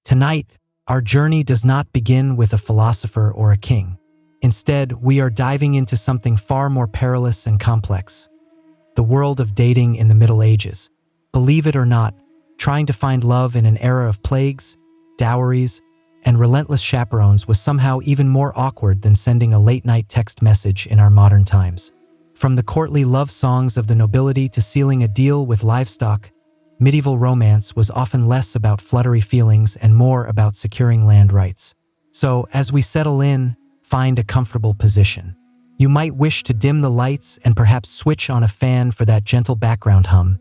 Tonight, our journey does not begin with a philosopher or a king. Instead, we are diving into something far more perilous and complex: the world of dating in the Middle Ages. Believe it or not, trying to find love in an era of plagues, dowries, and relentless chaperones was somehow even more awkward than sending a late-night text message in our modern times. From the courtly love songs of the nobility to sealing a deal with livestock, medieval romance was often less about fluttery feelings and more about securing land rights. So, as we settle in, find a comfortable position. You might wish to dim the lights and perhaps switch on a fan for that gentle background hum.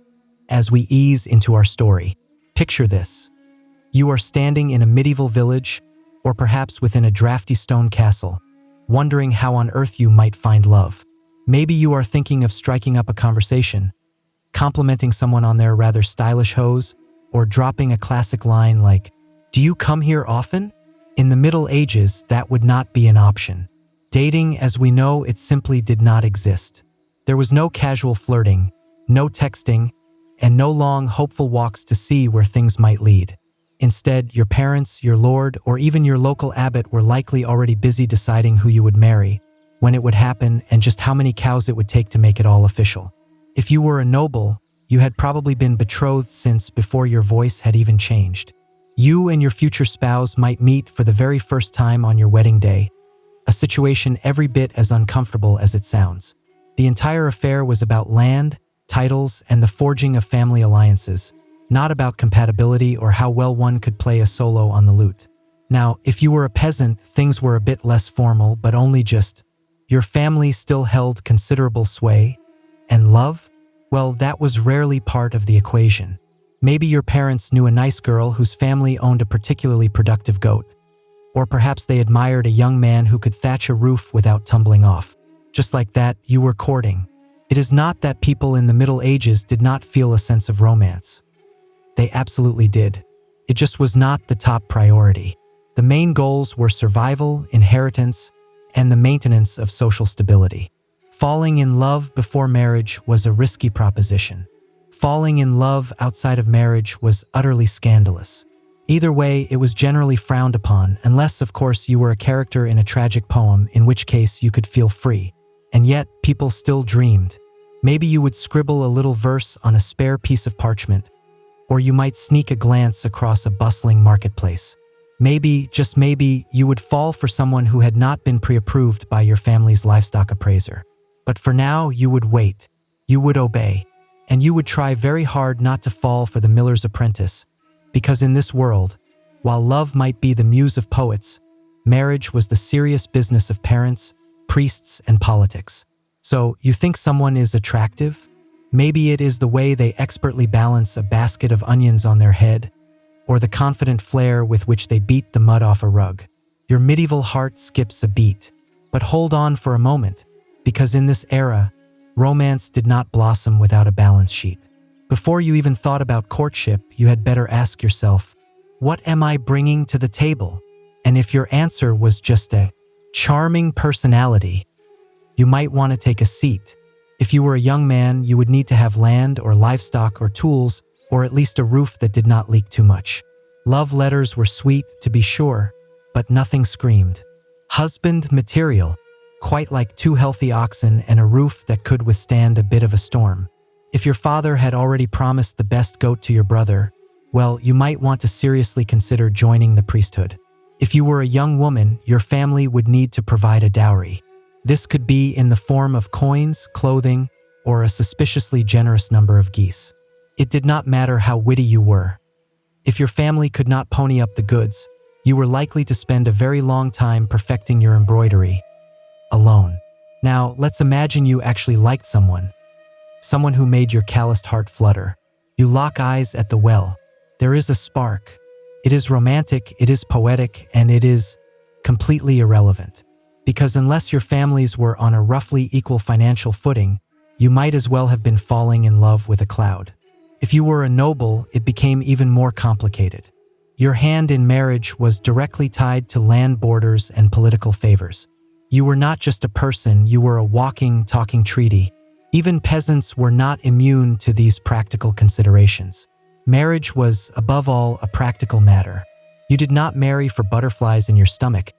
As we ease into our story, picture this. You are standing in a medieval village, or perhaps within a drafty stone castle, wondering how on earth you might find love. Maybe you are thinking of striking up a conversation, complimenting someone on their rather stylish hose, or dropping a classic line like, "Do you come here often?" In the Middle Ages, that would not be an option. Dating, as we know it, simply did not exist. There was no casual flirting, no texting, and no long, hopeful walks to see where things might lead. Instead, your parents, your lord, or even your local abbot were likely already busy deciding who you would marry, when it would happen, and just how many cows it would take to make it all official. If you were a noble, you had probably been betrothed since before your voice had even changed. You and your future spouse might meet for the very first time on your wedding day, a situation every bit as uncomfortable as it sounds. The entire affair was about land, titles, and the forging of family alliances, not about compatibility or how well one could play a solo on the lute. Now, if you were a peasant, things were a bit less formal, but only just. Your family still held considerable sway. And love? Well, that was rarely part of the equation. Maybe your parents knew a nice girl whose family owned a particularly productive goat. Or perhaps they admired a young man who could thatch a roof without tumbling off. Just like that, you were courting. It is not that people in the Middle Ages did not feel a sense of romance. They absolutely did. It just was not the top priority. The main goals were survival, inheritance, and the maintenance of social stability. Falling in love before marriage was a risky proposition. Falling in love outside of marriage was utterly scandalous. Either way, it was generally frowned upon, unless, of course, you were a character in a tragic poem, in which case you could feel free. And yet, people still dreamed. Maybe you would scribble a little verse on a spare piece of parchment, or you might sneak a glance across a bustling marketplace. Maybe, just maybe, you would fall for someone who had not been pre-approved by your family's livestock appraiser. But for now, you would wait. You would obey. And you would try very hard not to fall for the miller's apprentice, because in this world, while love might be the muse of poets, marriage was the serious business of parents, priests, and politics. So, you think someone is attractive? Maybe it is the way they expertly balance a basket of onions on their head, or the confident flair with which they beat the mud off a rug. Your medieval heart skips a beat. But hold on for a moment, because in this era, romance did not blossom without a balance sheet. Before you even thought about courtship, you had better ask yourself, what am I bringing to the table? And if your answer was just a charming personality, you might want to take a seat. If you were a young man, you would need to have land or livestock or tools, or at least a roof that did not leak too much. Love letters were sweet, to be sure, but nothing screamed husband material, quite like two healthy oxen and a roof that could withstand a bit of a storm. If your father had already promised the best goat to your brother, well, you might want to seriously consider joining the priesthood. If you were a young woman, your family would need to provide a dowry. This could be in the form of coins, clothing, or a suspiciously generous number of geese. It did not matter how witty you were. If your family could not pony up the goods, you were likely to spend a very long time perfecting your embroidery, alone. Now, let's imagine you actually liked someone who made your calloused heart flutter. You lock eyes at the well. There is a spark. It is romantic, it is poetic, and it is completely irrelevant. Because unless your families were on a roughly equal financial footing, you might as well have been falling in love with a cloud. If you were a noble, it became even more complicated. Your hand in marriage was directly tied to land borders and political favors. You were not just a person, you were a walking, talking treaty. Even peasants were not immune to these practical considerations. Marriage was, above all, a practical matter. You did not marry for butterflies in your stomach.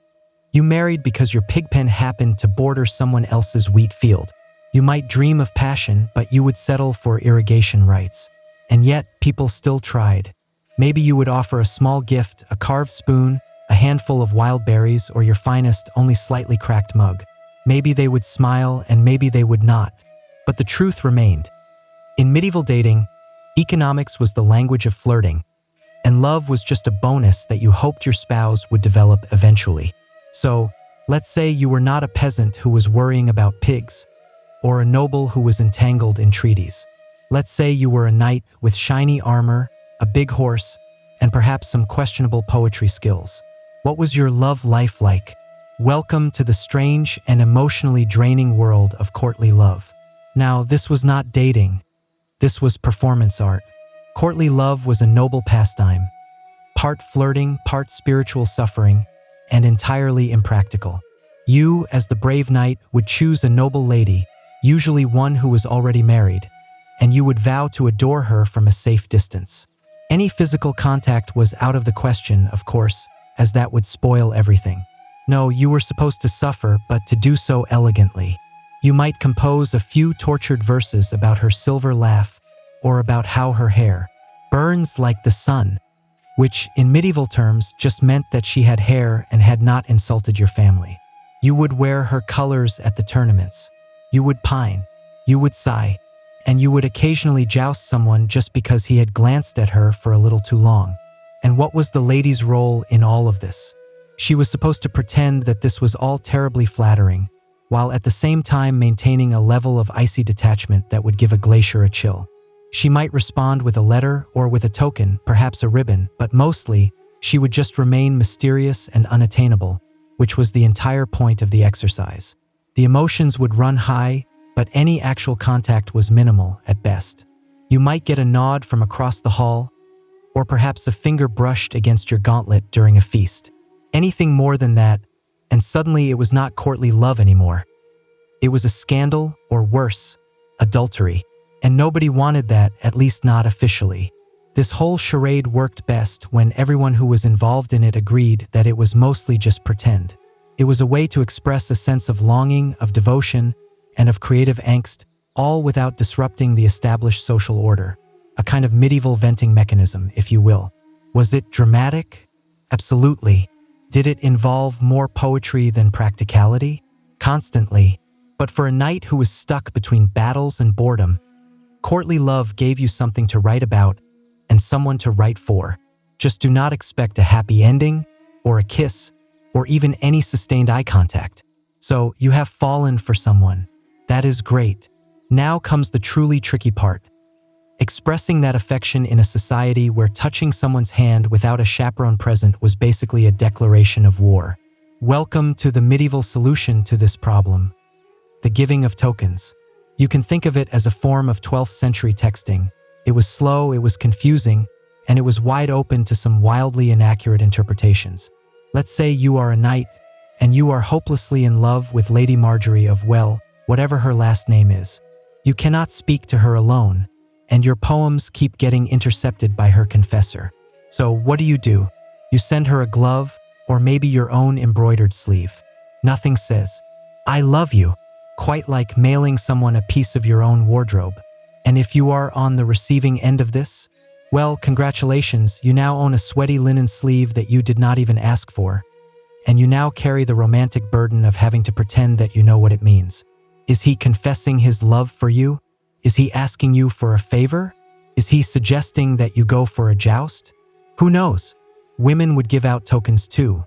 You married because your pigpen happened to border someone else's wheat field. You might dream of passion, but you would settle for irrigation rights. And yet, people still tried. Maybe you would offer a small gift, a carved spoon, a handful of wild berries, or your finest, only slightly cracked mug. Maybe they would smile, and maybe they would not. But the truth remained. In medieval dating, economics was the language of flirting, and love was just a bonus that you hoped your spouse would develop eventually. So, let's say you were not a peasant who was worrying about pigs, or a noble who was entangled in treaties. Let's say you were a knight with shiny armor, a big horse, and perhaps some questionable poetry skills. What was your love life like? Welcome to the strange and emotionally draining world of courtly love. Now, this was not dating. This was performance art. Courtly love was a noble pastime, part flirting, part spiritual suffering, and entirely impractical. You, as the brave knight, would choose a noble lady, usually one who was already married, and you would vow to adore her from a safe distance. Any physical contact was out of the question, of course, as that would spoil everything. No, you were supposed to suffer, but to do so elegantly. You might compose a few tortured verses about her silver laugh, or about how her hair burns like the sun, which, in medieval terms, just meant that she had hair and had not insulted your family. You would wear her colors at the tournaments. You would pine. You would sigh. And you would occasionally joust someone just because he had glanced at her for a little too long. And what was the lady's role in all of this? She was supposed to pretend that this was all terribly flattering, while at the same time maintaining a level of icy detachment that would give a glacier a chill. She might respond with a letter or with a token, perhaps a ribbon, but mostly, she would just remain mysterious and unattainable, which was the entire point of the exercise. The emotions would run high, but any actual contact was minimal at best. You might get a nod from across the hall, or perhaps a finger brushed against your gauntlet during a feast. Anything more than that, and suddenly it was not courtly love anymore. It was a scandal, or worse, adultery. And nobody wanted that, at least not officially. This whole charade worked best when everyone who was involved in it agreed that it was mostly just pretend. It was a way to express a sense of longing, of devotion, and of creative angst, all without disrupting the established social order. A kind of medieval venting mechanism, if you will. Was it dramatic? Absolutely. Did it involve more poetry than practicality? Constantly. But for a knight who was stuck between battles and boredom, courtly love gave you something to write about and someone to write for. Just do not expect a happy ending, or a kiss, or even any sustained eye contact. So, you have fallen for someone. That is great. Now comes the truly tricky part. Expressing that affection in a society where touching someone's hand without a chaperone present was basically a declaration of war. Welcome to the medieval solution to this problem: the giving of tokens. You can think of it as a form of 12th century texting. It was slow, it was confusing, and it was wide open to some wildly inaccurate interpretations. Let's say you are a knight, and you are hopelessly in love with Lady Marjorie of, well, whatever her last name is. You cannot speak to her alone, and your poems keep getting intercepted by her confessor. So what do? You send her a glove, or maybe your own embroidered sleeve. Nothing says, "I love you," quite like mailing someone a piece of your own wardrobe. And if you are on the receiving end of this, well, congratulations, you now own a sweaty linen sleeve that you did not even ask for, and you now carry the romantic burden of having to pretend that you know what it means. Is he confessing his love for you? Is he asking you for a favor? Is he suggesting that you go for a joust? Who knows? Women would give out tokens too.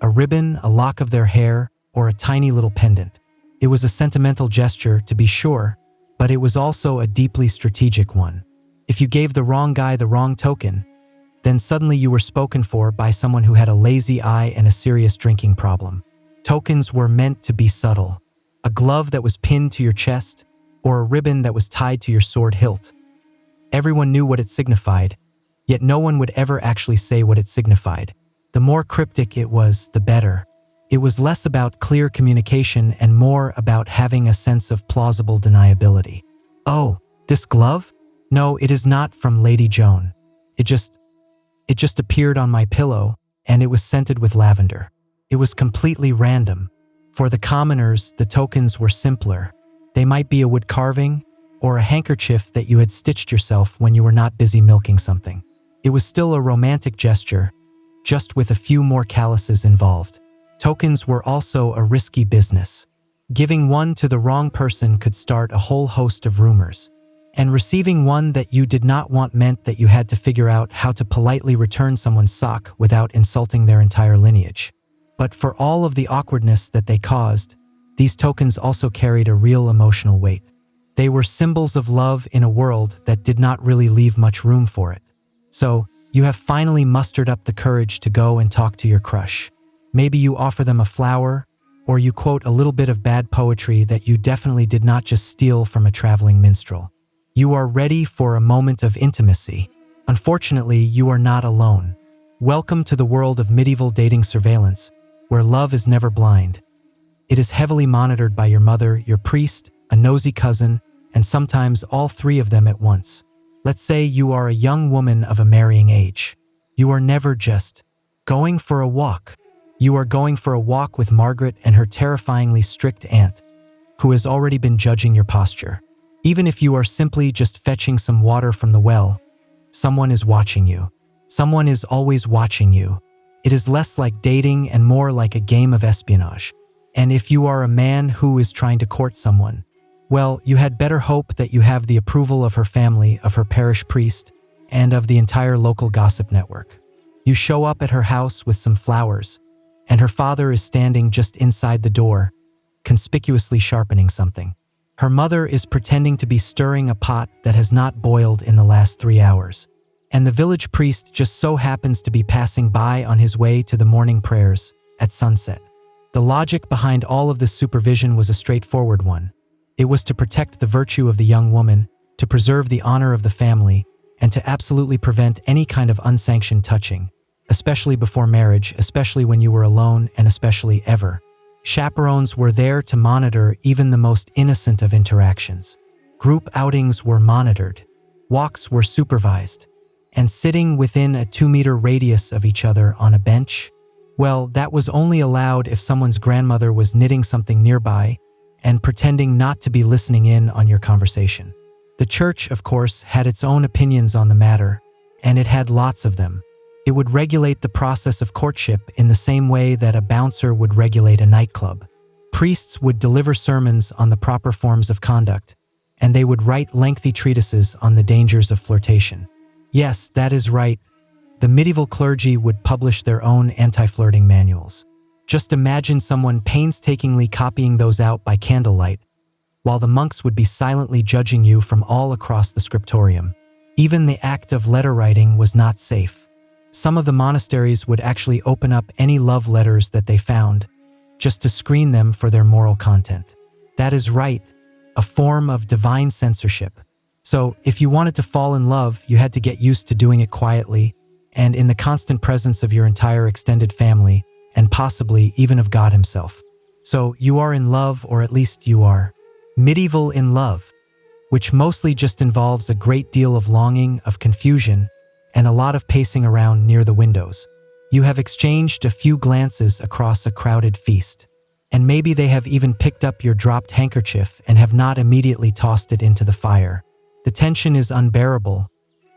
A ribbon, a lock of their hair, or a tiny little pendant. It was a sentimental gesture, to be sure, but it was also a deeply strategic one. If you gave the wrong guy the wrong token, then suddenly you were spoken for by someone who had a lazy eye and a serious drinking problem. Tokens were meant to be subtle. A glove that was pinned to your chest, or a ribbon that was tied to your sword hilt. Everyone knew what it signified, yet no one would ever actually say what it signified. The more cryptic it was, the better. It was less about clear communication and more about having a sense of plausible deniability. Oh, this glove? No, it is not from Lady Joan. It just appeared on my pillow, and it was scented with lavender. It was completely random. For the commoners, the tokens were simpler. They might be a wood carving or a handkerchief that you had stitched yourself when you were not busy milking something. It was still a romantic gesture, just with a few more calluses involved. Tokens were also a risky business. Giving one to the wrong person could start a whole host of rumors. And receiving one that you did not want meant that you had to figure out how to politely return someone's sock without insulting their entire lineage. But for all of the awkwardness that they caused, these tokens also carried a real emotional weight. They were symbols of love in a world that did not really leave much room for it. So, you have finally mustered up the courage to go and talk to your crush. Maybe you offer them a flower, or you quote a little bit of bad poetry that you definitely did not just steal from a traveling minstrel. You are ready for a moment of intimacy. Unfortunately, you are not alone. Welcome to the world of medieval dating surveillance, where love is never blind. It is heavily monitored by your mother, your priest, a nosy cousin, and sometimes all three of them at once. Let's say you are a young woman of a marrying age. You are never just going for a walk. You are going for a walk with Margaret and her terrifyingly strict aunt, who has already been judging your posture. Even if you are simply just fetching some water from the well, someone is watching you. Someone is always watching you. It is less like dating and more like a game of espionage. And if you are a man who is trying to court someone, well, you had better hope that you have the approval of her family, of her parish priest, and of the entire local gossip network. You show up at her house with some flowers, and her father is standing just inside the door, conspicuously sharpening something. Her mother is pretending to be stirring a pot that has not boiled in the last 3 hours. And the village priest just so happens to be passing by on his way to the morning prayers at sunset. The logic behind all of this supervision was a straightforward one. It was to protect the virtue of the young woman, to preserve the honor of the family, and to absolutely prevent any kind of unsanctioned touching, especially before marriage, especially when you were alone, and especially ever. Chaperones were there to monitor even the most innocent of interactions. Group outings were monitored. Walks were supervised. And sitting within a 2-meter radius of each other on a bench, well, that was only allowed if someone's grandmother was knitting something nearby and pretending not to be listening in on your conversation. The church, of course, had its own opinions on the matter, and it had lots of them. It would regulate the process of courtship in the same way that a bouncer would regulate a nightclub. Priests would deliver sermons on the proper forms of conduct, and they would write lengthy treatises on the dangers of flirtation. Yes, that is right. The medieval clergy would publish their own anti-flirting manuals. Just imagine someone painstakingly copying those out by candlelight, while the monks would be silently judging you from all across the scriptorium. Even the act of letter writing was not safe. Some of the monasteries would actually open up any love letters that they found, just to screen them for their moral content. That is right, a form of divine censorship. So, if you wanted to fall in love, you had to get used to doing it quietly, and in the constant presence of your entire extended family, and possibly even of God himself. So, you are in love, or at least you are medieval in love, which mostly just involves a great deal of longing, of confusion, and a lot of pacing around near the windows. You have exchanged a few glances across a crowded feast, and maybe they have even picked up your dropped handkerchief and have not immediately tossed it into the fire. The tension is unbearable,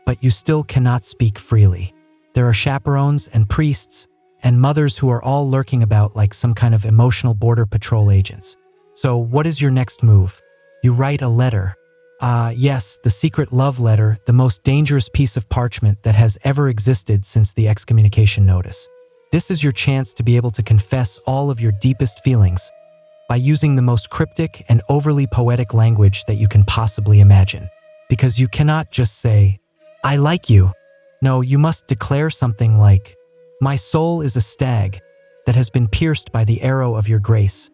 but you still cannot speak freely. There are chaperones and priests and mothers who are all lurking about like some kind of emotional border patrol agents. So what is your next move? You write a letter. Yes, the secret love letter, the most dangerous piece of parchment that has ever existed since the excommunication notice. This is your chance to be able to confess all of your deepest feelings by using the most cryptic and overly poetic language that you can possibly imagine. Because you cannot just say, "I like you." No, you must declare something like, "My soul is a stag that has been pierced by the arrow of your grace,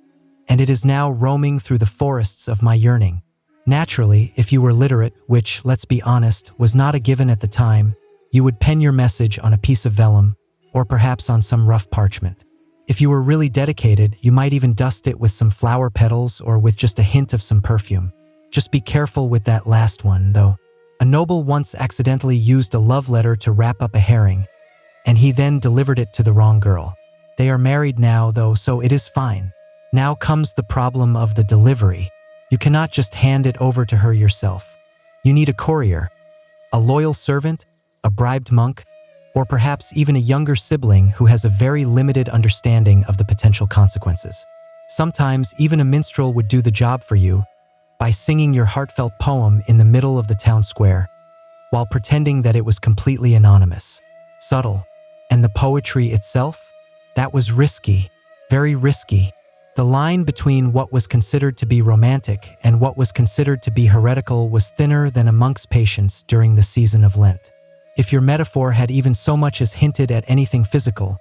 and it is now roaming through the forests of my yearning." Naturally, if you were literate, which, let's be honest, was not a given at the time, you would pen your message on a piece of vellum, or perhaps on some rough parchment. If you were really dedicated, you might even dust it with some flower petals or with just a hint of some perfume. Just be careful with that last one, though. A noble once accidentally used a love letter to wrap up a herring, and he then delivered it to the wrong girl. They are married now, though, so it is fine. Now comes the problem of the delivery. You cannot just hand it over to her yourself. You need a courier, a loyal servant, a bribed monk, or perhaps even a younger sibling who has a very limited understanding of the potential consequences. Sometimes even a minstrel would do the job for you by singing your heartfelt poem in the middle of the town square, while pretending that it was completely anonymous, subtle. And the poetry itself? That was risky, very risky. The line between what was considered to be romantic and what was considered to be heretical was thinner than a monk's patience during the season of Lent. If your metaphor had even so much as hinted at anything physical,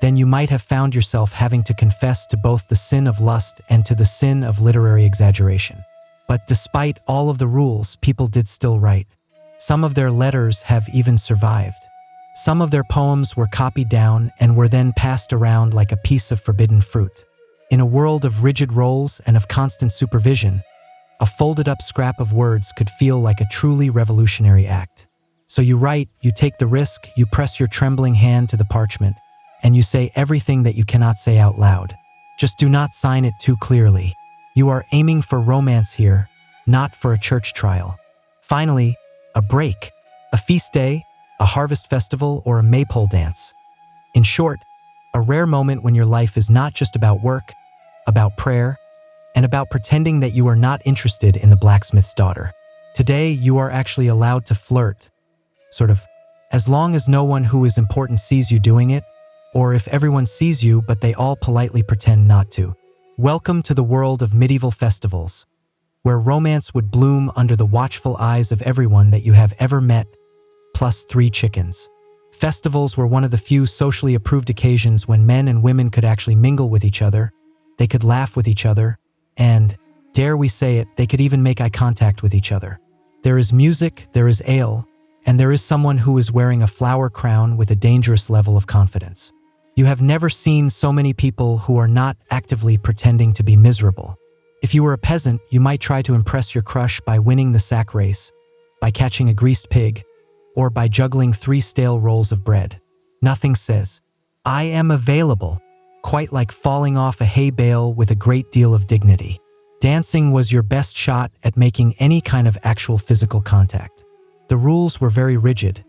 then you might have found yourself having to confess to both the sin of lust and to the sin of literary exaggeration. But despite all of the rules, people did still write. Some of their letters have even survived. Some of their poems were copied down and were then passed around like a piece of forbidden fruit. In a world of rigid roles and of constant supervision, a folded-up scrap of words could feel like a truly revolutionary act. So you write, you take the risk, you press your trembling hand to the parchment, and you say everything that you cannot say out loud. Just do not sign it too clearly. You are aiming for romance here, not for a church trial. Finally, a break, a feast day, a harvest festival, or a maypole dance. In short, a rare moment when your life is not just about work, about prayer, and about pretending that you are not interested in the blacksmith's daughter. Today, you are actually allowed to flirt, sort of, as long as no one who is important sees you doing it, or if everyone sees you but they all politely pretend not to. Welcome to the world of medieval festivals, where romance would bloom under the watchful eyes of everyone that you have ever met, plus 3 chickens. Festivals were one of the few socially approved occasions when men and women could actually mingle with each other, they could laugh with each other, and, dare we say it, they could even make eye contact with each other. There is music, there is ale, and there is someone who is wearing a flower crown with a dangerous level of confidence. You have never seen so many people who are not actively pretending to be miserable. If you were a peasant, you might try to impress your crush by winning the sack race, by catching a greased pig, or by juggling 3 stale rolls of bread. Nothing says, "I am available," quite like falling off a hay bale with a great deal of dignity. Dancing was your best shot at making any kind of actual physical contact. The rules were very rigid,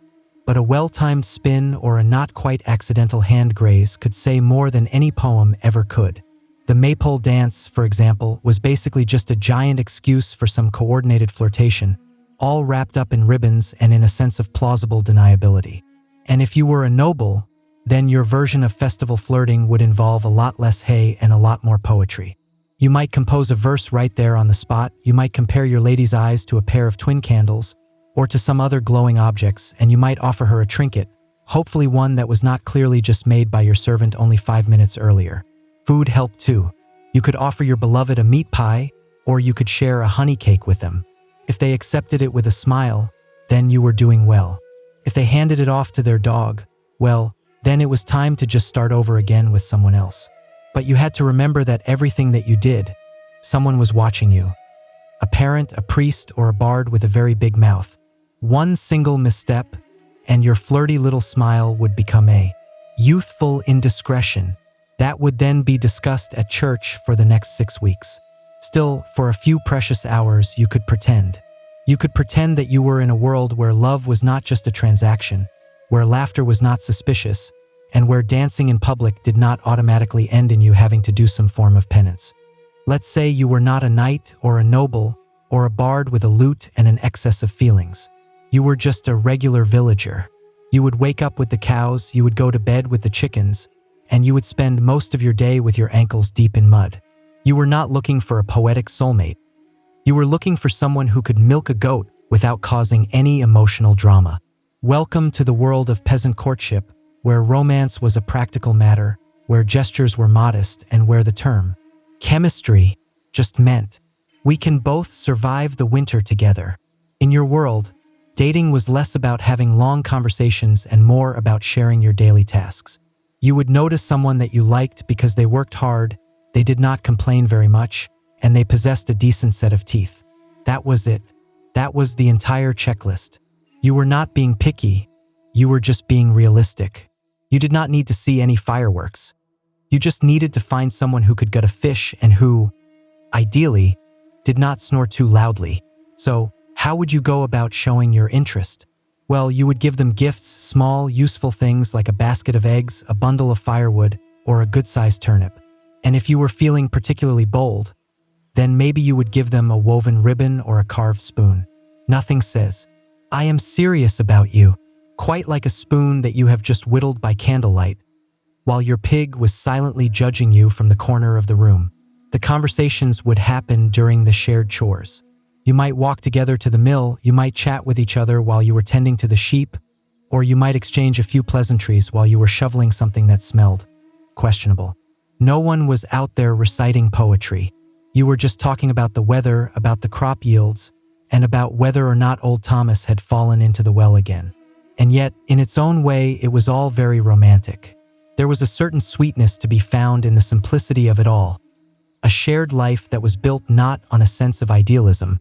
but a well-timed spin or a not-quite-accidental hand graze could say more than any poem ever could. The maypole dance, for example, was basically just a giant excuse for some coordinated flirtation, all wrapped up in ribbons and in a sense of plausible deniability. And if you were a noble, then your version of festival flirting would involve a lot less hay and a lot more poetry. You might compose a verse right there on the spot, you might compare your lady's eyes to a pair of twin candles, or to some other glowing objects, and you might offer her a trinket, hopefully one that was not clearly just made by your servant only 5 minutes earlier. Food helped too. You could offer your beloved a meat pie, or you could share a honey cake with them. If they accepted it with a smile, then you were doing well. If they handed it off to their dog, well, then it was time to just start over again with someone else. But you had to remember that everything that you did, someone was watching you. A parent, a priest, or a bard with a very big mouth. One single misstep, and your flirty little smile would become a youthful indiscretion that would then be discussed at church for the next 6 weeks. Still, for a few precious hours, you could pretend. You could pretend that you were in a world where love was not just a transaction, where laughter was not suspicious, and where dancing in public did not automatically end in you having to do some form of penance. Let's say you were not a knight or a noble or a bard with a lute and an excess of feelings. You were just a regular villager. You would wake up with the cows, you would go to bed with the chickens, and you would spend most of your day with your ankles deep in mud. You were not looking for a poetic soulmate. You were looking for someone who could milk a goat without causing any emotional drama. Welcome to the world of peasant courtship, where romance was a practical matter, where gestures were modest, and where the term chemistry just meant we can both survive the winter together. In your world, dating was less about having long conversations and more about sharing your daily tasks. You would notice someone that you liked because they worked hard, they did not complain very much, and they possessed a decent set of teeth. That was it. That was the entire checklist. You were not being picky, you were just being realistic. You did not need to see any fireworks. You just needed to find someone who could gut a fish and who, ideally, did not snore too loudly. So, how would you go about showing your interest? Well, you would give them gifts, small, useful things like a basket of eggs, a bundle of firewood, or a good-sized turnip. And if you were feeling particularly bold, then maybe you would give them a woven ribbon or a carved spoon. Nothing says, "I am serious about you," quite like a spoon that you have just whittled by candlelight, while your pig was silently judging you from the corner of the room. The conversations would happen during the shared chores. You might walk together to the mill, you might chat with each other while you were tending to the sheep, or you might exchange a few pleasantries while you were shoveling something that smelled questionable. No one was out there reciting poetry. You were just talking about the weather, about the crop yields, and about whether or not old Thomas had fallen into the well again. And yet, in its own way, it was all very romantic. There was a certain sweetness to be found in the simplicity of it all. A shared life that was built not on a sense of idealism,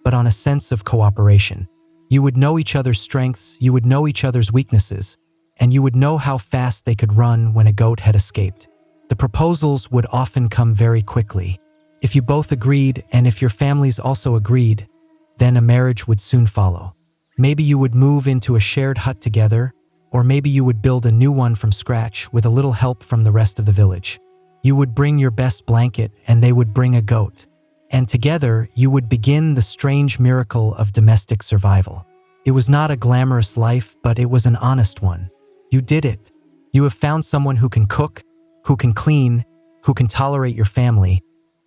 but on a sense of cooperation. You would know each other's strengths, you would know each other's weaknesses, and you would know how fast they could run when a goat had escaped. The proposals would often come very quickly. If you both agreed, and if your families also agreed, then a marriage would soon follow. Maybe you would move into a shared hut together, or maybe you would build a new one from scratch with a little help from the rest of the village. You would bring your best blanket, and they would bring a goat. And together, you would begin the strange miracle of domestic survival. It was not a glamorous life, but it was an honest one. You did it. You have found someone who can cook, who can clean, who can tolerate your family,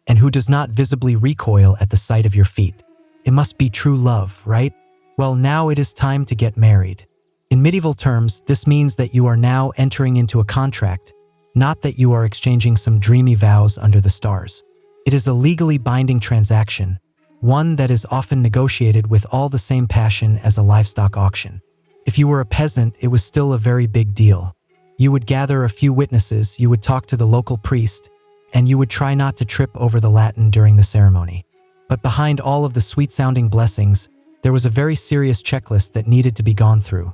and who does not visibly recoil at the sight of your feet. It must be true love, right? Well, now it is time to get married. In medieval terms, this means that you are now entering into a contract, not that you are exchanging some dreamy vows under the stars. It is a legally binding transaction, one that is often negotiated with all the same passion as a livestock auction. If you were a peasant, it was still a very big deal. You would gather a few witnesses, you would talk to the local priest, and you would try not to trip over the Latin during the ceremony. But behind all of the sweet-sounding blessings, there was a very serious checklist that needed to be gone through.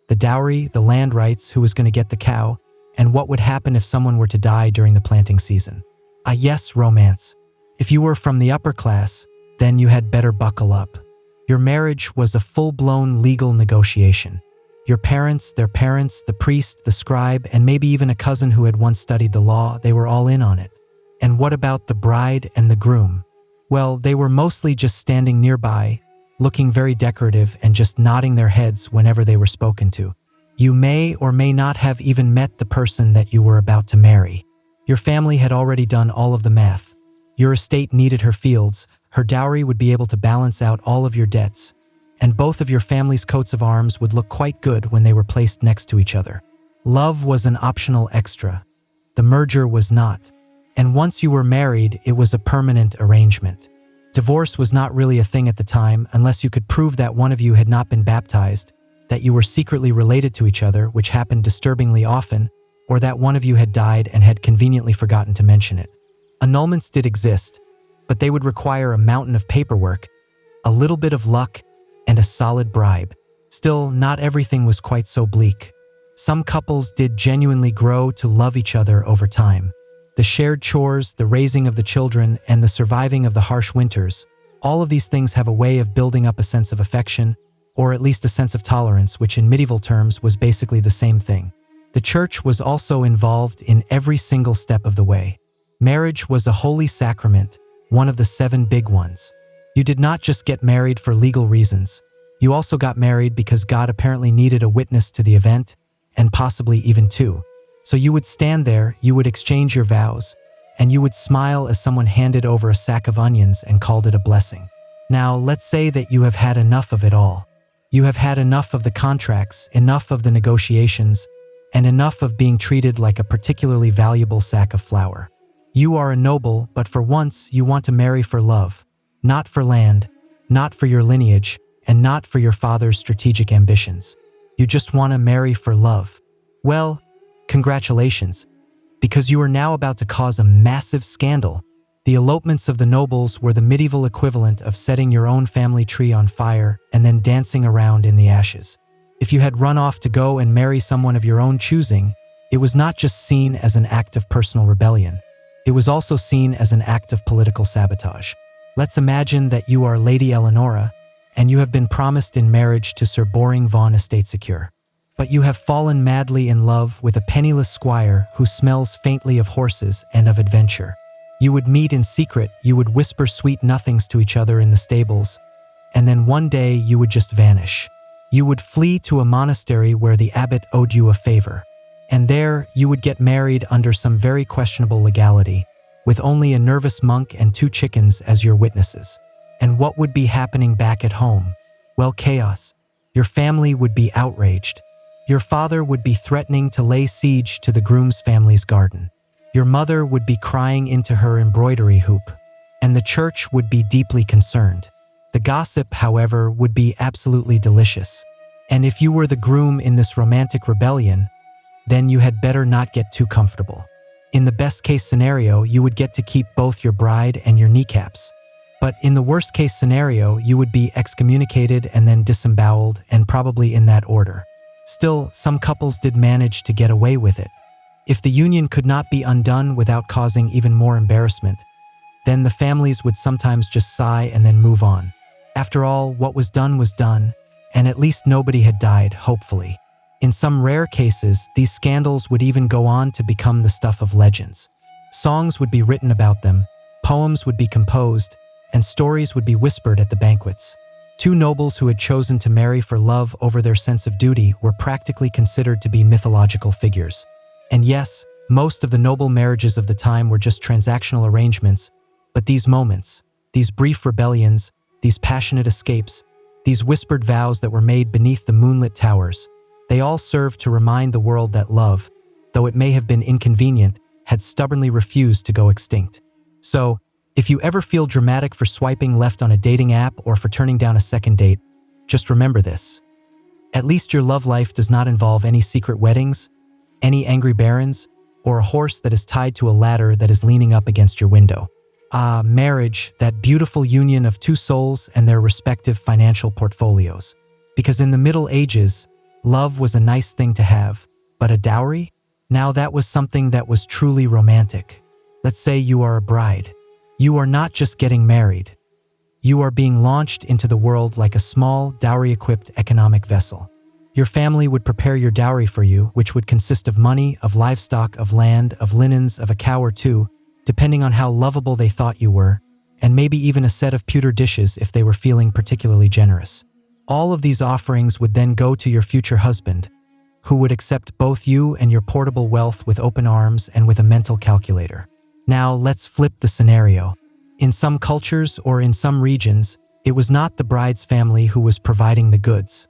The dowry, the land rights, who was going to get the cow, and what would happen if someone were to die during the planting season. Ah yes, romance. If you were from the upper class, then you had better buckle up. Your marriage was a full-blown legal negotiation. Your parents, their parents, the priest, the scribe, and maybe even a cousin who had once studied the law, they were all in on it. And what about the bride and the groom? Well, they were mostly just standing nearby, looking very decorative and just nodding their heads whenever they were spoken to. You may or may not have even met the person that you were about to marry. Your family had already done all of the math. Your estate needed her fields, her dowry would be able to balance out all of your debts, and both of your family's coats of arms would look quite good when they were placed next to each other. Love was an optional extra. The merger was not. And once you were married, it was a permanent arrangement. Divorce was not really a thing at the time unless you could prove that one of you had not been baptized, that you were secretly related to each other, which happened disturbingly often, or that one of you had died and had conveniently forgotten to mention it. Annulments did exist, but they would require a mountain of paperwork, a little bit of luck, and a solid bribe. Still, not everything was quite so bleak. Some couples did genuinely grow to love each other over time. The shared chores, the raising of the children, and the surviving of the harsh winters, all of these things have a way of building up a sense of affection, or at least a sense of tolerance, which in medieval terms was basically the same thing. The church was also involved in every single step of the way. Marriage was a holy sacrament, one of the 7 big ones. You did not just get married for legal reasons. You also got married because God apparently needed a witness to the event, and possibly even 2. So you would stand there, you would exchange your vows, and you would smile as someone handed over a sack of onions and called it a blessing. Now, let's say that you have had enough of it all. You have had enough of the contracts, enough of the negotiations, and enough of being treated like a particularly valuable sack of flour. You are a noble, but for once you want to marry for love, not for land, not for your lineage, and not for your father's strategic ambitions. You just want to marry for love. Well, congratulations, because you are now about to cause a massive scandal. The elopements of the nobles were the medieval equivalent of setting your own family tree on fire and then dancing around in the ashes. If you had run off to go and marry someone of your own choosing, it was not just seen as an act of personal rebellion. It was also seen as an act of political sabotage. Let's imagine that you are Lady Eleonora, and you have been promised in marriage to Sir Boring Vaughan Estate Secure. But you have fallen madly in love with a penniless squire who smells faintly of horses and of adventure. You would meet in secret, you would whisper sweet nothings to each other in the stables, and then one day you would just vanish. You would flee to a monastery where the abbot owed you a favor, and there you would get married under some very questionable legality, with only a nervous monk and 2 chickens as your witnesses. And what would be happening back at home? Well, chaos. Your family would be outraged. Your father would be threatening to lay siege to the groom's family's garden. Your mother would be crying into her embroidery hoop, and the church would be deeply concerned. The gossip, however, would be absolutely delicious. And if you were the groom in this romantic rebellion, then you had better not get too comfortable. In the best-case scenario, you would get to keep both your bride and your kneecaps. But in the worst-case scenario, you would be excommunicated and then disemboweled, and probably in that order. Still, some couples did manage to get away with it. If the union could not be undone without causing even more embarrassment, then the families would sometimes just sigh and then move on. After all, what was done, and at least nobody had died, hopefully. In some rare cases, these scandals would even go on to become the stuff of legends. Songs would be written about them, poems would be composed, and stories would be whispered at the banquets. 2 nobles who had chosen to marry for love over their sense of duty were practically considered to be mythological figures. And yes, most of the noble marriages of the time were just transactional arrangements, but these moments, these brief rebellions, these passionate escapes, these whispered vows that were made beneath the moonlit towers, they all served to remind the world that love, though it may have been inconvenient, had stubbornly refused to go extinct. So, if you ever feel dramatic for swiping left on a dating app or for turning down a second date, just remember this. At least your love life does not involve any secret weddings, any angry barons, or a horse that is tied to a ladder that is leaning up against your window. Marriage, that beautiful union of 2 souls and their respective financial portfolios. Because in the Middle Ages, love was a nice thing to have, but a dowry? Now that was something that was truly romantic. Let's say you are a bride. You are not just getting married. You are being launched into the world like a small, dowry-equipped economic vessel. Your family would prepare your dowry for you, which would consist of money, of livestock, of land, of linens, of a cow or 2, depending on how lovable they thought you were, and maybe even a set of pewter dishes if they were feeling particularly generous. All of these offerings would then go to your future husband, who would accept both you and your portable wealth with open arms and with a mental calculator. Now, let's flip the scenario. In some cultures or in some regions, it was not the bride's family who was providing the goods.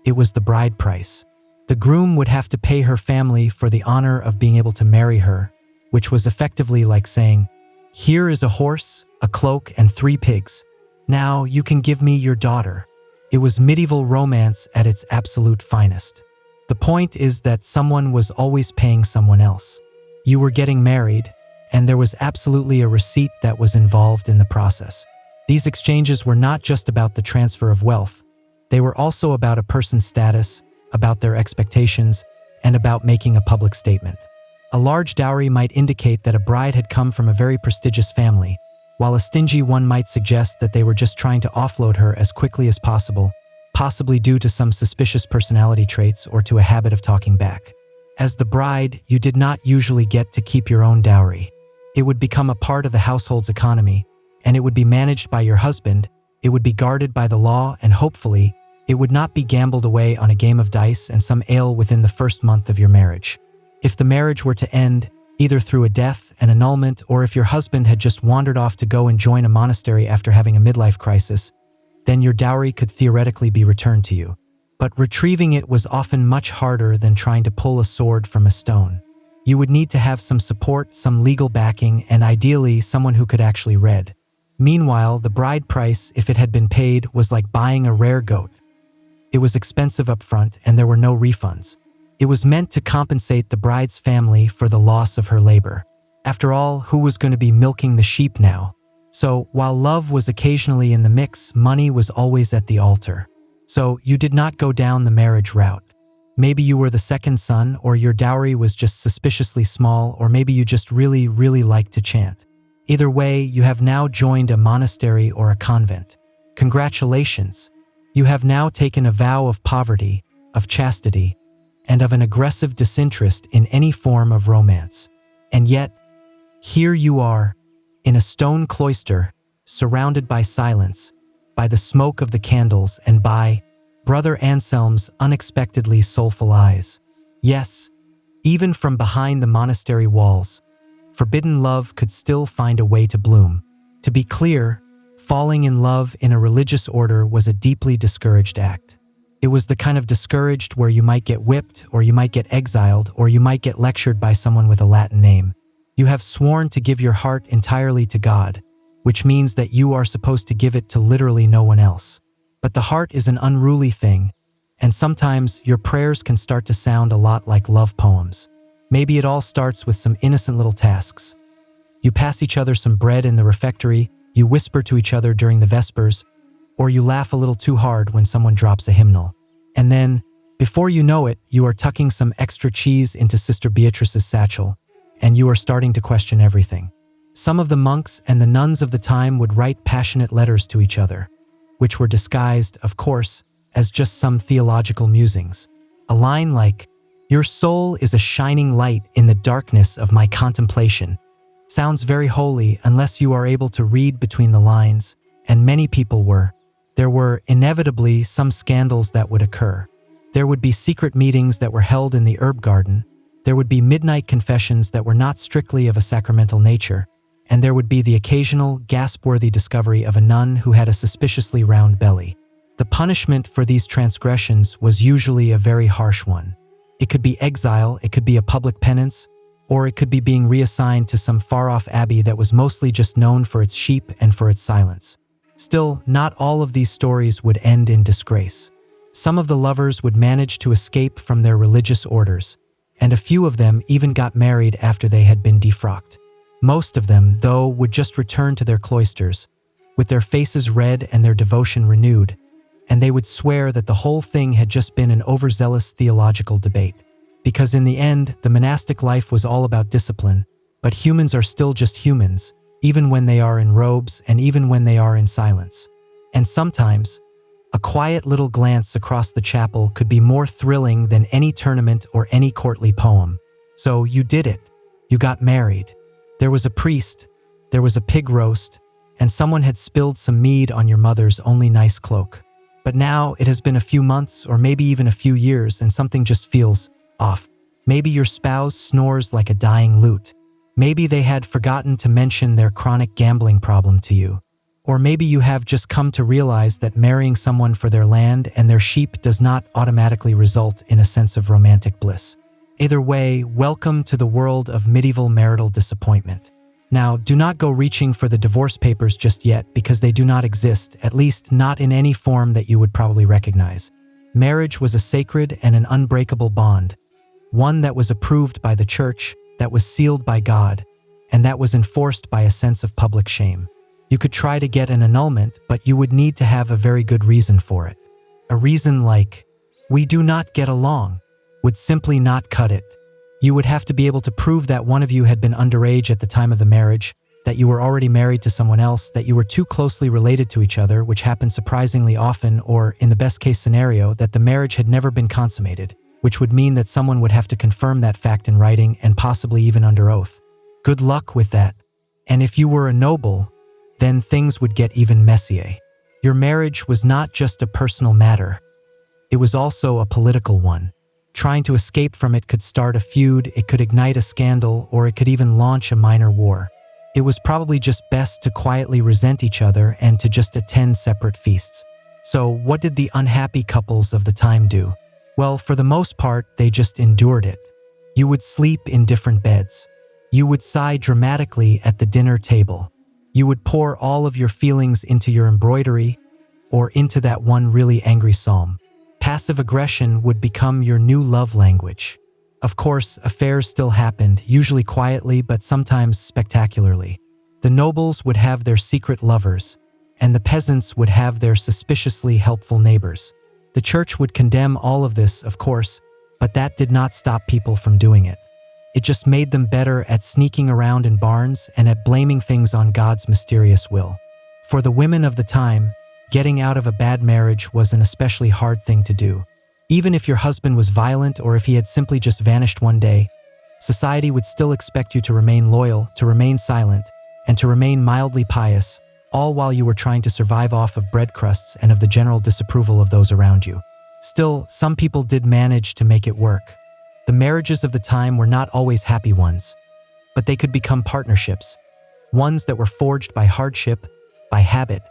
It was the bride price. The groom would have to pay her family for the honor of being able to marry her, which was effectively like saying, "Here is a horse, a cloak, and 3 pigs. Now you can give me your daughter." It was medieval romance at its absolute finest. The point is that someone was always paying someone else. You were getting married, and there was absolutely a receipt that was involved in the process. These exchanges were not just about the transfer of wealth. They were also about a person's status, about their expectations, and about making a public statement. A large dowry might indicate that a bride had come from a very prestigious family, while a stingy one might suggest that they were just trying to offload her as quickly as possible, possibly due to some suspicious personality traits or to a habit of talking back. As the bride, you did not usually get to keep your own dowry. It would become a part of the household's economy, and it would be managed by your husband, it would be guarded by the law, and hopefully, it would not be gambled away on a game of dice and some ale within the first month of your marriage. If the marriage were to end, either through a death, an annulment, or if your husband had just wandered off to go and join a monastery after having a midlife crisis, then your dowry could theoretically be returned to you. But retrieving it was often much harder than trying to pull a sword from a stone. You would need to have some support, some legal backing, and ideally someone who could actually read. Meanwhile, the bride price, if it had been paid, was like buying a rare goat. It was expensive up front, and there were no refunds. It was meant to compensate the bride's family for the loss of her labor. After all, who was going to be milking the sheep now? So, while love was occasionally in the mix, money was always at the altar. So you did not go down the marriage route. Maybe you were the second son, or your dowry was just suspiciously small, or maybe you just really, really liked to chant. Either way, you have now joined a monastery or a convent. Congratulations! You have now taken a vow of poverty, of chastity, and of an aggressive disinterest in any form of romance. And yet, here you are, in a stone cloister, surrounded by silence, by the smoke of the candles, and by Brother Anselm's unexpectedly soulful eyes. Yes, even from behind the monastery walls, forbidden love could still find a way to bloom. To be clear, falling in love in a religious order was a deeply discouraged act. It was the kind of discouraged where you might get whipped, or you might get exiled, or you might get lectured by someone with a Latin name. You have sworn to give your heart entirely to God, which means that you are supposed to give it to literally no one else. But the heart is an unruly thing, and sometimes your prayers can start to sound a lot like love poems. Maybe it all starts with some innocent little tasks. You pass each other some bread in the refectory, you whisper to each other during the vespers, or you laugh a little too hard when someone drops a hymnal. And then, before you know it, you are tucking some extra cheese into Sister Beatrice's satchel, and you are starting to question everything. Some of the monks and the nuns of the time would write passionate letters to each other, which were disguised, of course, as just some theological musings. A line like, "Your soul is a shining light in the darkness of my contemplation," sounds very holy unless you are able to read between the lines, and many people were. There were inevitably some scandals that would occur. There would be secret meetings that were held in the herb garden. There would be midnight confessions that were not strictly of a sacramental nature, and there would be the occasional, gasp-worthy discovery of a nun who had a suspiciously round belly. The punishment for these transgressions was usually a very harsh one. It could be exile, it could be a public penance, or it could be being reassigned to some far-off abbey that was mostly just known for its sheep and for its silence. Still, not all of these stories would end in disgrace. Some of the lovers would manage to escape from their religious orders, and a few of them even got married after they had been defrocked. Most of them, though, would just return to their cloisters, with their faces red and their devotion renewed, and they would swear that the whole thing had just been an overzealous theological debate. Because in the end, the monastic life was all about discipline, but humans are still just humans, even when they are in robes and even when they are in silence. And sometimes, a quiet little glance across the chapel could be more thrilling than any tournament or any courtly poem. So you did it. You got married. There was a priest, there was a pig roast, and someone had spilled some mead on your mother's only nice cloak. But now it has been a few months or maybe even a few years and something just feels off. Maybe your spouse snores like a dying lute. Maybe they had forgotten to mention their chronic gambling problem to you. Or maybe you have just come to realize that marrying someone for their land and their sheep does not automatically result in a sense of romantic bliss. Either way, welcome to the world of medieval marital disappointment. Now, do not go reaching for the divorce papers just yet because they do not exist, at least not in any form that you would probably recognize. Marriage was a sacred and an unbreakable bond, one that was approved by the church, that was sealed by God, and that was enforced by a sense of public shame. You could try to get an annulment, but you would need to have a very good reason for it. A reason like, "We do not get along," would simply not cut it. You would have to be able to prove that one of you had been underage at the time of the marriage, that you were already married to someone else, that you were too closely related to each other, which happened surprisingly often, or, in the best-case scenario, that the marriage had never been consummated, which would mean that someone would have to confirm that fact in writing and possibly even under oath. Good luck with that. And if you were a noble, then things would get even messier. Your marriage was not just a personal matter. It was also a political one. Trying to escape from it could start a feud, it could ignite a scandal, or it could even launch a minor war. It was probably just best to quietly resent each other and to just attend separate feasts. So what did the unhappy couples of the time do? Well, for the most part, they just endured it. You would sleep in different beds. You would sigh dramatically at the dinner table. You would pour all of your feelings into your embroidery or into that one really angry psalm. Passive aggression would become your new love language. Of course, affairs still happened, usually quietly but sometimes spectacularly. The nobles would have their secret lovers, and the peasants would have their suspiciously helpful neighbors. The church would condemn all of this, of course, but that did not stop people from doing it. It just made them better at sneaking around in barns and at blaming things on God's mysterious will. For the women of the time, getting out of a bad marriage was an especially hard thing to do. Even if your husband was violent or if he had simply just vanished one day, society would still expect you to remain loyal, to remain silent, and to remain mildly pious, all while you were trying to survive off of bread crusts and of the general disapproval of those around you. Still, some people did manage to make it work. The marriages of the time were not always happy ones, but they could become partnerships, ones that were forged by hardship, by habit,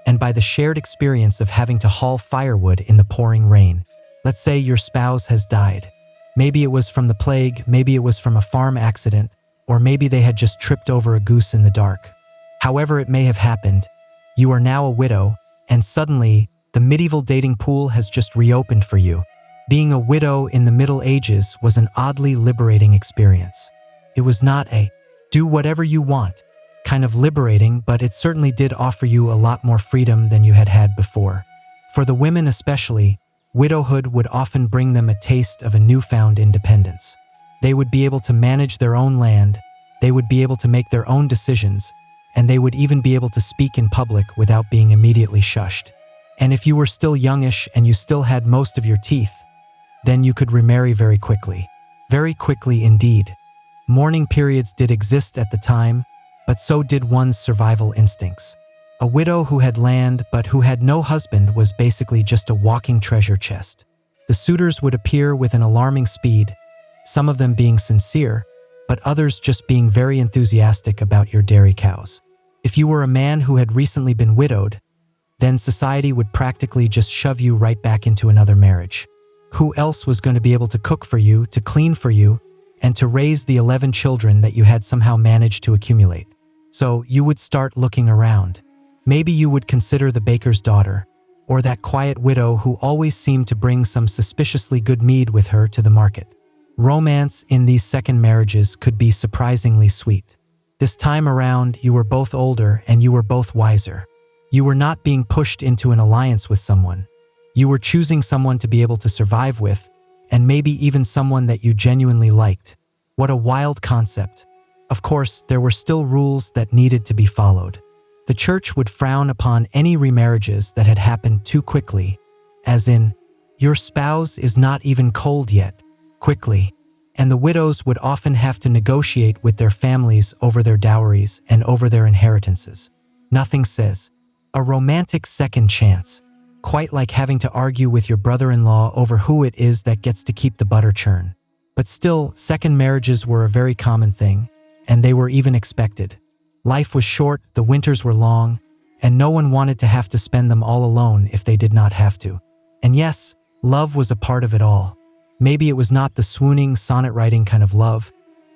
and by the shared experience of having to haul firewood in the pouring rain. Let's say your spouse has died. Maybe it was from the plague, maybe it was from a farm accident, or maybe they had just tripped over a goose in the dark. However it may have happened, you are now a widow, and suddenly, the medieval dating pool has just reopened for you. Being a widow in the Middle Ages was an oddly liberating experience. It was not a do whatever you want kind of liberating, but it certainly did offer you a lot more freedom than you had had before. For the women especially, widowhood would often bring them a taste of a newfound independence. They would be able to manage their own land, they would be able to make their own decisions, and they would even be able to speak in public without being immediately shushed. And if you were still youngish and you still had most of your teeth, then you could remarry very quickly. Very quickly indeed. Mourning periods did exist at the time, but so did one's survival instincts. A widow who had land but who had no husband was basically just a walking treasure chest. The suitors would appear with an alarming speed, some of them being sincere, but others just being very enthusiastic about your dairy cows. If you were a man who had recently been widowed, then society would practically just shove you right back into another marriage. Who else was going to be able to cook for you, to clean for you, and to raise the 11 children that you had somehow managed to accumulate? So you would start looking around. Maybe you would consider the baker's daughter, or that quiet widow who always seemed to bring some suspiciously good mead with her to the market. Romance in these second marriages could be surprisingly sweet. This time around, you were both older and you were both wiser. You were not being pushed into an alliance with someone. You were choosing someone to be able to survive with, and maybe even someone that you genuinely liked. What a wild concept. Of course, there were still rules that needed to be followed. The church would frown upon any remarriages that had happened too quickly, as in, your spouse is not even cold yet, quickly. And the widows would often have to negotiate with their families over their dowries and over their inheritances. Nothing says a romantic second chance, quite like having to argue with your brother-in-law over who it is that gets to keep the butter churn. But still, second marriages were a very common thing, and they were even expected. Life was short, the winters were long, and no one wanted to have to spend them all alone if they did not have to. And yes, love was a part of it all. Maybe it was not the swooning, sonnet-writing kind of love,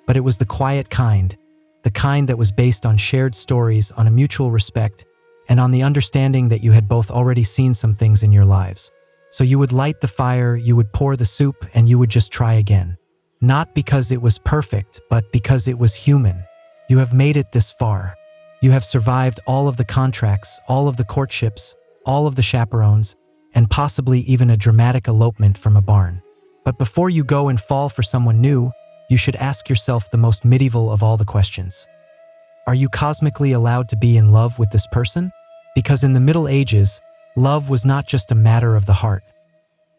but it was the quiet kind, the kind that was based on shared stories, on a mutual respect, and on the understanding that you had both already seen some things in your lives. So you would light the fire, you would pour the soup, and you would just try again. Not because it was perfect, but because it was human. You have made it this far. You have survived all of the contracts, all of the courtships, all of the chaperones, and possibly even a dramatic elopement from a barn. But before you go and fall for someone new, you should ask yourself the most medieval of all the questions. Are you cosmically allowed to be in love with this person? Because in the Middle Ages, love was not just a matter of the heart.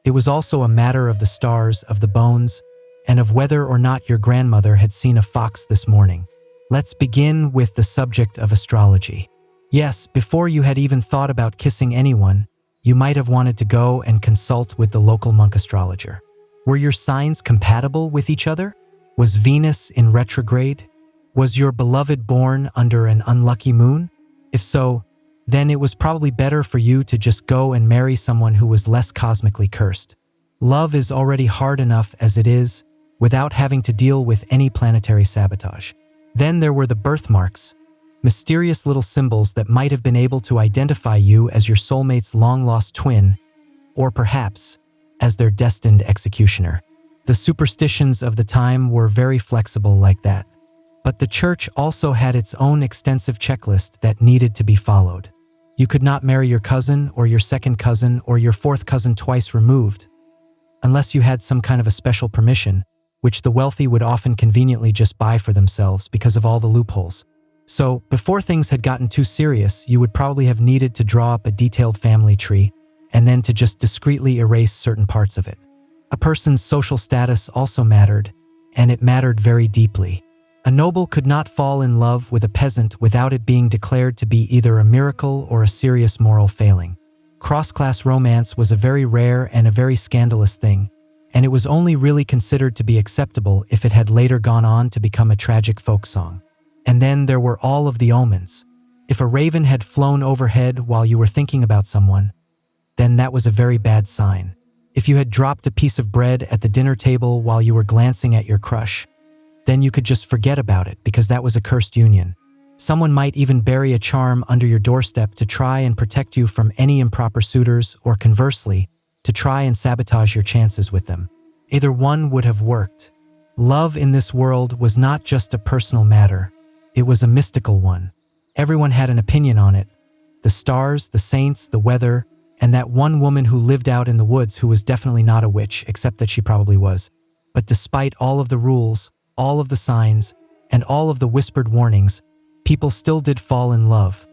It was also a matter of the stars, of the bones, and of whether or not your grandmother had seen a fox this morning. Let's begin with the subject of astrology. Yes, before you had even thought about kissing anyone, you might have wanted to go and consult with the local monk astrologer. Were your signs compatible with each other? Was Venus in retrograde? Was your beloved born under an unlucky moon? If so, then it was probably better for you to just go and marry someone who was less cosmically cursed. Love is already hard enough as it is, without having to deal with any planetary sabotage. Then there were the birthmarks, mysterious little symbols that might have been able to identify you as your soulmate's long-lost twin, or perhaps as their destined executioner. The superstitions of the time were very flexible like that. But the church also had its own extensive checklist that needed to be followed. You could not marry your cousin or your second cousin or your fourth cousin twice removed, unless you had some kind of a special permission, which the wealthy would often conveniently just buy for themselves because of all the loopholes. So, before things had gotten too serious, you would probably have needed to draw up a detailed family tree and then to just discreetly erase certain parts of it. A person's social status also mattered, and it mattered very deeply. A noble could not fall in love with a peasant without it being declared to be either a miracle or a serious moral failing. Cross-class romance was a very rare and a very scandalous thing, and it was only really considered to be acceptable if it had later gone on to become a tragic folk song. And then there were all of the omens. If a raven had flown overhead while you were thinking about someone, then that was a very bad sign. If you had dropped a piece of bread at the dinner table while you were glancing at your crush, then you could just forget about it because that was a cursed union. Someone might even bury a charm under your doorstep to try and protect you from any improper suitors, or conversely, to try and sabotage your chances with them. Either one would have worked. Love in this world was not just a personal matter. It was a mystical one. Everyone had an opinion on it. The stars, the saints, the weather, and that one woman who lived out in the woods who was definitely not a witch, except that she probably was. But despite all of the rules, all of the signs, and all of the whispered warnings, people still did fall in love.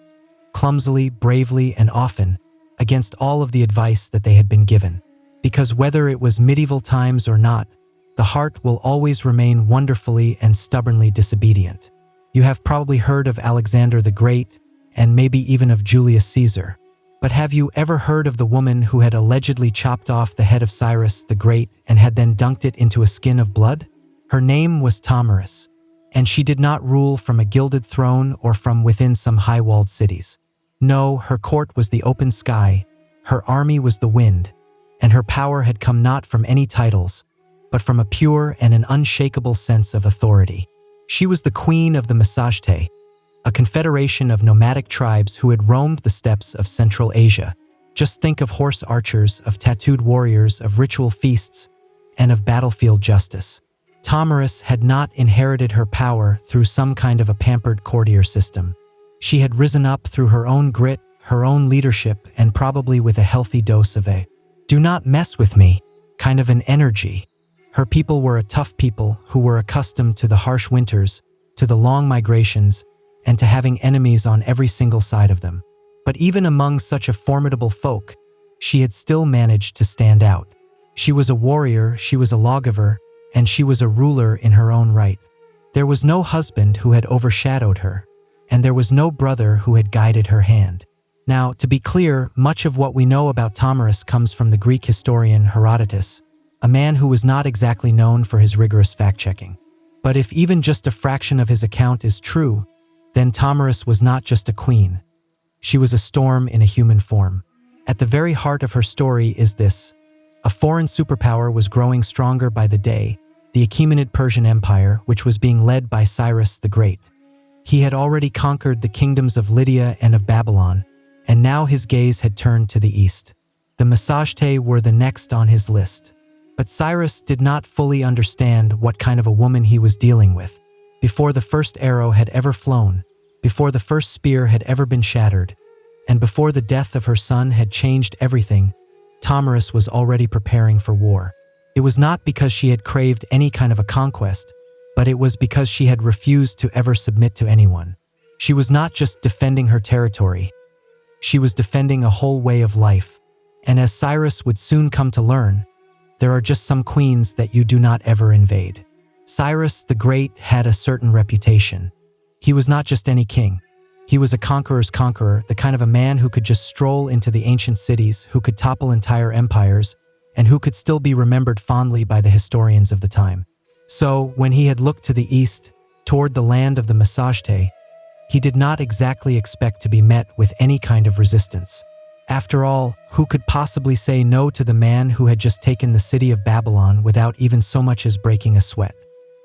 Clumsily, bravely, and often, against all of the advice that they had been given. Because whether it was medieval times or not, the heart will always remain wonderfully and stubbornly disobedient. You have probably heard of Alexander the Great, and maybe even of Julius Caesar. But have you ever heard of the woman who had allegedly chopped off the head of Cyrus the Great and had then dunked it into a skin of blood? Her name was Thamyris, and she did not rule from a gilded throne or from within some high-walled cities. No, her court was the open sky, her army was the wind, and her power had come not from any titles, but from a pure and an unshakable sense of authority. She was the queen of the Masajte, a confederation of nomadic tribes who had roamed the steppes of Central Asia. Just think of horse archers, of tattooed warriors, of ritual feasts, and of battlefield justice. Thamyris had not inherited her power through some kind of a pampered courtier system. She had risen up through her own grit, her own leadership, and probably with a healthy dose of a "do not mess with me" kind of an energy. Her people were a tough people who were accustomed to the harsh winters, to the long migrations, and to having enemies on every single side of them. But even among such a formidable folk, she had still managed to stand out. She was a warrior, she was a lawgiver, and she was a ruler in her own right. There was no husband who had overshadowed her, and there was no brother who had guided her hand. Now, to be clear, much of what we know about Thamyris comes from the Greek historian Herodotus, a man who was not exactly known for his rigorous fact-checking. But if even just a fraction of his account is true, then Thamyris was not just a queen. She was a storm in a human form. At the very heart of her story is this: a foreign superpower was growing stronger by the day, the Achaemenid Persian Empire, which was being led by Cyrus the Great. He had already conquered the kingdoms of Lydia and of Babylon, and now his gaze had turned to the east. The Masajte were the next on his list. But Cyrus did not fully understand what kind of a woman he was dealing with. Before the first arrow had ever flown, before the first spear had ever been shattered, and before the death of her son had changed everything, Thamyris was already preparing for war. It was not because she had craved any kind of a conquest, but it was because she had refused to ever submit to anyone. She was not just defending her territory, she was defending a whole way of life. And as Cyrus would soon come to learn, there are just some queens that you do not ever invade. Cyrus the Great had a certain reputation. He was not just any king. He was a conqueror's conqueror, the kind of a man who could just stroll into the ancient cities, who could topple entire empires, and who could still be remembered fondly by the historians of the time. So, when he had looked to the east, toward the land of the Masajte, he did not exactly expect to be met with any kind of resistance. After all, who could possibly say no to the man who had just taken the city of Babylon without even so much as breaking a sweat?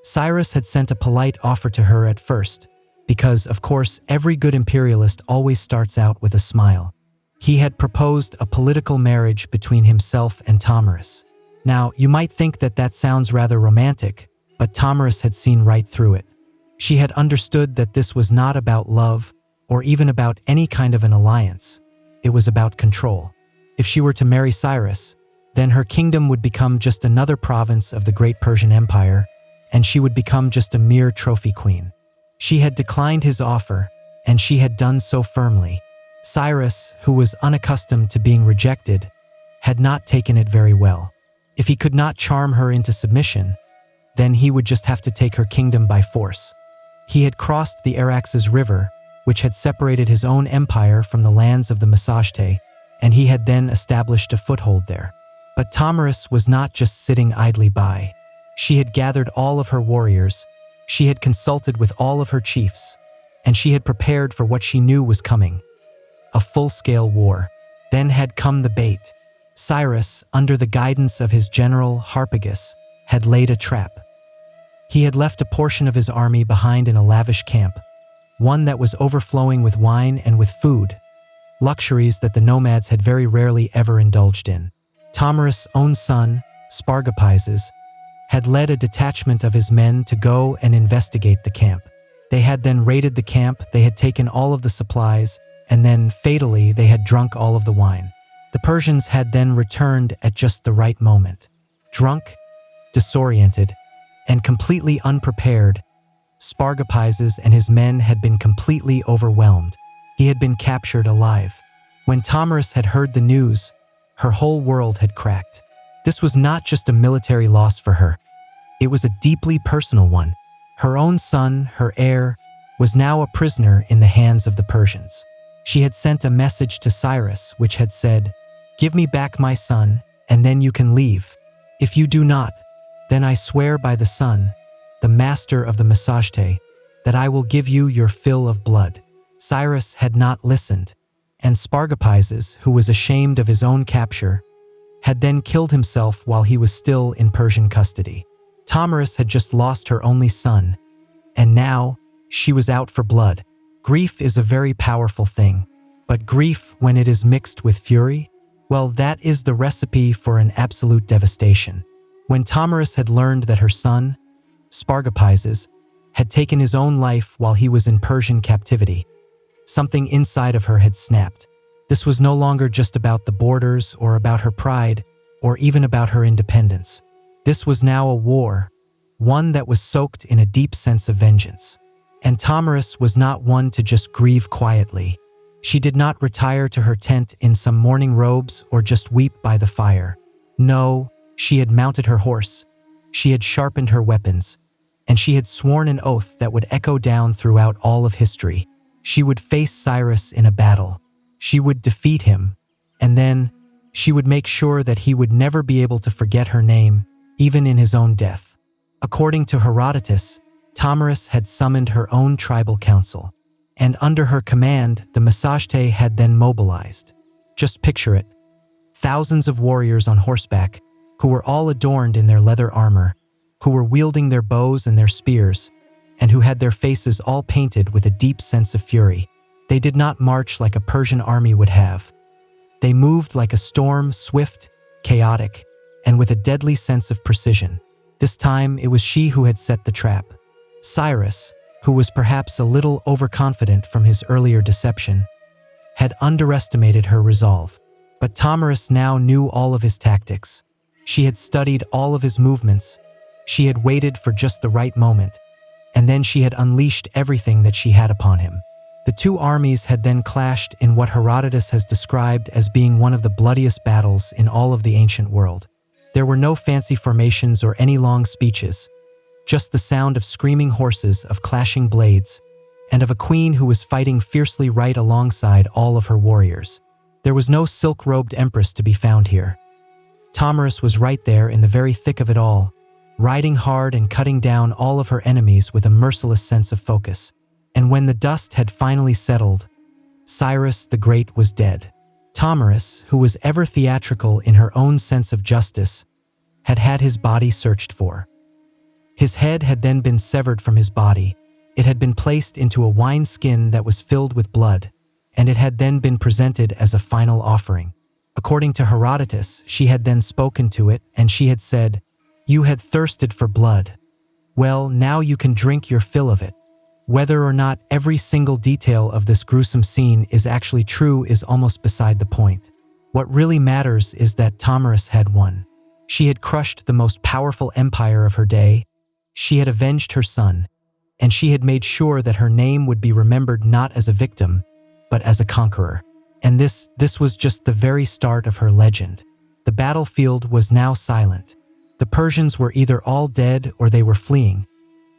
Cyrus had sent a polite offer to her at first, because, of course, every good imperialist always starts out with a smile. He had proposed a political marriage between himself and Thamyris. Now, you might think that that sounds rather romantic, but Thamyris had seen right through it. She had understood that this was not about love, or even about any kind of an alliance. it was about control. If she were to marry Cyrus, then her kingdom would become just another province of the great Persian Empire, and she would become just a mere trophy queen. She had declined his offer, and she had done so firmly. Cyrus, who was unaccustomed to being rejected, had not taken it very well. If he could not charm her into submission, then he would just have to take her kingdom by force. He had crossed the Araxes River, which had separated his own empire from the lands of the Massagetes, and he had then established a foothold there. But Tamaris was not just sitting idly by. She had gathered all of her warriors, she had consulted with all of her chiefs, and she had prepared for what she knew was coming. A full-scale war. Then had come the bait. Cyrus, under the guidance of his general Harpagus, had laid a trap. He had left a portion of his army behind in a lavish camp, one that was overflowing with wine and with food, luxuries that the nomads had very rarely ever indulged in. Tamaris' own son, Spargapises, had led a detachment of his men to go and investigate the camp. They had then raided the camp, they had taken all of the supplies, and then, fatally, they had drunk all of the wine. The Persians had then returned at just the right moment. Drunk, disoriented, and completely unprepared, Spargapises and his men had been completely overwhelmed. He had been captured alive. When Tamaris had heard the news, her whole world had cracked. This was not just a military loss for her. It was a deeply personal one. Her own son, her heir, was now a prisoner in the hands of the Persians. She had sent a message to Cyrus which had said, "Give me back my son, and then you can leave. If you do not, then I swear by the sun, the master of the Massagetes, that I will give you your fill of blood." Cyrus had not listened, and Spargapises, who was ashamed of his own capture, had then killed himself while he was still in Persian custody. Tamaris had just lost her only son, and now she was out for blood. Grief is a very powerful thing, but grief, when it is mixed with fury, well, that is the recipe for an absolute devastation. When Tamaris had learned that her son, Spargapises, had taken his own life while he was in Persian captivity, something inside of her had snapped. This was no longer just about the borders or about her pride or even about her independence. This was now a war, one that was soaked in a deep sense of vengeance. And Tamaris was not one to just grieve quietly. She did not retire to her tent in some mourning robes or just weep by the fire. No, she had mounted her horse, she had sharpened her weapons, and she had sworn an oath that would echo down throughout all of history. She would face Cyrus in a battle. She would defeat him, and then she would make sure that he would never be able to forget her name, even in his own death. According to Herodotus, Tamaris had summoned her own tribal council, and under her command, the Massagetes had then mobilized. Just picture it. Thousands of warriors on horseback, who were all adorned in their leather armor, who were wielding their bows and their spears, and who had their faces all painted with a deep sense of fury. They did not march like a Persian army would have. They moved like a storm, swift, chaotic, and with a deadly sense of precision. This time, it was she who had set the trap. Cyrus, who was perhaps a little overconfident from his earlier deception, had underestimated her resolve. But Tamaris now knew all of his tactics. She had studied all of his movements. She had waited for just the right moment, and then she had unleashed everything that she had upon him. The two armies had then clashed in what Herodotus has described as being one of the bloodiest battles in all of the ancient world. There were no fancy formations or any long speeches, just the sound of screaming horses, of clashing blades, and of a queen who was fighting fiercely right alongside all of her warriors. There was no silk-robed empress to be found here. Tamaris was right there in the very thick of it all, riding hard and cutting down all of her enemies with a merciless sense of focus. And when the dust had finally settled, Cyrus the Great was dead. Tamaris, who was ever theatrical in her own sense of justice, had had his body searched for. His head had then been severed from his body. It had been placed into a wineskin that was filled with blood, and it had then been presented as a final offering. According to Herodotus, she had then spoken to it, and she had said, "You had thirsted for blood. Well, now you can drink your fill of it." Whether or not every single detail of this gruesome scene is actually true is almost beside the point. What really matters is that Tomyris had won. She had crushed the most powerful empire of her day, she had avenged her son, and she had made sure that her name would be remembered not as a victim, but as a conqueror. And this was just the very start of her legend. The battlefield was now silent. The Persians were either all dead or they were fleeing,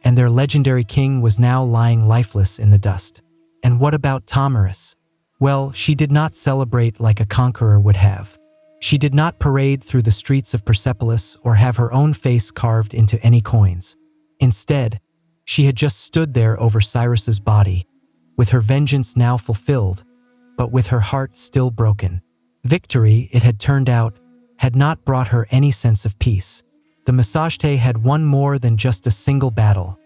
and their legendary king was now lying lifeless in the dust. And what about Tomyris? Well, she did not celebrate like a conqueror would have. She did not parade through the streets of Persepolis or have her own face carved into any coins. Instead, she had just stood there over Cyrus's body, with her vengeance now fulfilled, but with her heart still broken. Victory, it had turned out, had not brought her any sense of peace. The Massagetes had won more than just a single battle.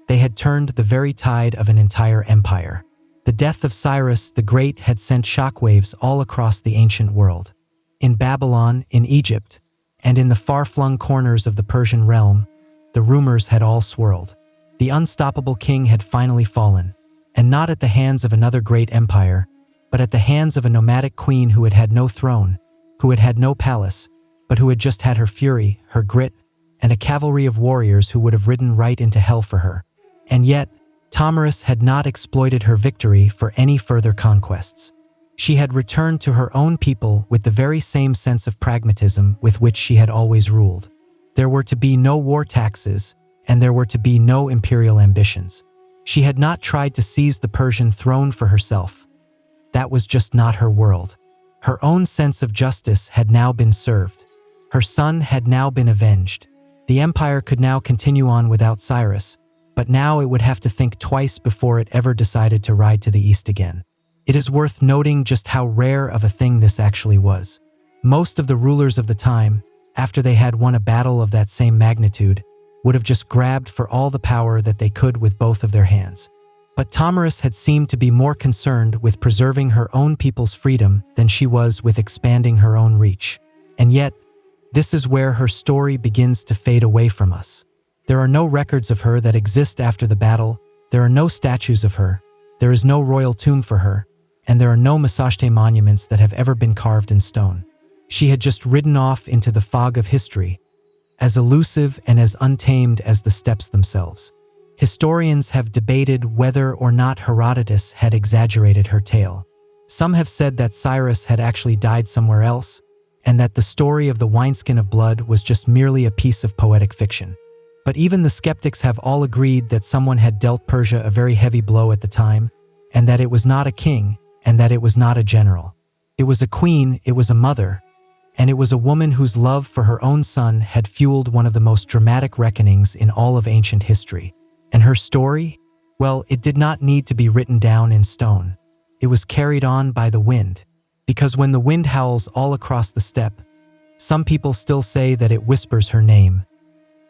They had turned the very tide of an entire empire. The death of Cyrus the Great had sent shockwaves all across the ancient world. In Babylon, in Egypt, and in the far-flung corners of the Persian realm, the rumors had all swirled. The unstoppable king had finally fallen, and not at the hands of another great empire, but at the hands of a nomadic queen who had had no throne, who had had no palace, but who had just had her fury, her grit, and a cavalry of warriors who would have ridden right into hell for her. And yet, Tomyris had not exploited her victory for any further conquests. She had returned to her own people with the very same sense of pragmatism with which she had always ruled. There were to be no war taxes, and there were to be no imperial ambitions. She had not tried to seize the Persian throne for herself. That was just not her world. Her own sense of justice had now been served. Her son had now been avenged. The empire could now continue on without Cyrus, but now it would have to think twice before it ever decided to ride to the east again. It is worth noting just how rare of a thing this actually was. Most of the rulers of the time, after they had won a battle of that same magnitude, would have just grabbed for all the power that they could with both of their hands. But Tomyris had seemed to be more concerned with preserving her own people's freedom than she was with expanding her own reach. And yet, this is where her story begins to fade away from us. There are no records of her that exist after the battle, there are no statues of her, there is no royal tomb for her, and there are no Massagetes monuments that have ever been carved in stone. She had just ridden off into the fog of history, as elusive and as untamed as the steppes themselves. Historians have debated whether or not Herodotus had exaggerated her tale. Some have said that Cyrus had actually died somewhere else, and that the story of the wineskin of blood was just merely a piece of poetic fiction. But even the skeptics have all agreed that someone had dealt Persia a very heavy blow at the time, and that it was not a king, and that it was not a general. It was a queen, it was a mother, and it was a woman whose love for her own son had fueled one of the most dramatic reckonings in all of ancient history. And her story? Well, it did not need to be written down in stone. It was carried on by the wind, because when the wind howls all across the steppe, some people still say that it whispers her name,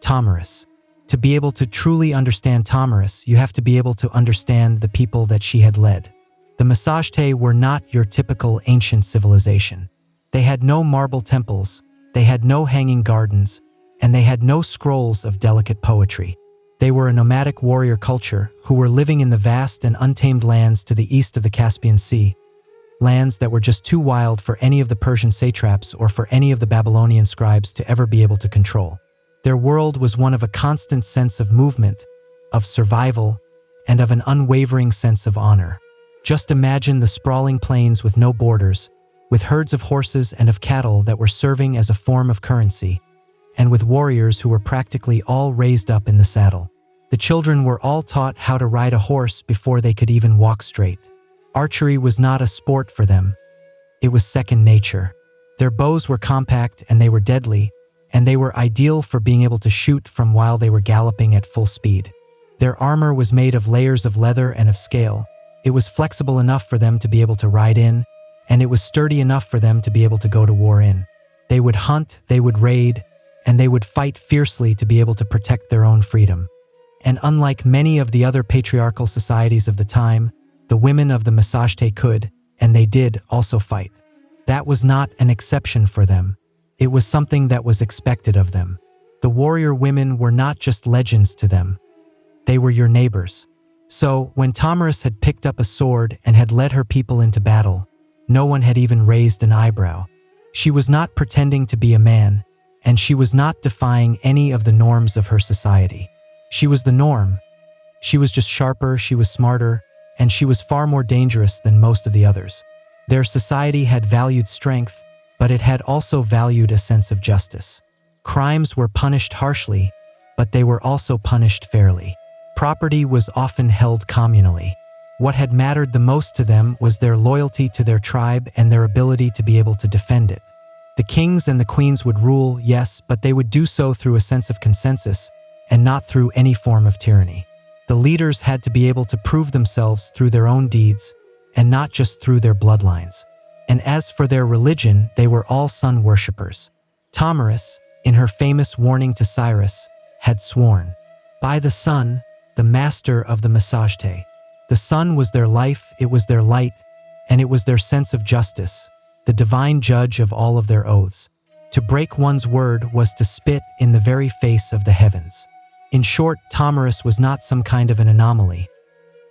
Tomyris. To be able to truly understand Tomyris, you have to be able to understand the people that she had led. The Massagetes were not your typical ancient civilization. They had no marble temples, they had no hanging gardens, and they had no scrolls of delicate poetry. They were a nomadic warrior culture who were living in the vast and untamed lands to the east of the Caspian Sea, lands that were just too wild for any of the Persian satraps or for any of the Babylonian scribes to ever be able to control. Their world was one of a constant sense of movement, of survival, and of an unwavering sense of honor. Just imagine the sprawling plains with no borders, with herds of horses and of cattle that were serving as a form of currency, and with warriors who were practically all raised up in the saddle. The children were all taught how to ride a horse before they could even walk straight. Archery was not a sport for them. It was second nature. Their bows were compact and they were deadly, and they were ideal for being able to shoot from while they were galloping at full speed. Their armor was made of layers of leather and of scale. It was flexible enough for them to be able to ride in, and it was sturdy enough for them to be able to go to war in. They would hunt, they would raid, and they would fight fiercely to be able to protect their own freedom. And unlike many of the other patriarchal societies of the time, the women of the Massagetes could, and they did, also fight. That was not an exception for them. It was something that was expected of them. The warrior women were not just legends to them. They were your neighbors. So, when Tomyris had picked up a sword and had led her people into battle, no one had even raised an eyebrow. She was not pretending to be a man, and she was not defying any of the norms of her society. She was the norm. She was just sharper, she was smarter, and she was far more dangerous than most of the others. Their society had valued strength, but it had also valued a sense of justice. Crimes were punished harshly, but they were also punished fairly. Property was often held communally. What had mattered the most to them was their loyalty to their tribe and their ability to be able to defend it. The kings and the queens would rule, yes, but they would do so through a sense of consensus and not through any form of tyranny. The leaders had to be able to prove themselves through their own deeds and not just through their bloodlines. And as for their religion, they were all sun worshippers. Tomyris, in her famous warning to Cyrus, had sworn, "By the sun, the master of the Masajte." The sun was their life, it was their light, and it was their sense of justice, the divine judge of all of their oaths. To break one's word was to spit in the very face of the heavens. In short, Tomyris was not some kind of an anomaly.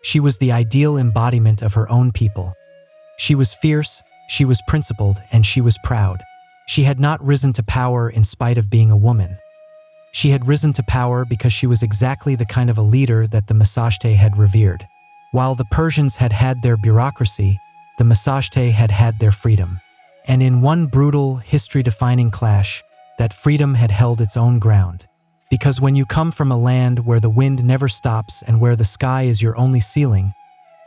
She was the ideal embodiment of her own people. She was fierce, she was principled, and she was proud. She had not risen to power in spite of being a woman. She had risen to power because she was exactly the kind of a leader that the Masajte had revered. While the Persians had had their bureaucracy, the Masajte had had their freedom. And in one brutal, history-defining clash, that freedom had held its own ground. Because when you come from a land where the wind never stops and where the sky is your only ceiling,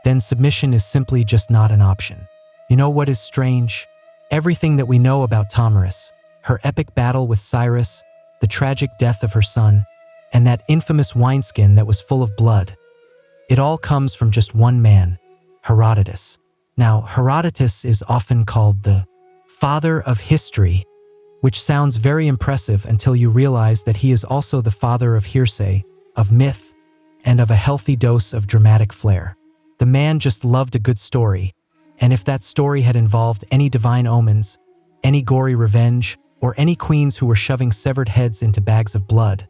then submission is simply just not an option. You know what is strange? Everything that we know about Tomyris, her epic battle with Cyrus, the tragic death of her son, and that infamous wineskin that was full of blood, it all comes from just one man, Herodotus. Now, Herodotus is often called the father of history, which sounds very impressive until you realize that he is also the father of hearsay, of myth, and of a healthy dose of dramatic flair. The man just loved a good story, and if that story had involved any divine omens, any gory revenge, or any queens who were shoving severed heads into bags of blood,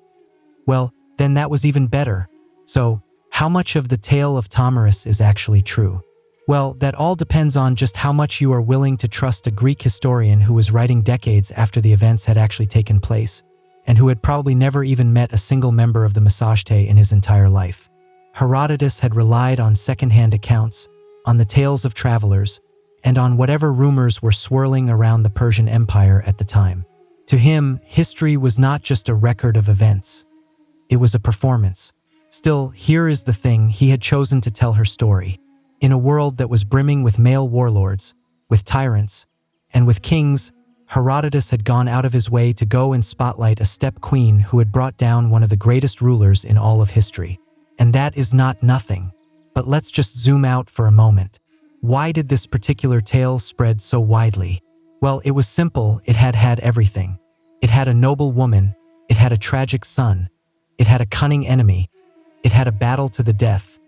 well, then that was even better. So, how much of the tale of Tomyris is actually true? Well, that all depends on just how much you are willing to trust a Greek historian who was writing decades after the events had actually taken place, and who had probably never even met a single member of the Masajte in his entire life. Herodotus had relied on second-hand accounts, on the tales of travelers, and on whatever rumors were swirling around the Persian Empire at the time. To him, history was not just a record of events. It was a performance. Still, here is the thing, he had chosen to tell her story. In a world that was brimming with male warlords, with tyrants, and with kings, Herodotus had gone out of his way to go and spotlight a steppe queen who had brought down one of the greatest rulers in all of history. And that is not nothing. But let's just zoom out for a moment. Why did this particular tale spread so widely? Well, it was simple, it had had everything. It had a noble woman, it had a tragic son, it had a cunning enemy, it had a battle to the death,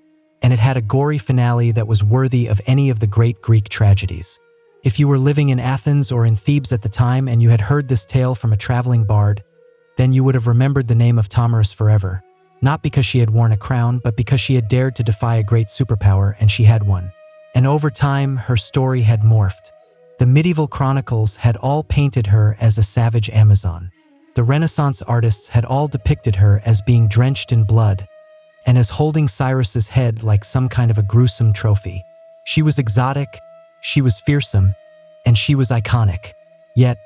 and it had a gory finale that was worthy of any of the great Greek tragedies. If you were living in Athens or in Thebes at the time and you had heard this tale from a traveling bard, then you would have remembered the name of Tomyris forever. Not because she had worn a crown, but because she had dared to defy a great superpower, and she had one. And over time, her story had morphed. The medieval chronicles had all painted her as a savage Amazon. The Renaissance artists had all depicted her as being drenched in blood, and as holding Cyrus's head like some kind of a gruesome trophy. She was exotic, she was fearsome, and she was iconic. Yet,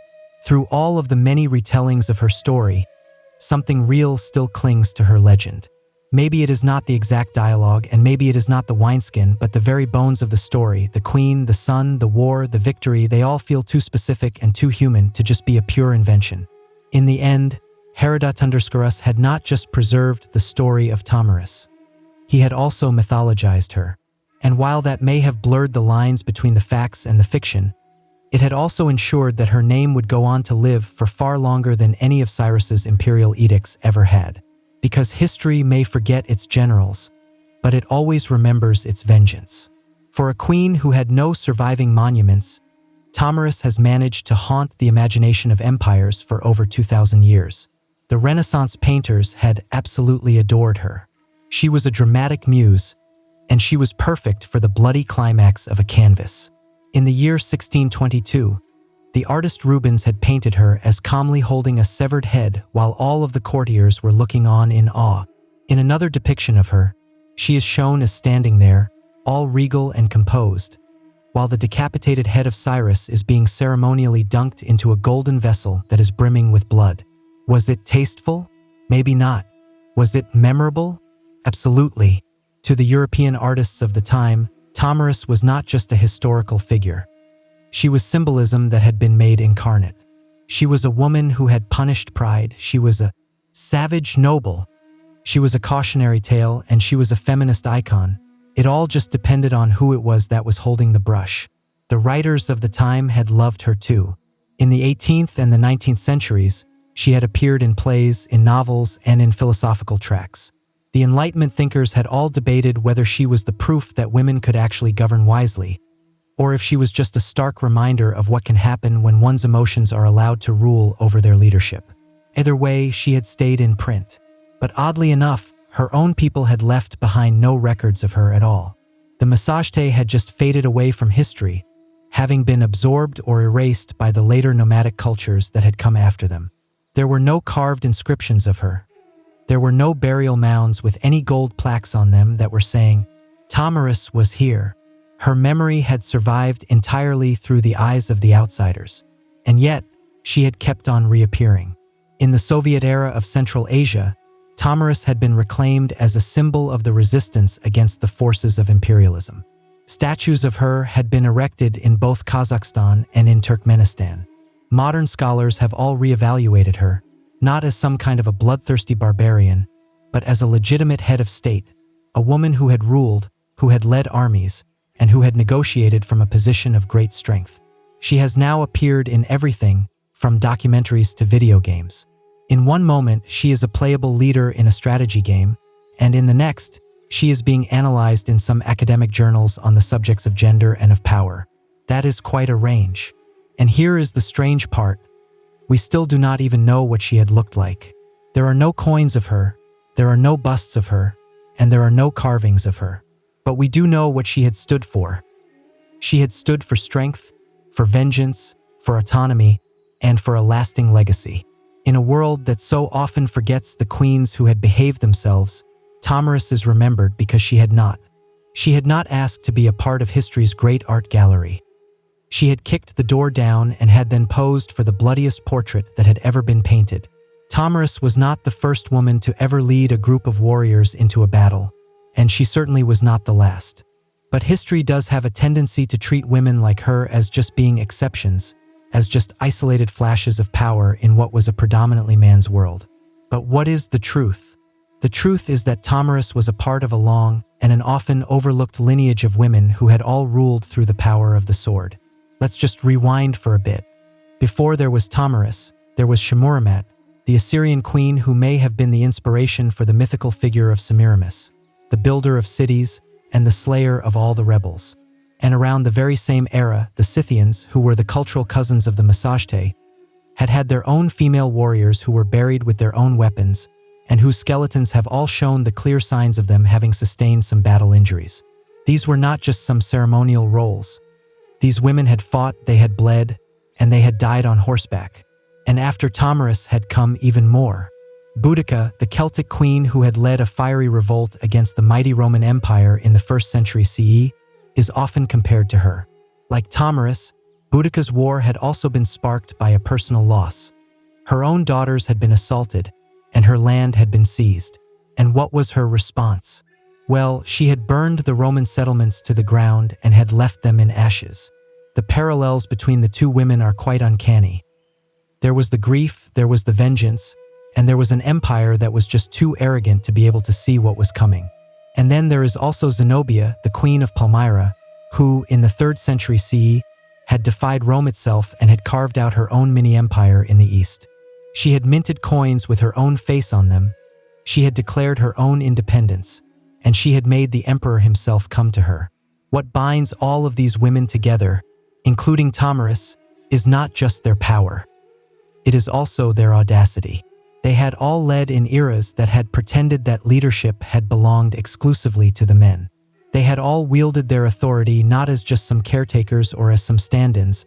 through all of the many retellings of her story, something real still clings to her legend. Maybe it is not the exact dialogue, and maybe it is not the wineskin, but the very bones of the story, the queen, the sun, the war, the victory, they all feel too specific and too human to just be a pure invention. In the end, Herodotus had not just preserved the story of Tomyris. He had also mythologized her. And while that may have blurred the lines between the facts and the fiction, it had also ensured that her name would go on to live for far longer than any of Cyrus's imperial edicts ever had. Because history may forget its generals, but it always remembers its vengeance. For a queen who had no surviving monuments, Tomyris has managed to haunt the imagination of empires for over 2,000 years. The Renaissance painters had absolutely adored her. She was a dramatic muse, and she was perfect for the bloody climax of a canvas. In the year 1622, the artist Rubens had painted her as calmly holding a severed head while all of the courtiers were looking on in awe. In another depiction of her, she is shown as standing there, all regal and composed, while the decapitated head of Cyrus is being ceremonially dunked into a golden vessel that is brimming with blood. Was it tasteful? Maybe not. Was it memorable? Absolutely. To the European artists of the time, Tamaris was not just a historical figure. She was symbolism that had been made incarnate. She was a woman who had punished pride. She was a savage noble. She was a cautionary tale, and she was a feminist icon. It all just depended on who it was that was holding the brush. The writers of the time had loved her too. In the 18th and the 19th centuries, she had appeared in plays, in novels, and in philosophical tracts. The Enlightenment thinkers had all debated whether she was the proof that women could actually govern wisely, or if she was just a stark reminder of what can happen when one's emotions are allowed to rule over their leadership. Either way, she had stayed in print. But oddly enough, her own people had left behind no records of her at all. The Massagetæ had just faded away from history, having been absorbed or erased by the later nomadic cultures that had come after them. There were no carved inscriptions of her. There were no burial mounds with any gold plaques on them that were saying, "Tamaris was here." Her memory had survived entirely through the eyes of the outsiders. And yet, she had kept on reappearing. In the Soviet era of Central Asia, Tamaris had been reclaimed as a symbol of the resistance against the forces of imperialism. Statues of her had been erected in both Kazakhstan and in Turkmenistan. Modern scholars have all reevaluated her, not as some kind of a bloodthirsty barbarian, but as a legitimate head of state, a woman who had ruled, who had led armies, and who had negotiated from a position of great strength. She has now appeared in everything, from documentaries to video games. In one moment, she is a playable leader in a strategy game, and in the next, she is being analyzed in some academic journals on the subjects of gender and of power. That is quite a range. And here is the strange part. We still do not even know what she had looked like. There are no coins of her, there are no busts of her, and there are no carvings of her. But we do know what she had stood for. She had stood for strength, for vengeance, for autonomy, and for a lasting legacy. In a world that so often forgets the queens who had behaved themselves, Tamaris is remembered because she had not. She had not asked to be a part of history's great art gallery. She had kicked the door down and had then posed for the bloodiest portrait that had ever been painted. Tamaris was not the first woman to ever lead a group of warriors into a battle, and she certainly was not the last. But history does have a tendency to treat women like her as just being exceptions, as just isolated flashes of power in what was a predominantly man's world. But what is the truth? The truth is that Tamaris was a part of a long and an often overlooked lineage of women who had all ruled through the power of the sword. Let's just rewind for a bit. Before there was Tamaris, there was Shemuramat, the Assyrian queen who may have been the inspiration for the mythical figure of Semiramis, the builder of cities and the slayer of all the rebels. And around the very same era, the Scythians, who were the cultural cousins of the Massagetæ, had had their own female warriors who were buried with their own weapons and whose skeletons have all shown the clear signs of them having sustained some battle injuries. These were not just some ceremonial roles. These women had fought, they had bled, and they had died on horseback. And after Tamaris had come even more. Boudica, the Celtic queen who had led a fiery revolt against the mighty Roman Empire in the 1st century CE, is often compared to her. Like Tamaris, Boudica's war had also been sparked by a personal loss. Her own daughters had been assaulted, and her land had been seized. And what was her response? Well, she had burned the Roman settlements to the ground and had left them in ashes. The parallels between the two women are quite uncanny. There was the grief, there was the vengeance, and there was an empire that was just too arrogant to be able to see what was coming. And then there is also Zenobia, the queen of Palmyra, who, in the 3rd century CE, had defied Rome itself and had carved out her own mini-empire in the east. She had minted coins with her own face on them, she had declared her own independence, and she had made the emperor himself come to her. What binds all of these women together, including Tamaris, is not just their power. It is also their audacity. They had all led in eras that had pretended that leadership had belonged exclusively to the men. They had all wielded their authority not as just some caretakers or as some stand-ins,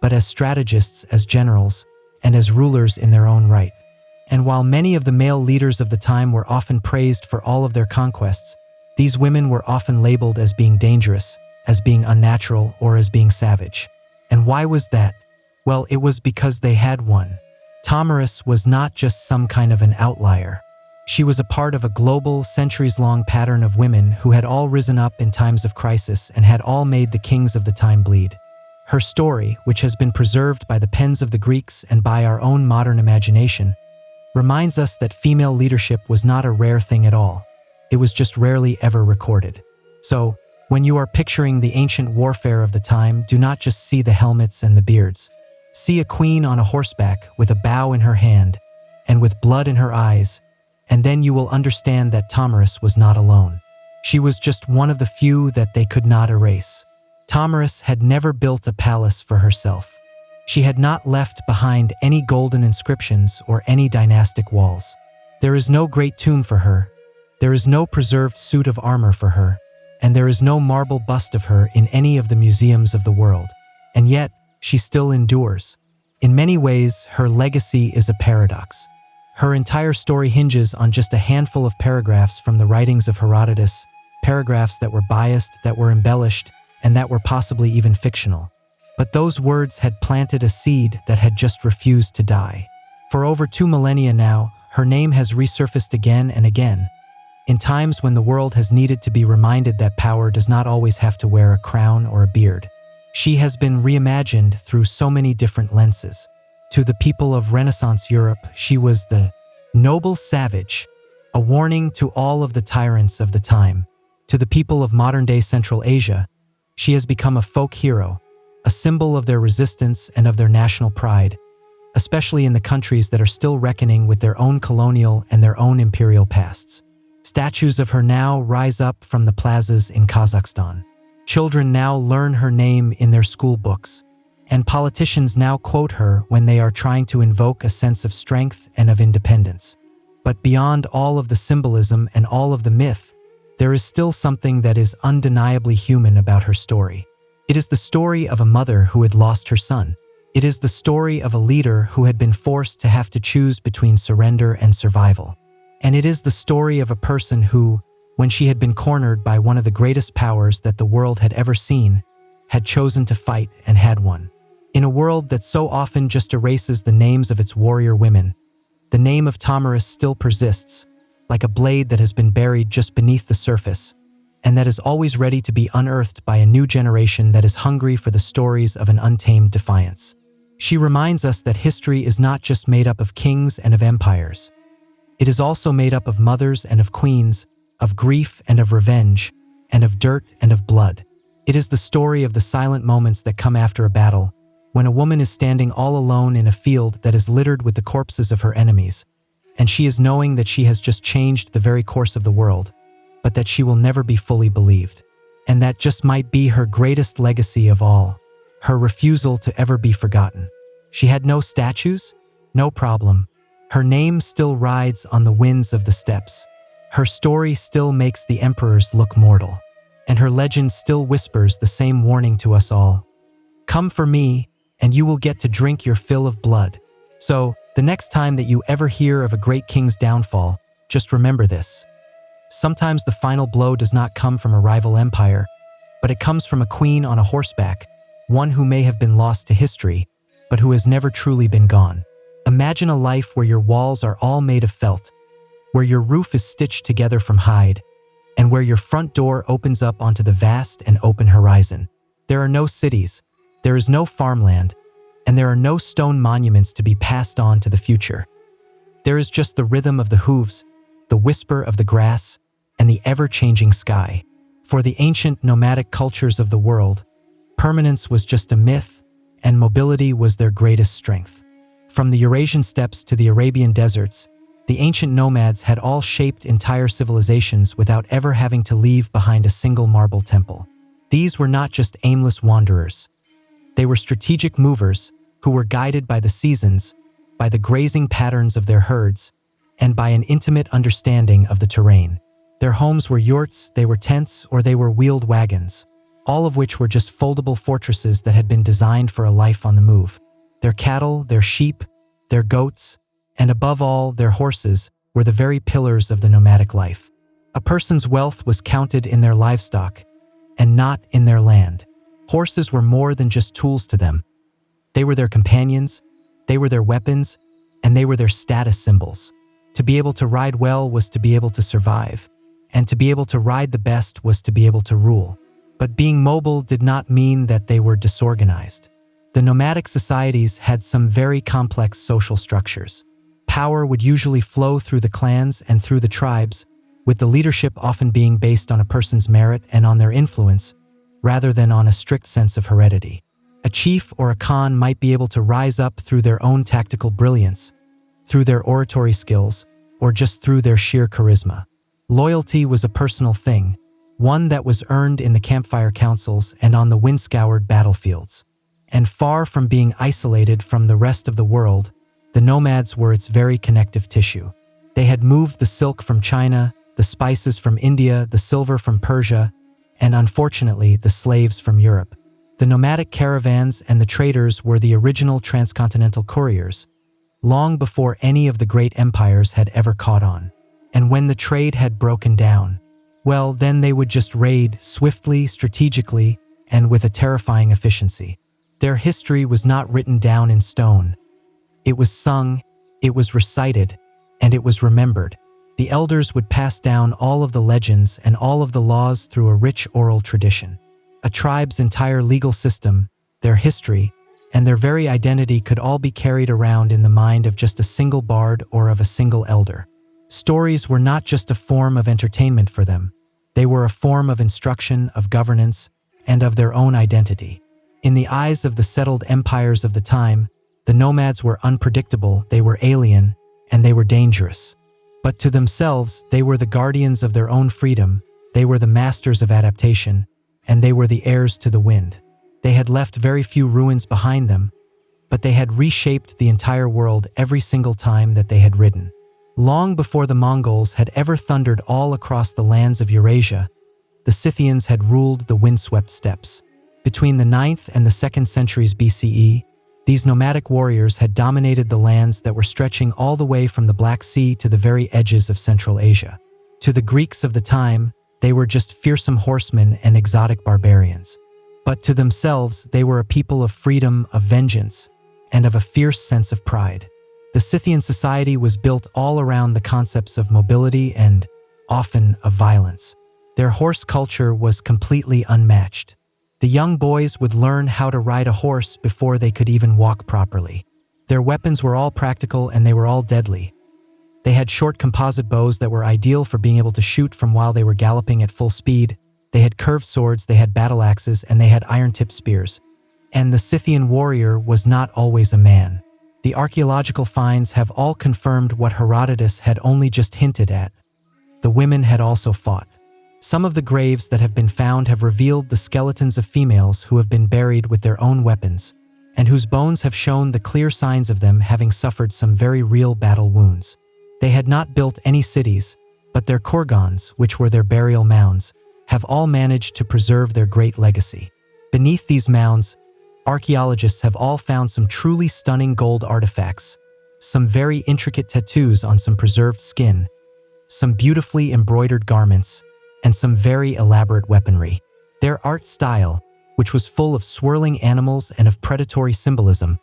but as strategists, as generals, and as rulers in their own right. And while many of the male leaders of the time were often praised for all of their conquests, these women were often labeled as being dangerous, as being unnatural, or as being savage. And why was that? Well, it was because they had won. Tamaris was not just some kind of an outlier. She was a part of a global, centuries-long pattern of women who had all risen up in times of crisis and had all made the kings of the time bleed. Her story, which has been preserved by the pens of the Greeks and by our own modern imagination, reminds us that female leadership was not a rare thing at all. It was just rarely ever recorded. So, when you are picturing the ancient warfare of the time, do not just see the helmets and the beards. See a queen on a horseback with a bow in her hand and with blood in her eyes, and then you will understand that Tamaris was not alone. She was just one of the few that they could not erase. Tamaris had never built a palace for herself. She had not left behind any golden inscriptions or any dynastic walls. There is no great tomb for her. There is no preserved suit of armor for her, and there is no marble bust of her in any of the museums of the world. And yet, she still endures. In many ways, her legacy is a paradox. Her entire story hinges on just a handful of paragraphs from the writings of Herodotus, paragraphs that were biased, that were embellished, and that were possibly even fictional. But those words had planted a seed that had just refused to die. For over 2 millennia now, her name has resurfaced again and again, in times when the world has needed to be reminded that power does not always have to wear a crown or a beard. She has been reimagined through so many different lenses. To the people of Renaissance Europe, she was the noble savage, a warning to all of the tyrants of the time. To the people of modern-day Central Asia, she has become a folk hero, a symbol of their resistance and of their national pride, especially in the countries that are still reckoning with their own colonial and their own imperial pasts. Statues of her now rise up from the plazas in Kazakhstan. Children now learn her name in their school books, and politicians now quote her when they are trying to invoke a sense of strength and of independence. But beyond all of the symbolism and all of the myth, there is still something that is undeniably human about her story. It is the story of a mother who had lost her son. It is the story of a leader who had been forced to have to choose between surrender and survival. And it is the story of a person who, when she had been cornered by one of the greatest powers that the world had ever seen, had chosen to fight and had won. In a world that so often just erases the names of its warrior women, the name of Tamaris still persists, like a blade that has been buried just beneath the surface, and that is always ready to be unearthed by a new generation that is hungry for the stories of an untamed defiance. She reminds us that history is not just made up of kings and of empires. It is also made up of mothers and of queens, of grief and of revenge, and of dirt and of blood. It is the story of the silent moments that come after a battle, when a woman is standing all alone in a field that is littered with the corpses of her enemies, and she is knowing that she has just changed the very course of the world, but that she will never be fully believed. And that just might be her greatest legacy of all, her refusal to ever be forgotten. She had no statues? No problem. Her name still rides on the winds of the steppes. Her story still makes the emperors look mortal. And her legend still whispers the same warning to us all. Come for me, and you will get to drink your fill of blood. So, the next time that you ever hear of a great king's downfall, just remember this. Sometimes the final blow does not come from a rival empire, but it comes from a queen on a horseback, one who may have been lost to history, but who has never truly been gone. Imagine a life where your walls are all made of felt, where your roof is stitched together from hide, and where your front door opens up onto the vast and open horizon. There are no cities, there is no farmland, and there are no stone monuments to be passed on to the future. There is just the rhythm of the hooves, the whisper of the grass, and the ever-changing sky. For the ancient nomadic cultures of the world, permanence was just a myth, and mobility was their greatest strength. From the Eurasian steppes to the Arabian deserts, the ancient nomads had all shaped entire civilizations without ever having to leave behind a single marble temple. These were not just aimless wanderers. They were strategic movers who were guided by the seasons, by the grazing patterns of their herds, and by an intimate understanding of the terrain. Their homes were yurts, they were tents, or they were wheeled wagons, all of which were just foldable fortresses that had been designed for a life on the move. Their cattle, their sheep, their goats, and above all, their horses, were the very pillars of the nomadic life. A person's wealth was counted in their livestock, and not in their land. Horses were more than just tools to them. They were their companions, they were their weapons, and they were their status symbols. To be able to ride well was to be able to survive, and to be able to ride the best was to be able to rule. But being mobile did not mean that they were disorganized. The nomadic societies had some very complex social structures. Power would usually flow through the clans and through the tribes, with the leadership often being based on a person's merit and on their influence, rather than on a strict sense of heredity. A chief or a khan might be able to rise up through their own tactical brilliance, through their oratory skills, or just through their sheer charisma. Loyalty was a personal thing, one that was earned in the campfire councils and on the wind-scoured battlefields. And far from being isolated from the rest of the world, the nomads were its very connective tissue. They had moved the silk from China, the spices from India, the silver from Persia, and unfortunately, the slaves from Europe. The nomadic caravans and the traders were the original transcontinental couriers, long before any of the great empires had ever caught on. And when the trade had broken down, well, then they would just raid swiftly, strategically, and with a terrifying efficiency. Their history was not written down in stone. It was sung, it was recited, and it was remembered. The elders would pass down all of the legends and all of the laws through a rich oral tradition. A tribe's entire legal system, their history, and their very identity could all be carried around in the mind of just a single bard or of a single elder. Stories were not just a form of entertainment for them. They were a form of instruction, of governance, and of their own identity. In the eyes of the settled empires of the time, the nomads were unpredictable, they were alien, and they were dangerous. But to themselves, they were the guardians of their own freedom, they were the masters of adaptation, and they were the heirs to the wind. They had left very few ruins behind them, but they had reshaped the entire world every single time that they had ridden. Long before the Mongols had ever thundered all across the lands of Eurasia, the Scythians had ruled the windswept steppes. Between the 9th and the 2nd centuries BCE, these nomadic warriors had dominated the lands that were stretching all the way from the Black Sea to the very edges of Central Asia. To the Greeks of the time, they were just fearsome horsemen and exotic barbarians. But to themselves, they were a people of freedom, of vengeance, and of a fierce sense of pride. The Scythian society was built all around the concepts of mobility and, often, of violence. Their horse culture was completely unmatched. The young boys would learn how to ride a horse before they could even walk properly. Their weapons were all practical and they were all deadly. They had short composite bows that were ideal for being able to shoot from while they were galloping at full speed. They had curved swords, they had battle axes, and they had iron-tipped spears. And the Scythian warrior was not always a man. The archaeological finds have all confirmed what Herodotus had only just hinted at. The women had also fought. Some of the graves that have been found have revealed the skeletons of females who have been buried with their own weapons, and whose bones have shown the clear signs of them having suffered some very real battle wounds. They had not built any cities, but their kurgans, which were their burial mounds, have all managed to preserve their great legacy. Beneath these mounds, archaeologists have all found some truly stunning gold artifacts, some very intricate tattoos on some preserved skin, some beautifully embroidered garments, and some very elaborate weaponry. Their art style, which was full of swirling animals and of predatory symbolism,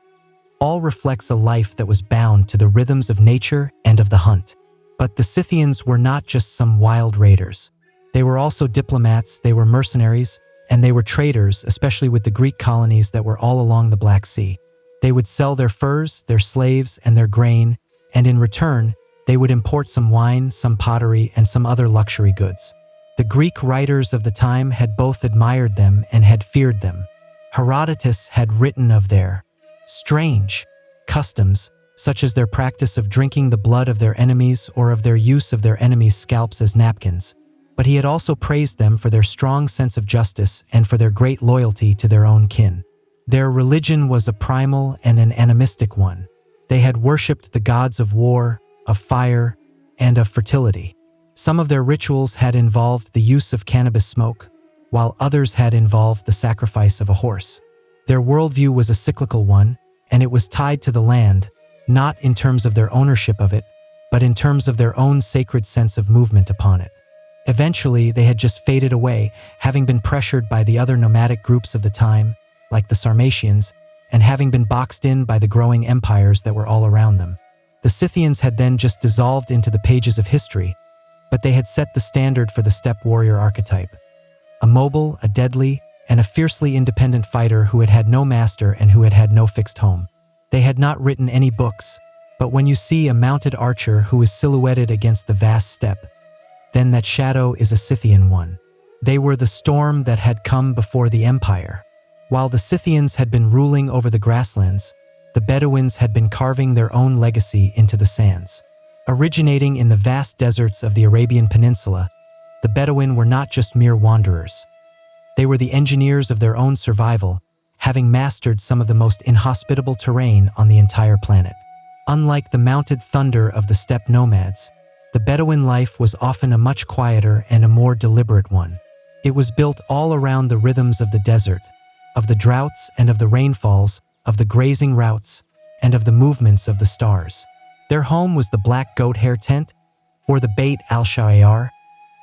all reflects a life that was bound to the rhythms of nature and of the hunt. But the Scythians were not just some wild raiders. They were also diplomats, they were mercenaries, and they were traders, especially with the Greek colonies that were all along the Black Sea. They would sell their furs, their slaves, and their grain, and in return, they would import some wine, some pottery, and some other luxury goods. The Greek writers of the time had both admired them and had feared them. Herodotus had written of their strange customs, such as their practice of drinking the blood of their enemies or of their use of their enemies' scalps as napkins. But he had also praised them for their strong sense of justice and for their great loyalty to their own kin. Their religion was a primal and an animistic one. They had worshipped the gods of war, of fire, and of fertility. Some of their rituals had involved the use of cannabis smoke, while others had involved the sacrifice of a horse. Their worldview was a cyclical one, and it was tied to the land, not in terms of their ownership of it, but in terms of their own sacred sense of movement upon it. Eventually, they had just faded away, having been pressured by the other nomadic groups of the time, like the Sarmatians, and having been boxed in by the growing empires that were all around them. The Scythians had then just dissolved into the pages of history, but they had set the standard for the steppe warrior archetype. A mobile, a deadly, and a fiercely independent fighter who had had no master and who had had no fixed home. They had not written any books, but when you see a mounted archer who is silhouetted against the vast steppe, then that shadow is a Scythian one. They were the storm that had come before the empire. While the Scythians had been ruling over the grasslands, the Bedouins had been carving their own legacy into the sands. Originating in the vast deserts of the Arabian Peninsula, the Bedouin were not just mere wanderers. They were the engineers of their own survival, having mastered some of the most inhospitable terrain on the entire planet. Unlike the mounted thunder of the steppe nomads, the Bedouin life was often a much quieter and a more deliberate one. It was built all around the rhythms of the desert, of the droughts and of the rainfalls, of the grazing routes, and of the movements of the stars. Their home was the black goat hair tent, or the Beit al-Sha'ar.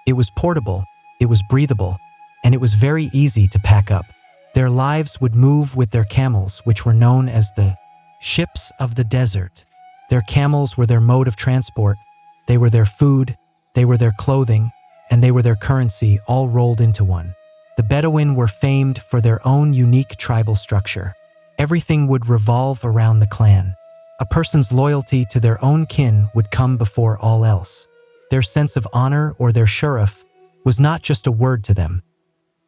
It was portable, it was breathable, and it was very easy to pack up. Their lives would move with their camels, which were known as the ships of the desert. Their camels were their mode of transport, they were their food, they were their clothing, and they were their currency, all rolled into one. The Bedouin were famed for their own unique tribal structure. Everything would revolve around the clan. A person's loyalty to their own kin would come before all else. Their sense of honor, or their shuraf, was not just a word to them.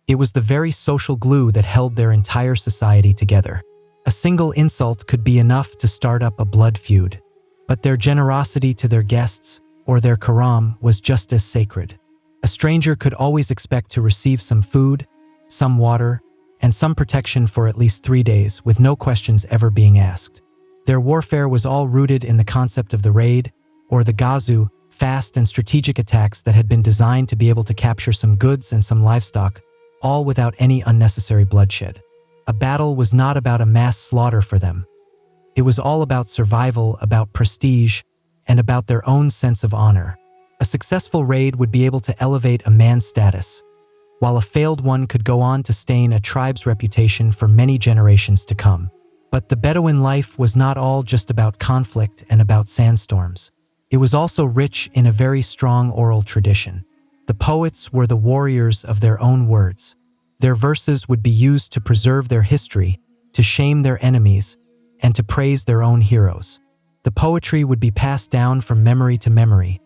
It was the very social glue that held their entire society together. A single insult could be enough to start up a blood feud, but their generosity to their guests, or their karam, was just as sacred. A stranger could always expect to receive some food, some water, and some protection for at least 3 days, with no questions ever being asked. Their warfare was all rooted in the concept of the raid, or the gazu, fast and strategic attacks that had been designed to be able to capture some goods and some livestock, all without any unnecessary bloodshed. A battle was not about a mass slaughter for them. It was all about survival, about prestige, and about their own sense of honor. A successful raid would be able to elevate a man's status, while a failed one could go on to stain a tribe's reputation for many generations to come. But the Bedouin life was not all just about conflict and about sandstorms. It was also rich in a very strong oral tradition. The poets were the warriors of their own words. Their verses would be used to preserve their history, to shame their enemies, and to praise their own heroes. The poetry would be passed down from memory to memory,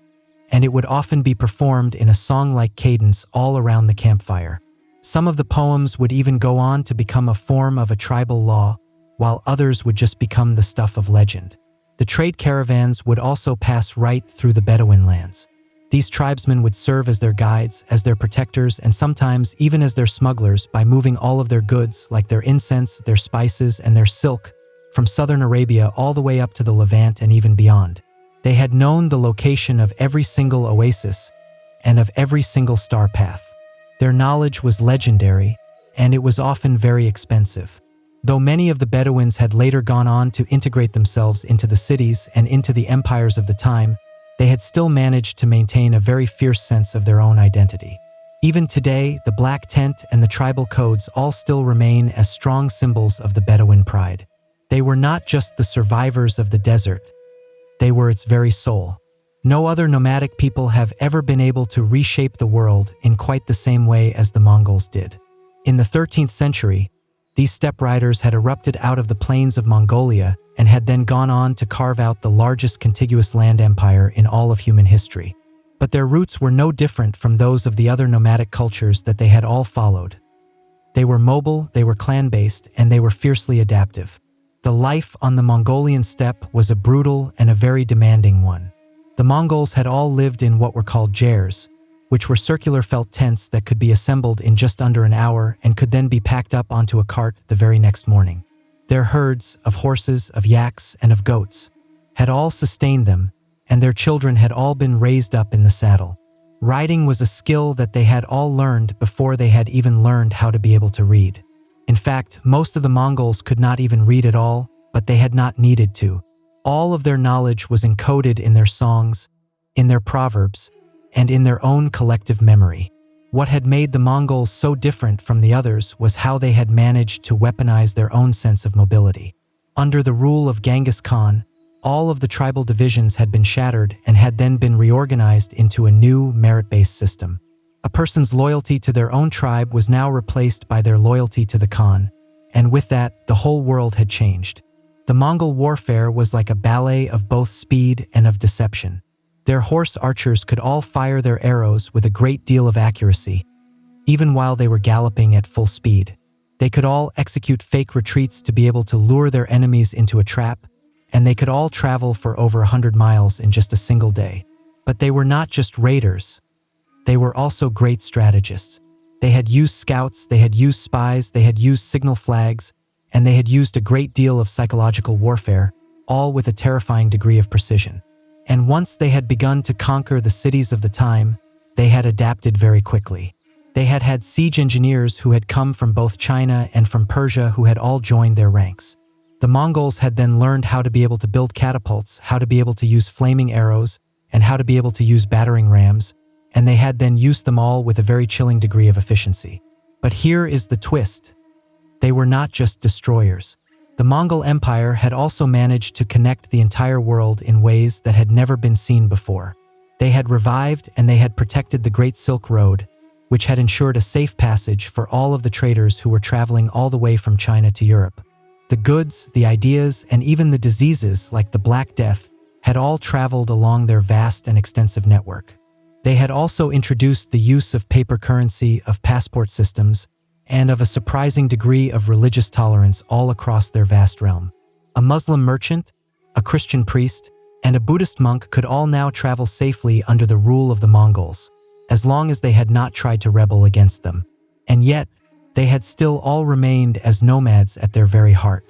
and it would often be performed in a song-like cadence all around the campfire. Some of the poems would even go on to become a form of a tribal law, while others would just become the stuff of legend. The trade caravans would also pass right through the Bedouin lands. These tribesmen would serve as their guides, as their protectors, and sometimes even as their smugglers by moving all of their goods, like their incense, their spices, and their silk, from southern Arabia all the way up to the Levant and even beyond. They had known the location of every single oasis and of every single star path. Their knowledge was legendary, and it was often very expensive. Though many of the Bedouins had later gone on to integrate themselves into the cities and into the empires of the time, they had still managed to maintain a very fierce sense of their own identity. Even today, the black tent and the tribal codes all still remain as strong symbols of the Bedouin pride. They were not just the survivors of the desert, they were its very soul. No other nomadic people have ever been able to reshape the world in quite the same way as the Mongols did. In the 13th century, these steppe riders had erupted out of the plains of Mongolia and had then gone on to carve out the largest contiguous land empire in all of human history. But their roots were no different from those of the other nomadic cultures that they had all followed. They were mobile, they were clan-based, and they were fiercely adaptive. The life on the Mongolian steppe was a brutal and a very demanding one. The Mongols had all lived in what were called jairs, which were circular felt tents that could be assembled in just under an hour and could then be packed up onto a cart the very next morning. Their herds of horses, of yaks, and of goats had all sustained them, and their children had all been raised up in the saddle. Writing was a skill that they had all learned before they had even learned how to be able to read. In fact, most of the Mongols could not even read at all, but they had not needed to. All of their knowledge was encoded in their songs, in their proverbs, and in their own collective memory. What had made the Mongols so different from the others was how they had managed to weaponize their own sense of mobility. Under the rule of Genghis Khan, all of the tribal divisions had been shattered and had then been reorganized into a new merit-based system. A person's loyalty to their own tribe was now replaced by their loyalty to the Khan, and with that, the whole world had changed. The Mongol warfare was like a ballet of both speed and of deception. Their horse archers could all fire their arrows with a great deal of accuracy, even while they were galloping at full speed. They could all execute fake retreats to be able to lure their enemies into a trap, and they could all travel for over 100 miles in just a single day. But they were not just raiders. They were also great strategists. They had used scouts, they had used spies, they had used signal flags, and they had used a great deal of psychological warfare, all with a terrifying degree of precision. And once they had begun to conquer the cities of the time, they had adapted very quickly. They had had siege engineers who had come from both China and from Persia who had all joined their ranks. The Mongols had then learned how to be able to build catapults, how to be able to use flaming arrows, and how to be able to use battering rams, and they had then used them all with a very chilling degree of efficiency. But here is the twist. They were not just destroyers. The Mongol Empire had also managed to connect the entire world in ways that had never been seen before. They had revived and they had protected the Great Silk Road, which had ensured a safe passage for all of the traders who were traveling all the way from China to Europe. The goods, the ideas, and even the diseases like the Black Death had all traveled along their vast and extensive network. They had also introduced the use of paper currency, of passport systems, and of a surprising degree of religious tolerance all across their vast realm. A Muslim merchant, a Christian priest, and a Buddhist monk could all now travel safely under the rule of the Mongols, as long as they had not tried to rebel against them. And yet, they had still all remained as nomads at their very heart.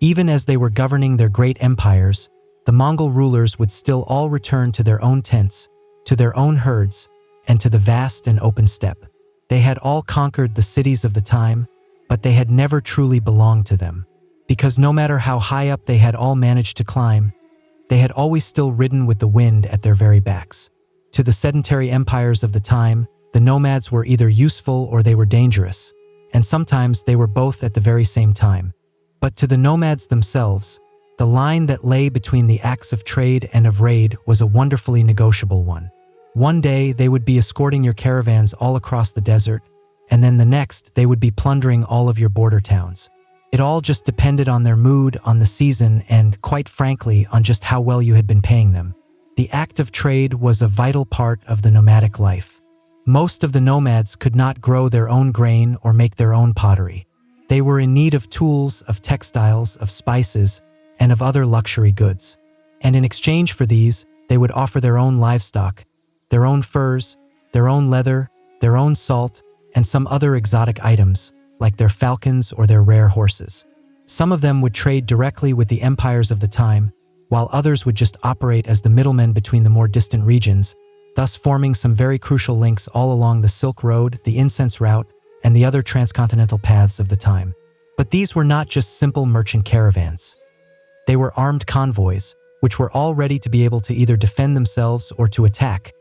Even as they were governing their great empires, the Mongol rulers would still all return to their own tents, to their own herds, and to the vast and open steppe. They had all conquered the cities of the time, but they had never truly belonged to them. Because no matter how high up they had all managed to climb, they had always still ridden with the wind at their very backs. To the sedentary empires of the time, the nomads were either useful or they were dangerous, and sometimes they were both at the very same time. But to the nomads themselves, the line that lay between the acts of trade and of raid was a wonderfully negotiable one. One day they would be escorting your caravans all across the desert, and then the next they would be plundering all of your border towns. It all just depended on their mood, on the season, and, quite frankly, on just how well you had been paying them. The act of trade was a vital part of the nomadic life. Most of the nomads could not grow their own grain or make their own pottery. They were in need of tools, of textiles, of spices, and of other luxury goods. And in exchange for these, they would offer their own livestock, their own furs, their own leather, their own salt, and some other exotic items, like their falcons or their rare horses. Some of them would trade directly with the empires of the time, while others would just operate as the middlemen between the more distant regions, thus forming some very crucial links all along the Silk Road, the Incense Route, and the other transcontinental paths of the time. But these were not just simple merchant caravans. They were armed convoys, which were all ready to be able to either defend themselves or to attack,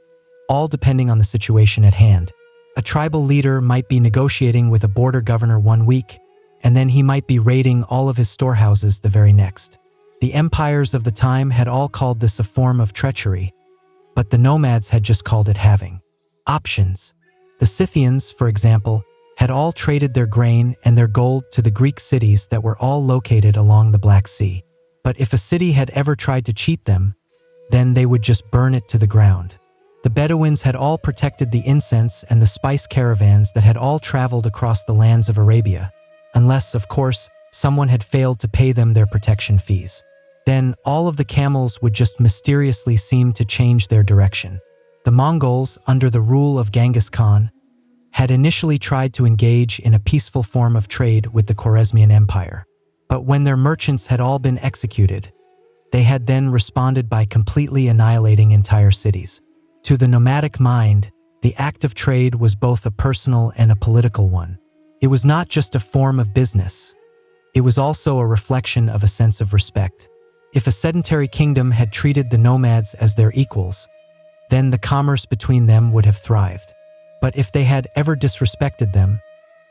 all depending on the situation at hand. A tribal leader might be negotiating with a border governor one week, and then he might be raiding all of his storehouses the very next. The empires of the time had all called this a form of treachery, but the nomads had just called it having options. The Scythians, for example, had all traded their grain and their gold to the Greek cities that were all located along the Black Sea. But if a city had ever tried to cheat them, then they would just burn it to the ground. The Bedouins had all protected the incense and the spice caravans that had all traveled across the lands of Arabia, unless, of course, someone had failed to pay them their protection fees. Then all of the camels would just mysteriously seem to change their direction. The Mongols, under the rule of Genghis Khan, had initially tried to engage in a peaceful form of trade with the Khwarezmian Empire. But when their merchants had all been executed, they had then responded by completely annihilating entire cities. To the nomadic mind, The act of trade was both a personal and a political one. It was not just a form of business. It was also a reflection of a sense of respect. If a sedentary kingdom had treated the nomads as their equals, then the commerce between them would have thrived. But if they had ever disrespected them,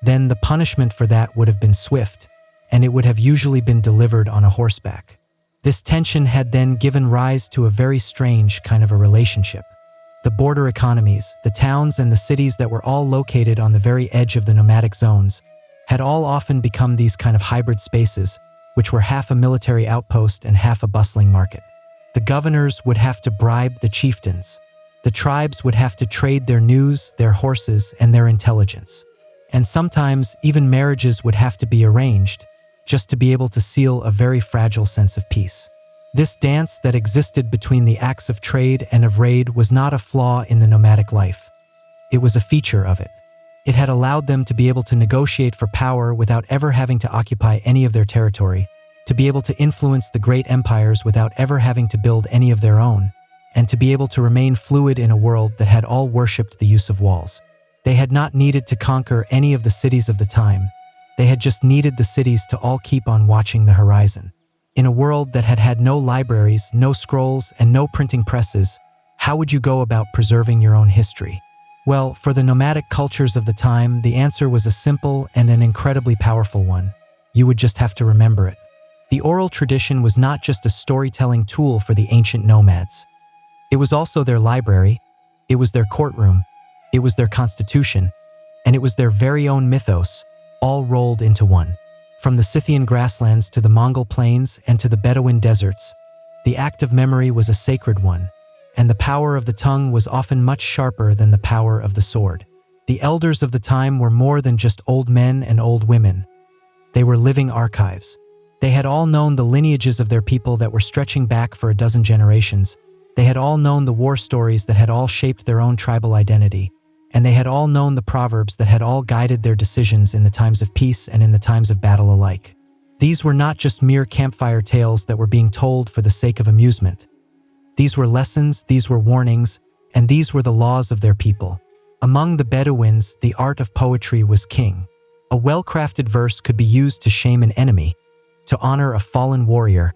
then the punishment for that would have been swift, and it would have usually been delivered on a horseback. This tension had then given rise to a very strange kind of a relationship. The border economies, the towns and the cities that were all located on the very edge of the nomadic zones, had all often become these kind of hybrid spaces, which were half a military outpost and half a bustling market. The governors would have to bribe the chieftains. The tribes would have to trade their news, their horses, and their intelligence. And sometimes even marriages would have to be arranged just to be able to seal a very fragile sense of peace. This dance that existed between the acts of trade and of raid was not a flaw in the nomadic life. It was a feature of it. It had allowed them to be able to negotiate for power without ever having to occupy any of their territory, to be able to influence the great empires without ever having to build any of their own, and to be able to remain fluid in a world that had all worshipped the use of walls. They had not needed to conquer any of the cities of the time. They had just needed the cities to all keep on watching the horizon. In a world that had had no libraries, no scrolls, and no printing presses, how would you go about preserving your own history? Well, for the nomadic cultures of the time, the answer was a simple and an incredibly powerful one. You would just have to remember it. The oral tradition was not just a storytelling tool for the ancient nomads. It was also their library, it was their courtroom, it was their constitution, and it was their very own mythos, all rolled into one. From the Scythian grasslands to the Mongol plains and to the Bedouin deserts, the act of memory was a sacred one, and the power of the tongue was often much sharper than the power of the sword. The elders of the time were more than just old men and old women. They were living archives. They had all known the lineages of their people that were stretching back for a dozen generations. They had all known the war stories that had all shaped their own tribal identity, and they had all known the proverbs that had all guided their decisions in the times of peace and in the times of battle alike. These were not just mere campfire tales that were being told for the sake of amusement. These were lessons, these were warnings, and these were the laws of their people. Among the Bedouins, the art of poetry was king. A well-crafted verse could be used to shame an enemy, to honor a fallen warrior,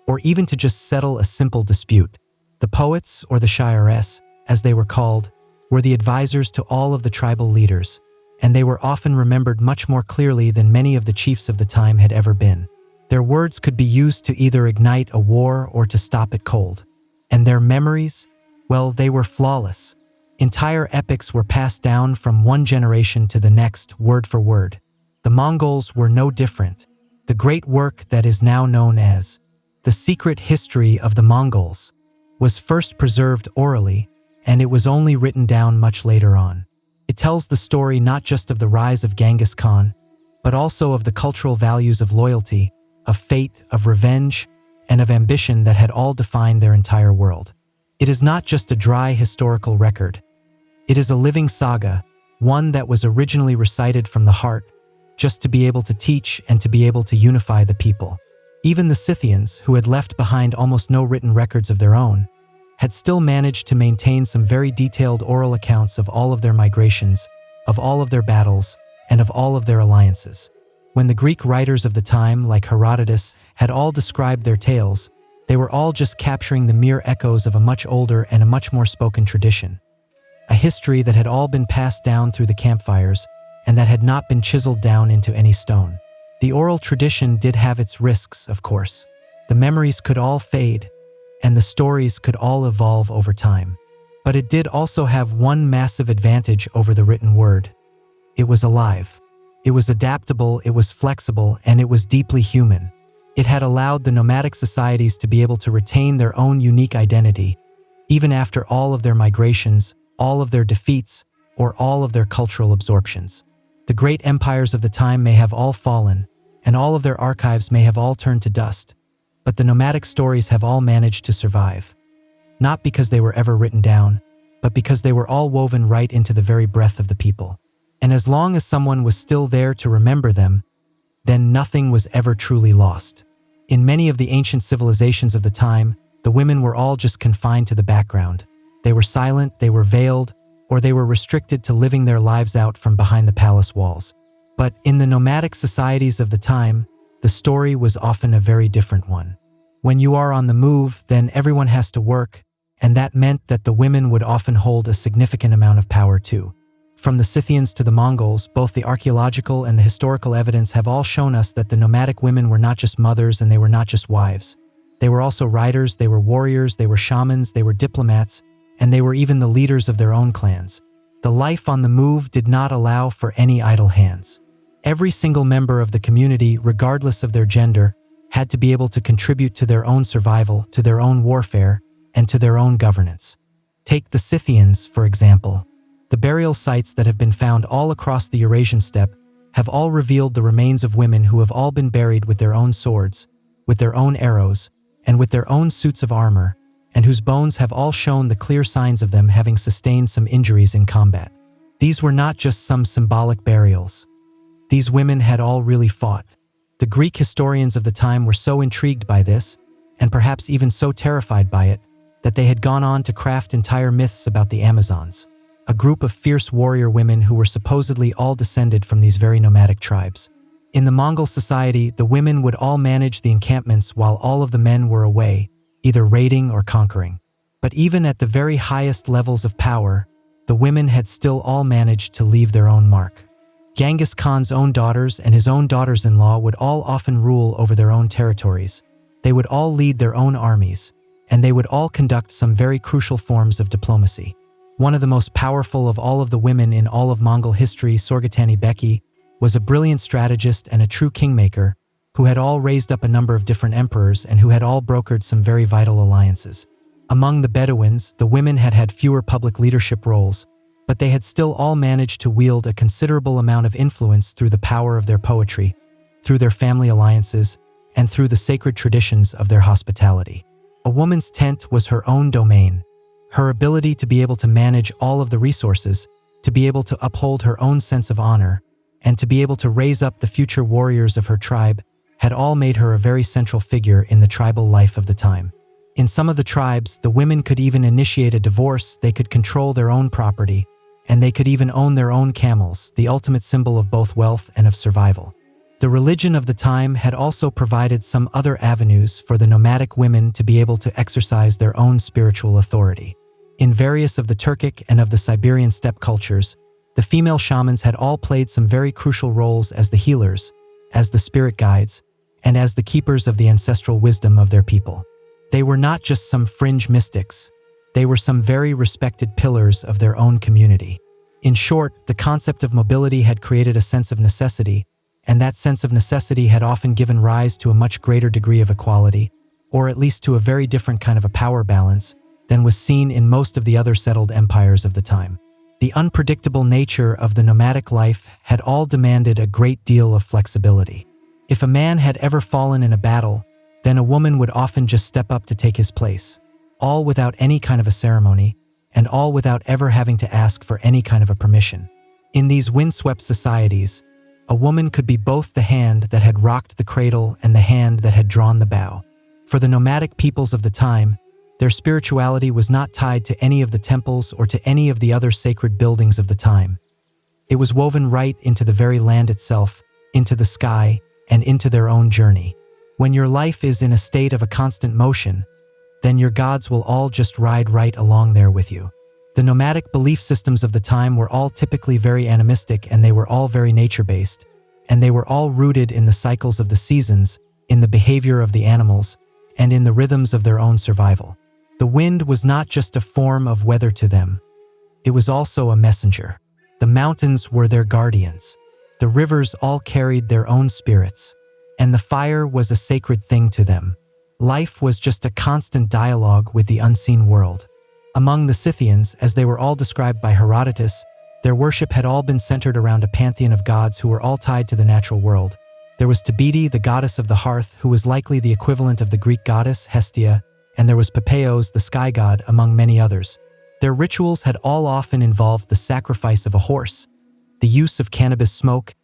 or even to just settle a simple dispute. The poets, or the shaires, as they were called, were the advisors to all of the tribal leaders, and they were often remembered much more clearly than many of the chiefs of the time had ever been. Their words could be used to either ignite a war or to stop it cold. And their memories, well, they were flawless. Entire epics were passed down from one generation to the next, word for word. The Mongols were no different. The great work that is now known as The Secret History of the Mongols was first preserved orally, and it was only written down much later on. It tells the story not just of the rise of Genghis Khan, but also of the cultural values of loyalty, of fate, of revenge, and of ambition that had all defined their entire world. It is not just a dry historical record. It is a living saga, one that was originally recited from the heart, just to be able to teach and to be able to unify the people. Even the Scythians, who had left behind almost no written records of their own, had still managed to maintain some very detailed oral accounts of all of their migrations, of all of their battles, and of all of their alliances. When the Greek writers of the time, like Herodotus, had all described their tales, they were all just capturing the mere echoes of a much older and a much more spoken tradition. A history that had all been passed down through the campfires and that had not been chiseled down into any stone. The oral tradition did have its risks, of course. The memories could all fade, and the stories could all evolve over time. But it did also have one massive advantage over the written word. It was alive. It was adaptable, it was flexible, and it was deeply human. It had allowed the nomadic societies to be able to retain their own unique identity, even after all of their migrations, all of their defeats, or all of their cultural absorptions. The great empires of the time may have all fallen, and all of their archives may have all turned to dust, but the nomadic stories have all managed to survive. Not because they were ever written down, but because they were all woven right into the very breath of the people. And as long as someone was still there to remember them, then nothing was ever truly lost. In many of the ancient civilizations of the time, the women were all just confined to the background. They were silent, they were veiled, or they were restricted to living their lives out from behind the palace walls. But in the nomadic societies of the time, the story was often a very different one. When you are on the move, then everyone has to work, and that meant that the women would often hold a significant amount of power too. From the Scythians to the Mongols, both the archaeological and the historical evidence have all shown us that the nomadic women were not just mothers and they were not just wives. They were also riders, they were warriors, they were shamans, they were diplomats, and they were even the leaders of their own clans. The life on the move did not allow for any idle hands. Every single member of the community, regardless of their gender, had to be able to contribute to their own survival, to their own warfare, and to their own governance. Take the Scythians, for example. The burial sites that have been found all across the Eurasian steppe have all revealed the remains of women who have all been buried with their own swords, with their own arrows, and with their own suits of armor, and whose bones have all shown the clear signs of them having sustained some injuries in combat. These were not just some symbolic burials. These women had all really fought. The Greek historians of the time were so intrigued by this, and perhaps even so terrified by it, that they had gone on to craft entire myths about the Amazons, a group of fierce warrior women who were supposedly all descended from these very nomadic tribes. In the Mongol society, the women would all manage the encampments while all of the men were away, either raiding or conquering. But even at the very highest levels of power, the women had still all managed to leave their own mark. Genghis Khan's own daughters and his own daughters-in-law would all often rule over their own territories. They would all lead their own armies, and they would all conduct some very crucial forms of diplomacy. One of the most powerful of all of the women in all of Mongol history, Sorghutani Beki, was a brilliant strategist and a true kingmaker who had all raised up a number of different emperors and who had all brokered some very vital alliances. Among the Bedouins, the women had had fewer public leadership roles, but they had still all managed to wield a considerable amount of influence through the power of their poetry, through their family alliances, and through the sacred traditions of their hospitality. A woman's tent was her own domain. Her ability to be able to manage all of the resources, to be able to uphold her own sense of honor, and to be able to raise up the future warriors of her tribe had all made her a very central figure in the tribal life of the time. In some of the tribes, the women could even initiate a divorce, they could control their own property, and they could even own their own camels, the ultimate symbol of both wealth and of survival. The religion of the time had also provided some other avenues for the nomadic women to be able to exercise their own spiritual authority. In various of the Turkic and of the Siberian steppe cultures, the female shamans had all played some very crucial roles as the healers, as the spirit guides, and as the keepers of the ancestral wisdom of their people. They were not just some fringe mystics, they were some very respected pillars of their own community. In short, the concept of mobility had created a sense of necessity, and that sense of necessity had often given rise to a much greater degree of equality, or at least to a very different kind of a power balance, than was seen in most of the other settled empires of the time. The unpredictable nature of the nomadic life had all demanded a great deal of flexibility. If a man had ever fallen in a battle, then a woman would often just step up to take his place, all without any kind of a ceremony, and all without ever having to ask for any kind of a permission. In these windswept societies, a woman could be both the hand that had rocked the cradle and the hand that had drawn the bow. For the nomadic peoples of the time, their spirituality was not tied to any of the temples or to any of the other sacred buildings of the time. It was woven right into the very land itself, into the sky, and into their own journey. When your life is in a state of a constant motion, then your gods will all just ride right along there with you. The nomadic belief systems of the time were all typically very animistic, and they were all very nature-based, and they were all rooted in the cycles of the seasons, in the behavior of the animals, and in the rhythms of their own survival. The wind was not just a form of weather to them. It was also a messenger. The mountains were their guardians. The rivers all carried their own spirits. And the fire was a sacred thing to them. Life was just a constant dialogue with the unseen world. Among the Scythians, as they were all described by Herodotus, their worship had all been centered around a pantheon of gods who were all tied to the natural world. There was Tabidi, the goddess of the hearth, who was likely the equivalent of the Greek goddess Hestia, and there was Pepeos, the sky god, among many others. Their rituals had all often involved the sacrifice of a horse, the use of cannabis smoke,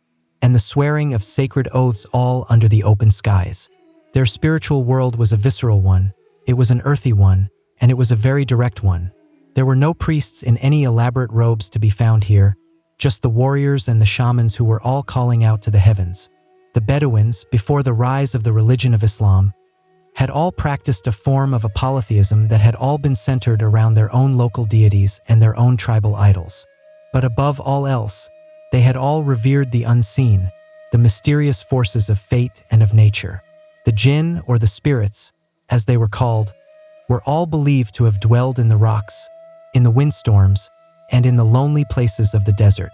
and the swearing of sacred oaths, all under the open skies. Their spiritual world was a visceral one, it was an earthy one, and it was a very direct one. There were no priests in any elaborate robes to be found here, just the warriors and the shamans who were all calling out to the heavens. The Bedouins, before the rise of the religion of Islam, had all practiced a form of polytheism that had all been centered around their own local deities and their own tribal idols. But above all else, they had all revered the unseen, the mysterious forces of fate and of nature. The jinn, or the spirits, as they were called, were all believed to have dwelled in the rocks, in the windstorms, and in the lonely places of the desert.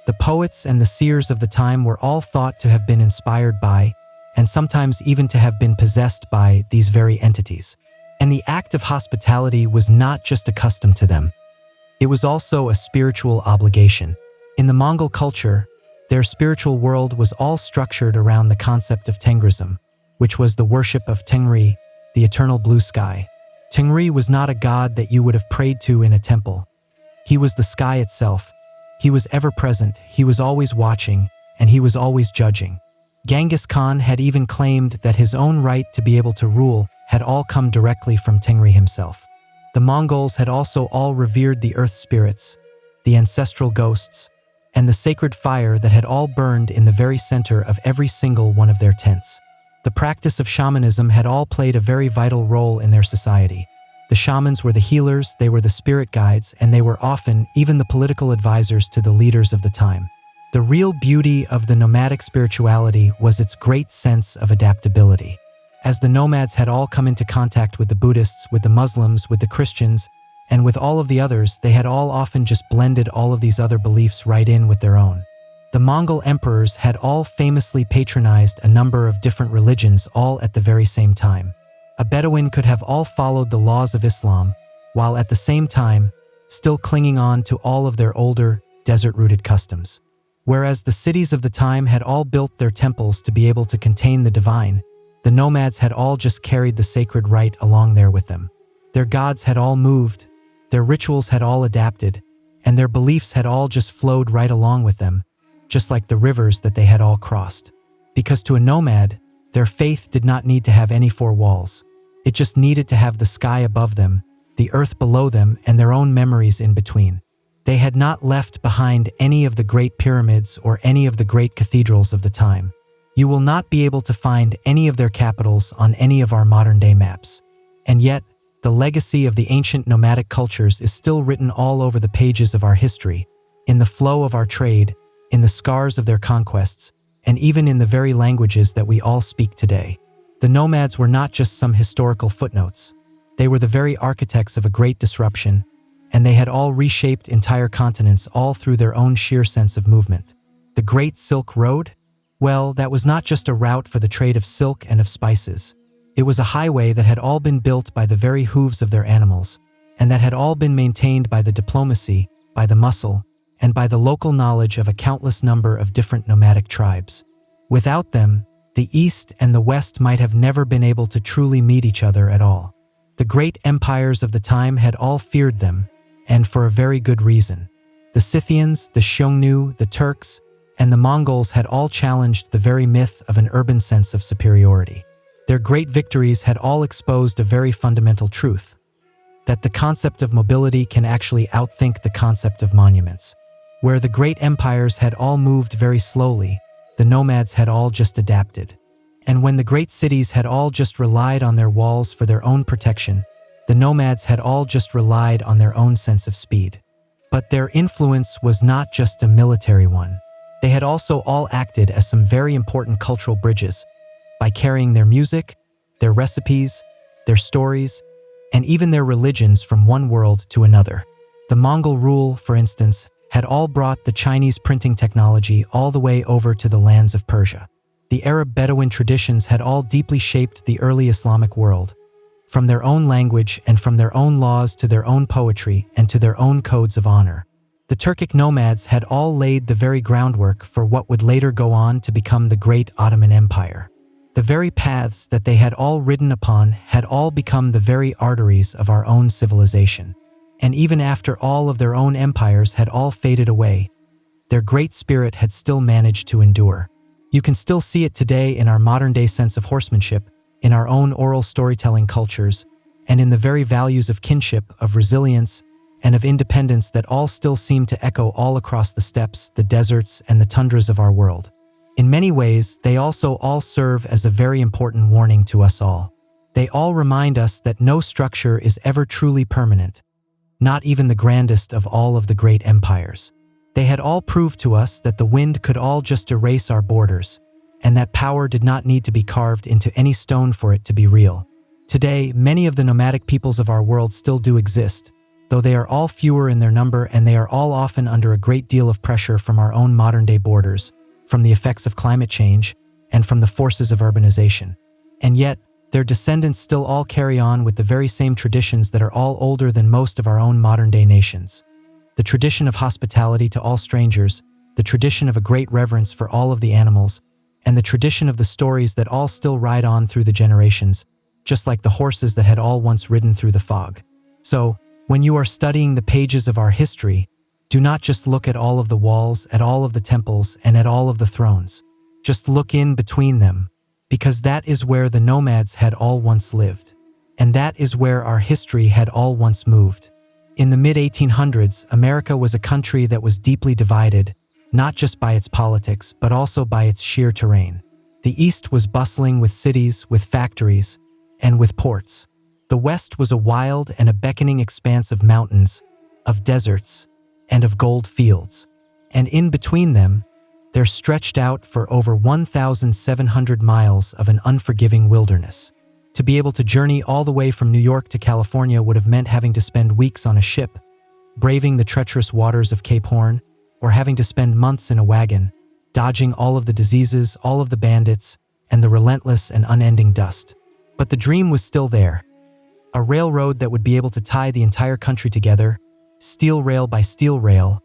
The poets and the seers of the time were all thought to have been inspired by, and sometimes even to have been possessed by, these very entities. And the act of hospitality was not just a custom to them. It was also a spiritual obligation. In the Mongol culture, their spiritual world was all structured around the concept of Tengrism, which was the worship of Tengri, the eternal blue sky. Tengri was not a god that you would have prayed to in a temple. He was the sky itself. He was ever present, he was always watching, and he was always judging. Genghis Khan had even claimed that his own right to be able to rule had all come directly from Tengri himself. The Mongols had also all revered the earth spirits, the ancestral ghosts, and the sacred fire that had all burned in the very center of every single one of their tents. The practice of shamanism had all played a very vital role in their society. The shamans were the healers, they were the spirit guides, and they were often even the political advisors to the leaders of the time. The real beauty of the nomadic spirituality was its great sense of adaptability. As the nomads had all come into contact with the Buddhists, with the Muslims, with the Christians, and with all of the others, they had all often just blended all of these other beliefs right in with their own. The Mongol emperors had all famously patronized a number of different religions all at the very same time. A Bedouin could have all followed the laws of Islam, while at the same time still clinging on to all of their older, desert-rooted customs. Whereas the cities of the time had all built their temples to be able to contain the divine, the nomads had all just carried the sacred rite along there with them. Their gods had all moved, their rituals had all adapted, and their beliefs had all just flowed right along with them, just like the rivers that they had all crossed. Because to a nomad, their faith did not need to have any four walls. It just needed to have the sky above them, the earth below them, and their own memories in between. They had not left behind any of the great pyramids or any of the great cathedrals of the time. You will not be able to find any of their capitals on any of our modern-day maps. And yet, the legacy of the ancient nomadic cultures is still written all over the pages of our history, in the flow of our trade, in the scars of their conquests, and even in the very languages that we all speak today. The nomads were not just some historical footnotes. They were the very architects of a great disruption, and they had all reshaped entire continents all through their own sheer sense of movement. The Great Silk Road? Well, that was not just a route for the trade of silk and of spices. It was a highway that had all been built by the very hooves of their animals, and that had all been maintained by the diplomacy, by the muscle, and by the local knowledge of a countless number of different nomadic tribes. Without them, the East and the West might have never been able to truly meet each other at all. The great empires of the time had all feared them, and for a very good reason. The Scythians, the Xiongnu, the Turks, and the Mongols had all challenged the very myth of an urban sense of superiority. Their great victories had all exposed a very fundamental truth, that the concept of mobility can actually outthink the concept of monuments. Where the great empires had all moved very slowly, the nomads had all just adapted. And when the great cities had all just relied on their walls for their own protection, the nomads had all just relied on their own sense of speed. But their influence was not just a military one. They had also all acted as some very important cultural bridges by carrying their music, their recipes, their stories, and even their religions from one world to another. The Mongol rule, for instance, had all brought the Chinese printing technology all the way over to the lands of Persia. The Arab Bedouin traditions had all deeply shaped the early Islamic world, from their own language and from their own laws to their own poetry and to their own codes of honor. The Turkic nomads had all laid the very groundwork for what would later go on to become the great Ottoman Empire. The very paths that they had all ridden upon had all become the very arteries of our own civilization. And even after all of their own empires had all faded away, their great spirit had still managed to endure. You can still see it today in our modern-day sense of horsemanship, in our own oral storytelling cultures, and in the very values of kinship, of resilience, and of independence that all still seem to echo all across the steppes, the deserts, and the tundras of our world. In many ways, they also all serve as a very important warning to us all. They all remind us that no structure is ever truly permanent, not even the grandest of all of the great empires. They had all proved to us that the wind could all just erase our borders, and that power did not need to be carved into any stone for it to be real. Today, many of the nomadic peoples of our world still do exist, though they are all fewer in their number, and they are all often under a great deal of pressure from our own modern-day borders, from the effects of climate change, and from the forces of urbanization. And yet, their descendants still all carry on with the very same traditions that are all older than most of our own modern-day nations. The tradition of hospitality to all strangers, the tradition of a great reverence for all of the animals, and the tradition of the stories that all still ride on through the generations, just like the horses that had all once ridden through the fog. So, when you are studying the pages of our history, do not just look at all of the walls, at all of the temples, and at all of the thrones. Just look in between them, because that is where the nomads had all once lived. And that is where our history had all once moved. In the mid-1800s, America was a country that was deeply divided, not just by its politics, but also by its sheer terrain. The East was bustling with cities, with factories, and with ports. The West was a wild and a beckoning expanse of mountains, of deserts, and of gold fields. And in between them, there stretched out for over 1,700 miles of an unforgiving wilderness. To be able to journey all the way from New York to California would have meant having to spend weeks on a ship, braving the treacherous waters of Cape Horn, or having to spend months in a wagon, dodging all of the diseases, all of the bandits, and the relentless and unending dust. But the dream was still there. A railroad that would be able to tie the entire country together, steel rail by steel rail,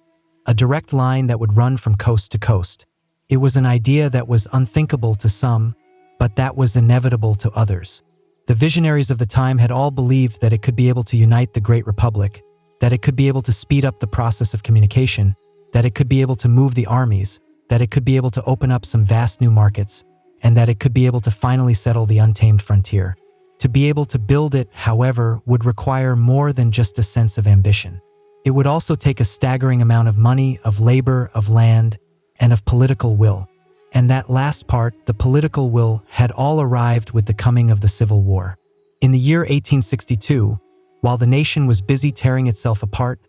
a direct line that would run from coast to coast. It was an idea that was unthinkable to some, but that was inevitable to others. The visionaries of the time had all believed that it could be able to unite the Great Republic, that it could be able to speed up the process of communication, that it could be able to move the armies, that it could be able to open up some vast new markets, and that it could be able to finally settle the untamed frontier. To be able to build it, however, would require more than just a sense of ambition. It would also take a staggering amount of money, of labor, of land, and of political will. And that last part, the political will, had all arrived with the coming of the Civil War. In the year 1862, while the nation was busy tearing itself apart,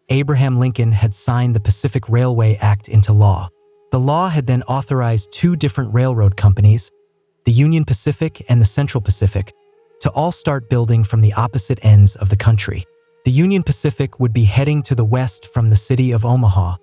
Abraham Lincoln had signed the Pacific Railway Act into law. The law had then authorized two different railroad companies, the Union Pacific and the Central Pacific, to all start building from the opposite ends of the country. The Union Pacific would be heading to the west from the city of Omaha,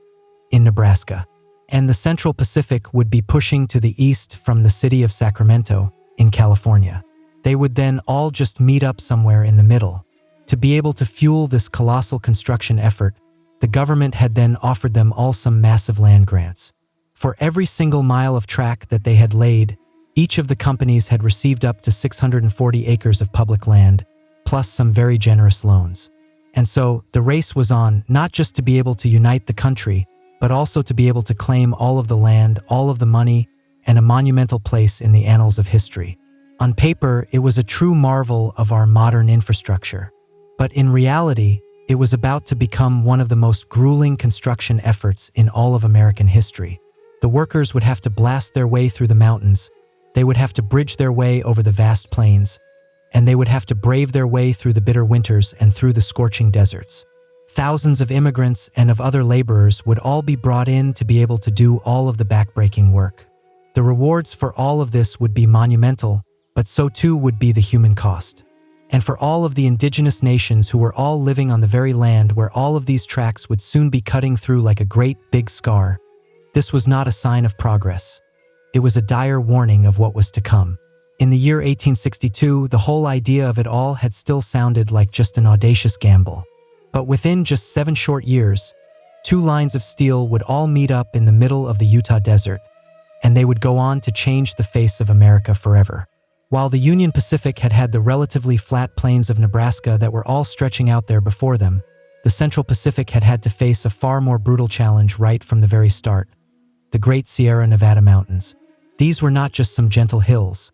in Nebraska, and the Central Pacific would be pushing to the east from the city of Sacramento, in California. They would then all just meet up somewhere in the middle. To be able to fuel this colossal construction effort, the government had then offered them all some massive land grants. For every single mile of track that they had laid, each of the companies had received up to 640 acres of public land, plus some very generous loans. And so, the race was on, not just to be able to unite the country, but also to be able to claim all of the land, all of the money, and a monumental place in the annals of history. On paper, it was a true marvel of our modern infrastructure. But in reality, it was about to become one of the most grueling construction efforts in all of American history. The workers would have to blast their way through the mountains, they would have to bridge their way over the vast plains, and they would have to brave their way through the bitter winters and through the scorching deserts. Thousands of immigrants and of other laborers would all be brought in to be able to do all of the backbreaking work. The rewards for all of this would be monumental, but so too would be the human cost. And for all of the indigenous nations who were all living on the very land where all of these tracks would soon be cutting through like a great big scar, this was not a sign of progress. It was a dire warning of what was to come. In the year 1862, the whole idea of it all had still sounded like just an audacious gamble. But within just 7 short years, 2 lines of steel would all meet up in the middle of the Utah desert, and they would go on to change the face of America forever. While the Union Pacific had had the relatively flat plains of Nebraska that were all stretching out there before them, the Central Pacific had had to face a far more brutal challenge right from the very start: the Great Sierra Nevada Mountains. These were not just some gentle hills.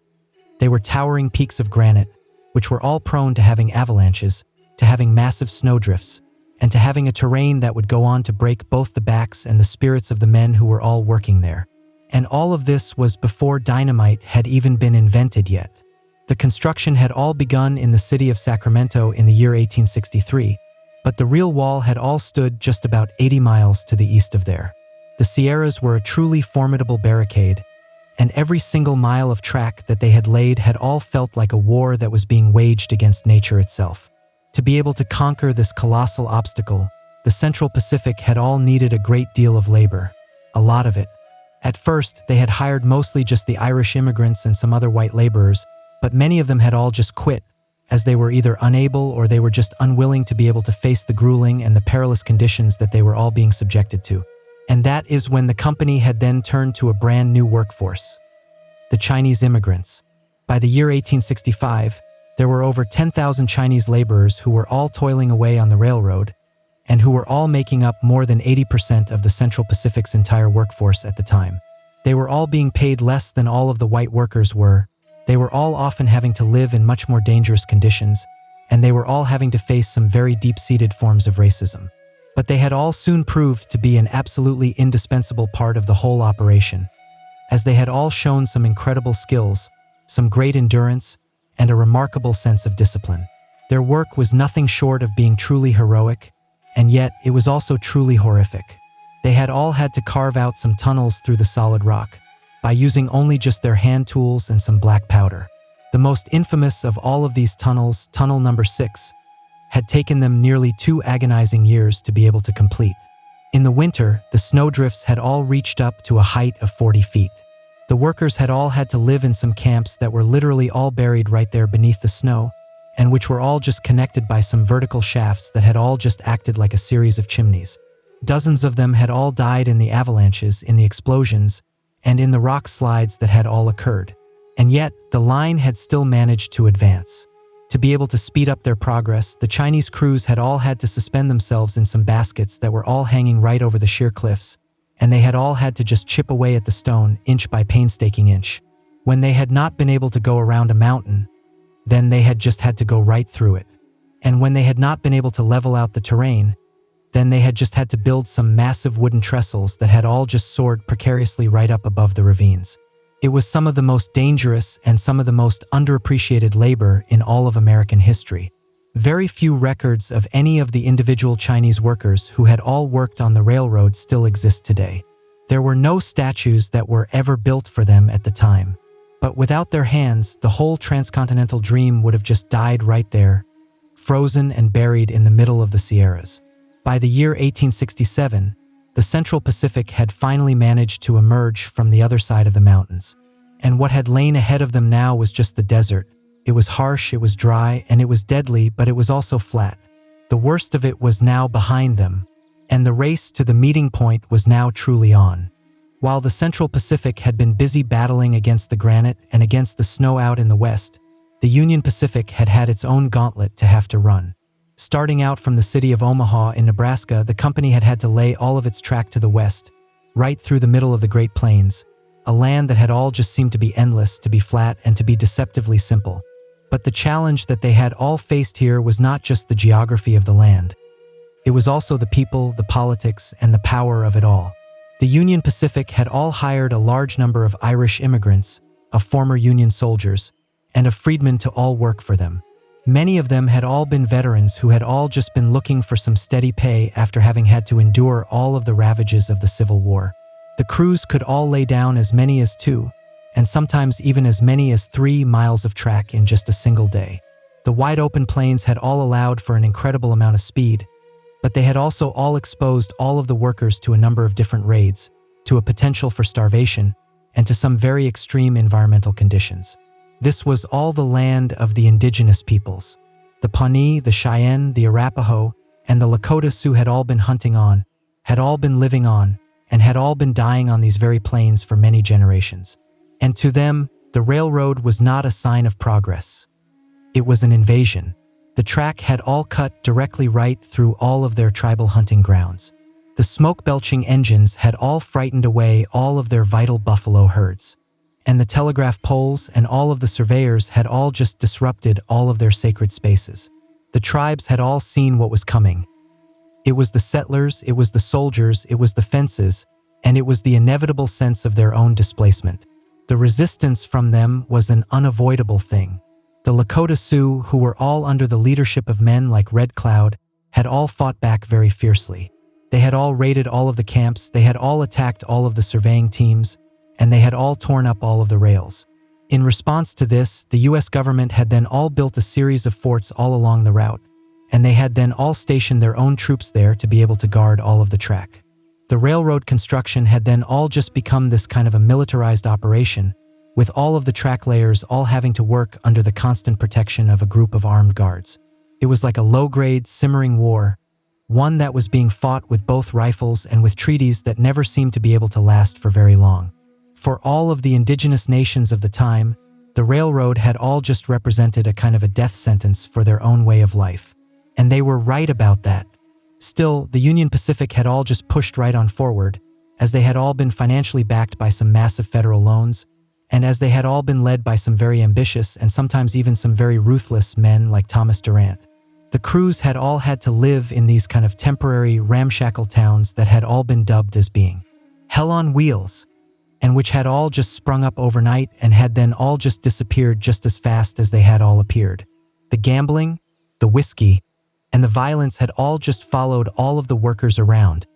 They were towering peaks of granite, which were all prone to having avalanches, to having massive snowdrifts, and to having a terrain that would go on to break both the backs and the spirits of the men who were all working there. And all of this was before dynamite had even been invented yet. The construction had all begun in the city of Sacramento in the year 1863, but the real wall had all stood just about 80 miles to the east of there. The Sierras were a truly formidable barricade, and every single mile of track that they had laid had all felt like a war that was being waged against nature itself. To be able to conquer this colossal obstacle, the Central Pacific had all needed a great deal of labor, a lot of it. At first, they had hired mostly just the Irish immigrants and some other white laborers, but many of them had all just quit, as they were either unable or they were just unwilling to be able to face the grueling and the perilous conditions that they were all being subjected to. And that is when the company had then turned to a brand new workforce: the Chinese immigrants. By the year 1865, there were over 10,000 Chinese laborers who were all toiling away on the railroad, and who were all making up more than 80% of the Central Pacific's entire workforce at the time. They were all being paid less than all of the white workers were. They were all often having to live in much more dangerous conditions, and they were all having to face some very deep-seated forms of racism. But they had all soon proved to be an absolutely indispensable part of the whole operation, as they had all shown some incredible skills, some great endurance, and a remarkable sense of discipline. Their work was nothing short of being truly heroic, and yet it was also truly horrific. They had all had to carve out some tunnels through the solid rock, by using only just their hand tools and some black powder. The most infamous of all of these tunnels, Tunnel Number 6, had taken them nearly 2 agonizing years to be able to complete. In the winter, the snowdrifts had all reached up to a height of 40 feet. The workers had all had to live in some camps that were literally all buried right there beneath the snow, and which were all just connected by some vertical shafts that had all just acted like a series of chimneys. Dozens of them had all died in the avalanches, in the explosions, and in the rock slides that had all occurred. And yet, the line had still managed to advance. To be able to speed up their progress, the Chinese crews had all had to suspend themselves in some baskets that were all hanging right over the sheer cliffs, and they had all had to just chip away at the stone, inch by painstaking inch. When they had not been able to go around a mountain, then they had just had to go right through it. And when they had not been able to level out the terrain, then they had just had to build some massive wooden trestles that had all just soared precariously right up above the ravines. It was some of the most dangerous and some of the most underappreciated labor in all of American history. Very few records of any of the individual Chinese workers who had all worked on the railroad still exist today. There were no statues that were ever built for them at the time. But without their hands, the whole transcontinental dream would have just died right there, frozen and buried in the middle of the Sierras. By the year 1867, the Central Pacific had finally managed to emerge from the other side of the mountains. And what had lain ahead of them now was just the desert. It was harsh, it was dry, and it was deadly, but it was also flat. The worst of it was now behind them, and the race to the meeting point was now truly on. While the Central Pacific had been busy battling against the granite and against the snow out in the west, the Union Pacific had had its own gauntlet to have to run. Starting out from the city of Omaha in Nebraska, the company had had to lay all of its track to the west, right through the middle of the Great Plains, a land that had all just seemed to be endless, to be flat, and to be deceptively simple. But the challenge that they had all faced here was not just the geography of the land. It was also the people, the politics, and the power of it all. The Union Pacific had all hired a large number of Irish immigrants, of former Union soldiers, and of freedmen to all work for them. Many of them had all been veterans who had all just been looking for some steady pay after having had to endure all of the ravages of the Civil War. The crews could all lay down as many as 2, and sometimes even as many as 3 miles of track in just a single day. The wide open plains had all allowed for an incredible amount of speed, but they had also all exposed all of the workers to a number of different raids, to a potential for starvation, and to some very extreme environmental conditions. This was all the land of the indigenous peoples. The Pawnee, the Cheyenne, the Arapaho, and the Lakota Sioux had all been hunting on, had all been living on, and had all been dying on these very plains for many generations. And to them, the railroad was not a sign of progress. It was an invasion. The track had all cut directly right through all of their tribal hunting grounds. The smoke-belching engines had all frightened away all of their vital buffalo herds. And the telegraph poles and all of the surveyors had all just disrupted all of their sacred spaces. The tribes had all seen what was coming. It was the settlers, it was the soldiers, it was the fences, and it was the inevitable sense of their own displacement. The resistance from them was an unavoidable thing. The Lakota Sioux, who were all under the leadership of men like Red Cloud, had all fought back very fiercely. They had all raided all of the camps, they had all attacked all of the surveying teams, and they had all torn up all of the rails. In response to this, the US government had then all built a series of forts all along the route, and they had then all stationed their own troops there to be able to guard all of the track. The railroad construction had then all just become this kind of a militarized operation, with all of the track layers all having to work under the constant protection of a group of armed guards. It was like a low-grade, simmering war, one that was being fought with both rifles and with treaties that never seemed to be able to last for very long. For all of the indigenous nations of the time, the railroad had all just represented a kind of a death sentence for their own way of life. And they were right about that. Still, the Union Pacific had all just pushed right on forward, as they had all been financially backed by some massive federal loans, and as they had all been led by some very ambitious and sometimes even some very ruthless men like Thomas Durant. The crews had all had to live in these kind of temporary, ramshackle towns that had all been dubbed as being hell on wheels, and which had all just sprung up overnight and had then all just disappeared just as fast as they had all appeared. The gambling, the whiskey, and the violence had all just followed all of the workers around,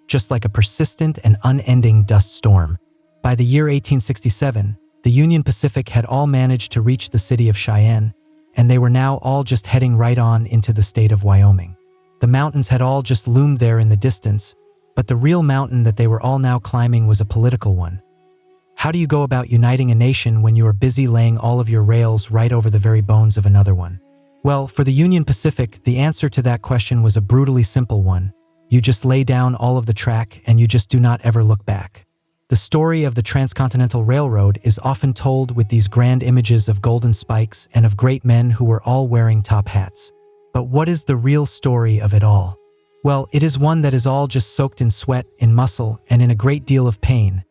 just like a persistent and unending dust storm. By the year 1867, the Union Pacific had all managed to reach the city of Cheyenne, and they were now all just heading right on into the state of Wyoming. The mountains had all just loomed there in the distance, but the real mountain that they were all now climbing was a political one. How do you go about uniting a nation when you are busy laying all of your rails right over the very bones of another one? Well, for the Union Pacific, the answer to that question was a brutally simple one. You just lay down all of the track and you just do not ever look back. The story of the Transcontinental Railroad is often told with these grand images of golden spikes and of great men who were all wearing top hats. But what is the real story of it all? Well, it is one that is all just soaked in sweat, in muscle, and in a great deal of pain,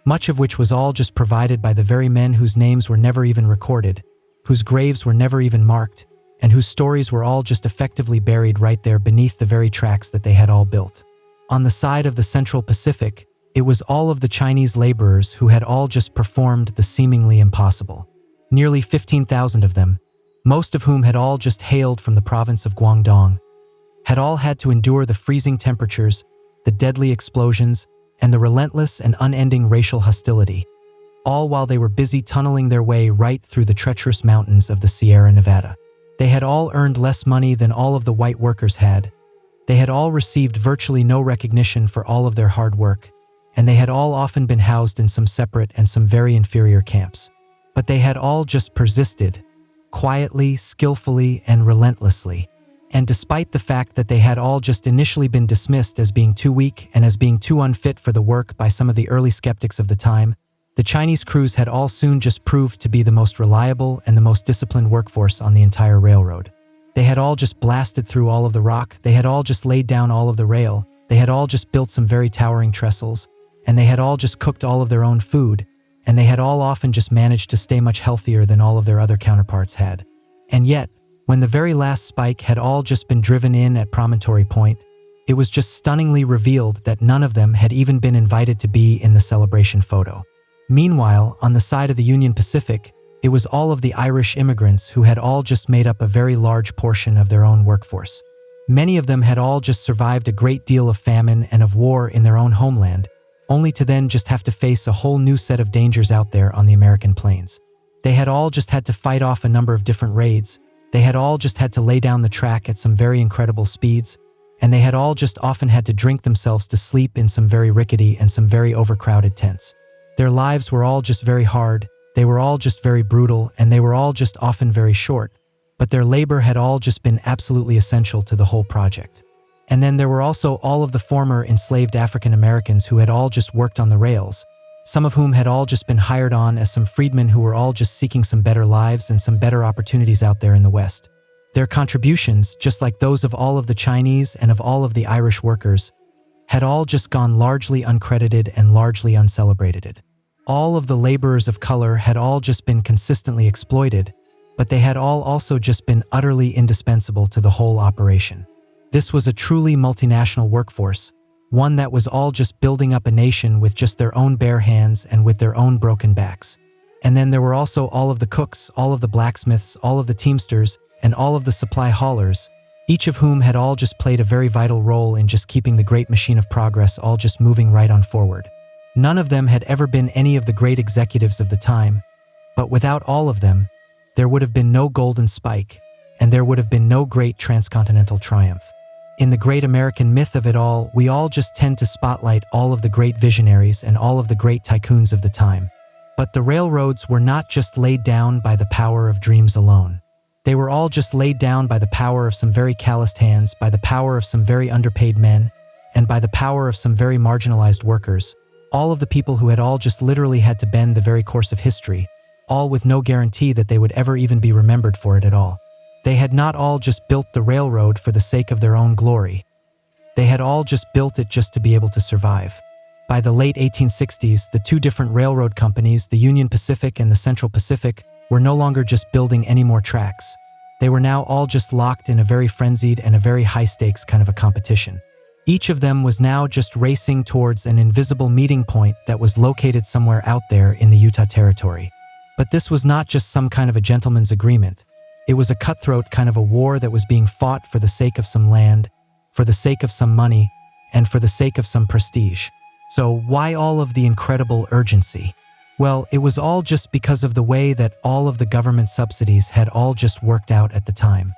much of which was all just provided by the very men whose names were never even recorded, whose graves were never even marked, and whose stories were all just effectively buried right there beneath the very tracks that they had all built. On the side of the Central Pacific, it was all of the Chinese laborers who had all just performed the seemingly impossible. Nearly 15,000 of them, most of whom had all just hailed from the province of Guangdong, had all had to endure the freezing temperatures, the deadly explosions, and the relentless and unending racial hostility, all while they were busy tunneling their way right through the treacherous mountains of the Sierra Nevada. They had all earned less money than all of the white workers had. They had all received virtually no recognition for all of their hard work, and they had all often been housed in some separate and some very inferior camps. But they had all just persisted, quietly, skillfully, and relentlessly. And despite the fact that they had all just initially been dismissed as being too weak and as being too unfit for the work by some of the early skeptics of the time, the Chinese crews had all soon just proved to be the most reliable and the most disciplined workforce on the entire railroad. They had all just blasted through all of the rock, they had all just laid down all of the rail, they had all just built some very towering trestles, and they had all just cooked all of their own food, and they had all often just managed to stay much healthier than all of their other counterparts had. And yet, when the very last spike had all just been driven in at Promontory Point, it was just stunningly revealed that none of them had even been invited to be in the celebration photo. Meanwhile, on the side of the Union Pacific, it was all of the Irish immigrants who had all just made up a very large portion of their own workforce. Many of them had all just survived a great deal of famine and of war in their own homeland, only to then just have to face a whole new set of dangers out there on the American plains. They had all just had to fight off a number of different raids, they had all just had to lay down the track at some very incredible speeds, and they had all just often had to drink themselves to sleep in some very rickety and some very overcrowded tents. Their lives were all just very hard, they were all just very brutal, and they were all just often very short, but their labor had all just been absolutely essential to the whole project. And then there were also all of the former enslaved African Americans who had all just worked on the rails, some of whom had all just been hired on as some freedmen who were all just seeking some better lives and some better opportunities out there in the West. Their contributions, just like those of all of the Chinese and of all of the Irish workers, had all just gone largely uncredited and largely uncelebrated. All of the laborers of color had all just been consistently exploited, but they had all also just been utterly indispensable to the whole operation. This was a truly multinational workforce, one that was all just building up a nation with just their own bare hands and with their own broken backs. And then there were also all of the cooks, all of the blacksmiths, all of the teamsters, and all of the supply haulers, each of whom had all just played a very vital role in just keeping the great machine of progress all just moving right on forward. None of them had ever been any of the great executives of the time, but without all of them, there would have been no golden spike, and there would have been no great transcontinental triumph. In the great American myth of it all, we all just tend to spotlight all of the great visionaries and all of the great tycoons of the time. But the railroads were not just laid down by the power of dreams alone. They were all just laid down by the power of some very calloused hands, by the power of some very underpaid men, and by the power of some very marginalized workers, all of the people who had all just literally had to bend the very course of history, all with no guarantee that they would ever even be remembered for it at all. They had not all just built the railroad for the sake of their own glory. They had all just built it just to be able to survive. By the late 1860s, the two different railroad companies, the Union Pacific and the Central Pacific, were no longer just building any more tracks. They were now all just locked in a very frenzied and a very high-stakes kind of a competition. Each of them was now just racing towards an invisible meeting point that was located somewhere out there in the Utah Territory. But this was not just some kind of a gentleman's agreement. It was a cutthroat kind of a war that was being fought for the sake of some land, for the sake of some money, and for the sake of some prestige. So why all of the incredible urgency? Well, it was all just because of the way that all of the government subsidies had all just worked out at the time.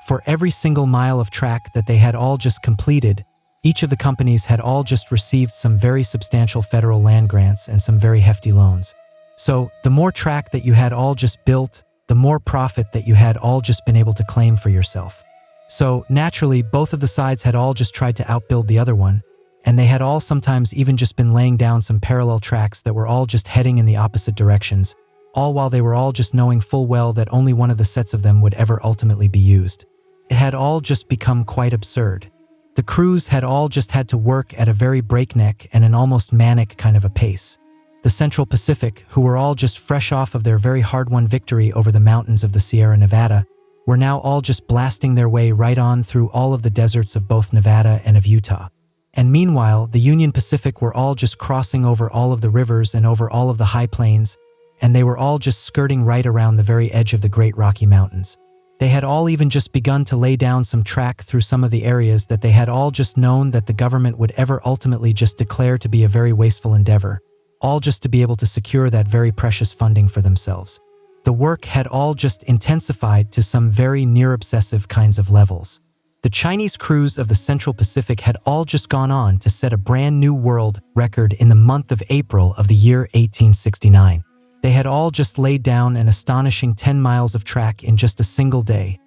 For every single mile of track that they had all just completed, each of the companies had all just received some very substantial federal land grants and some very hefty loans. So the more track that you had all just built, the more profit that you had all just been able to claim for yourself. So naturally, both of the sides had all just tried to outbuild the other one, and they had all sometimes even just been laying down some parallel tracks that were all just heading in the opposite directions, all while they were all just knowing full well that only one of the sets of them would ever ultimately be used. It had all just become quite absurd. The crews had all just had to work at a very breakneck and an almost manic kind of a pace. The Central Pacific, who were all just fresh off of their very hard-won victory over the mountains of the Sierra Nevada, were now all just blasting their way right on through all of the deserts of both Nevada and of Utah. And meanwhile, the Union Pacific were all just crossing over all of the rivers and over all of the high plains, and they were all just skirting right around the very edge of the Great Rocky Mountains. They had all even just begun to lay down some track through some of the areas that they had all just known that the government would ever ultimately just declare to be a very wasteful endeavor, all just to be able to secure that very precious funding for themselves. The work had all just intensified to some very near-obsessive kinds of levels. The Chinese crews of the Central Pacific had all just gone on to set a brand new world record in the month of April of the year 1869. They had all just laid down an astonishing 10 miles of track in just a single day,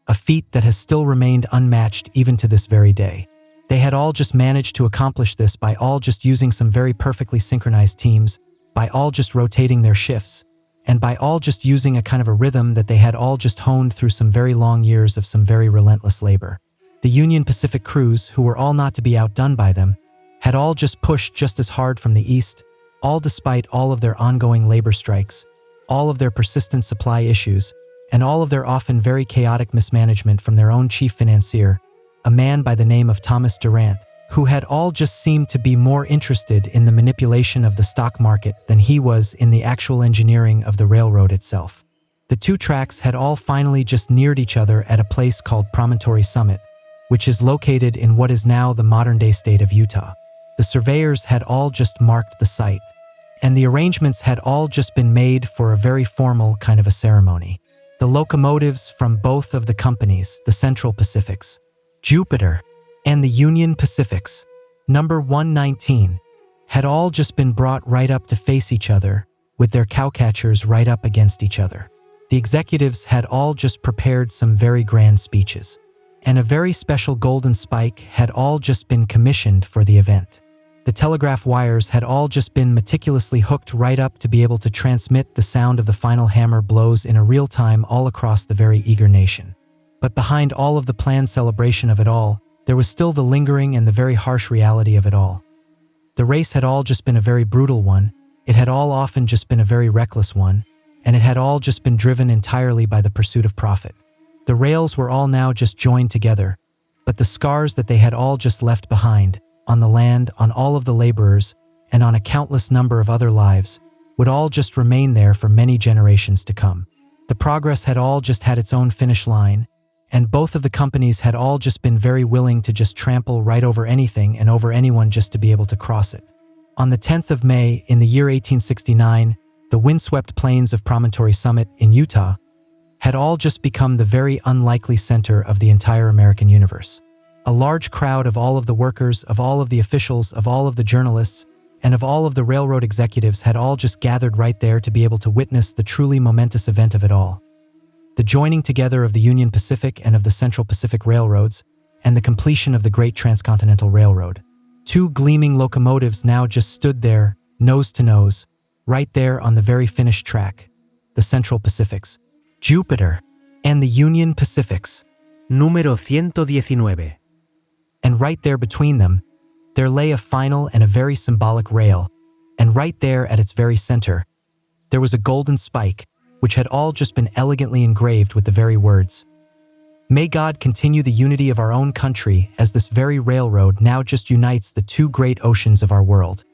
a feat that has still remained unmatched even to this very day. They had all just managed to accomplish this by all just using some very perfectly synchronized teams, by all just rotating their shifts, and by all just using a kind of a rhythm that they had all just honed through some very long years of some very relentless labor. The Union Pacific crews, who were all not to be outdone by them, had all just pushed just as hard from the east, all despite all of their ongoing labor strikes, all of their persistent supply issues, and all of their often very chaotic mismanagement from their own chief financier, a man by the name of Thomas Durant, who had all just seemed to be more interested in the manipulation of the stock market than he was in the actual engineering of the railroad itself. The two tracks had all finally just neared each other at a place called Promontory Summit, which is located in what is now the modern-day state of Utah. The surveyors had all just marked the site, and the arrangements had all just been made for a very formal kind of a ceremony. The locomotives from both of the companies, the Central Pacifics, Jupiter, and the Union Pacifics, number 119, had all just been brought right up to face each other, with their cowcatchers right up against each other. The executives had all just prepared some very grand speeches, and a very special golden spike had all just been commissioned for the event. The telegraph wires had all just been meticulously hooked right up to be able to transmit the sound of the final hammer blows in a real time all across the very eager nation. But behind all of the planned celebration of it all, there was still the lingering and the very harsh reality of it all. The race had all just been a very brutal one, it had all often just been a very reckless one, and it had all just been driven entirely by the pursuit of profit. The rails were all now just joined together, but the scars that they had all just left behind, on the land, on all of the laborers, and on a countless number of other lives, would all just remain there for many generations to come. The progress had all just had its own finish line, and both of the companies had all just been very willing to just trample right over anything and over anyone just to be able to cross it. On the 10th of May, in the year 1869, the windswept plains of Promontory Summit in Utah had all just become the very unlikely center of the entire American universe. A large crowd of all of the workers, of all of the officials, of all of the journalists, and of all of the railroad executives had all just gathered right there to be able to witness the truly momentous event of it all. The joining together of the Union Pacific and of the Central Pacific Railroads, and the completion of the Great Transcontinental Railroad. Two gleaming locomotives now just stood there, nose to nose, right there on the very finished track. The Central Pacifics, Jupiter, and the Union Pacifics, Número 119. And right there between them, there lay a final and a very symbolic rail, and right there at its very center, there was a golden spike, which had all just been elegantly engraved with the very words, "May God continue the unity of our own country as this very railroad now just unites the two great oceans of our world."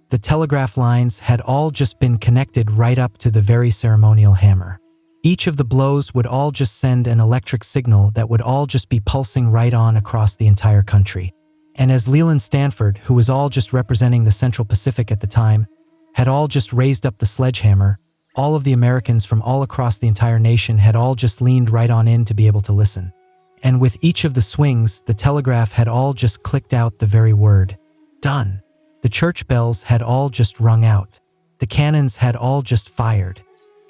The telegraph lines had all just been connected right up to the very ceremonial hammer. Each of the blows would all just send an electric signal that would all just be pulsing right on across the entire country. And as Leland Stanford, who was all just representing the Central Pacific at the time, had all just raised up the sledgehammer, all of the Americans from all across the entire nation had all just leaned right on in to be able to listen. And with each of the swings, the telegraph had all just clicked out the very word, "Done." The church bells had all just rung out. The cannons had all just fired.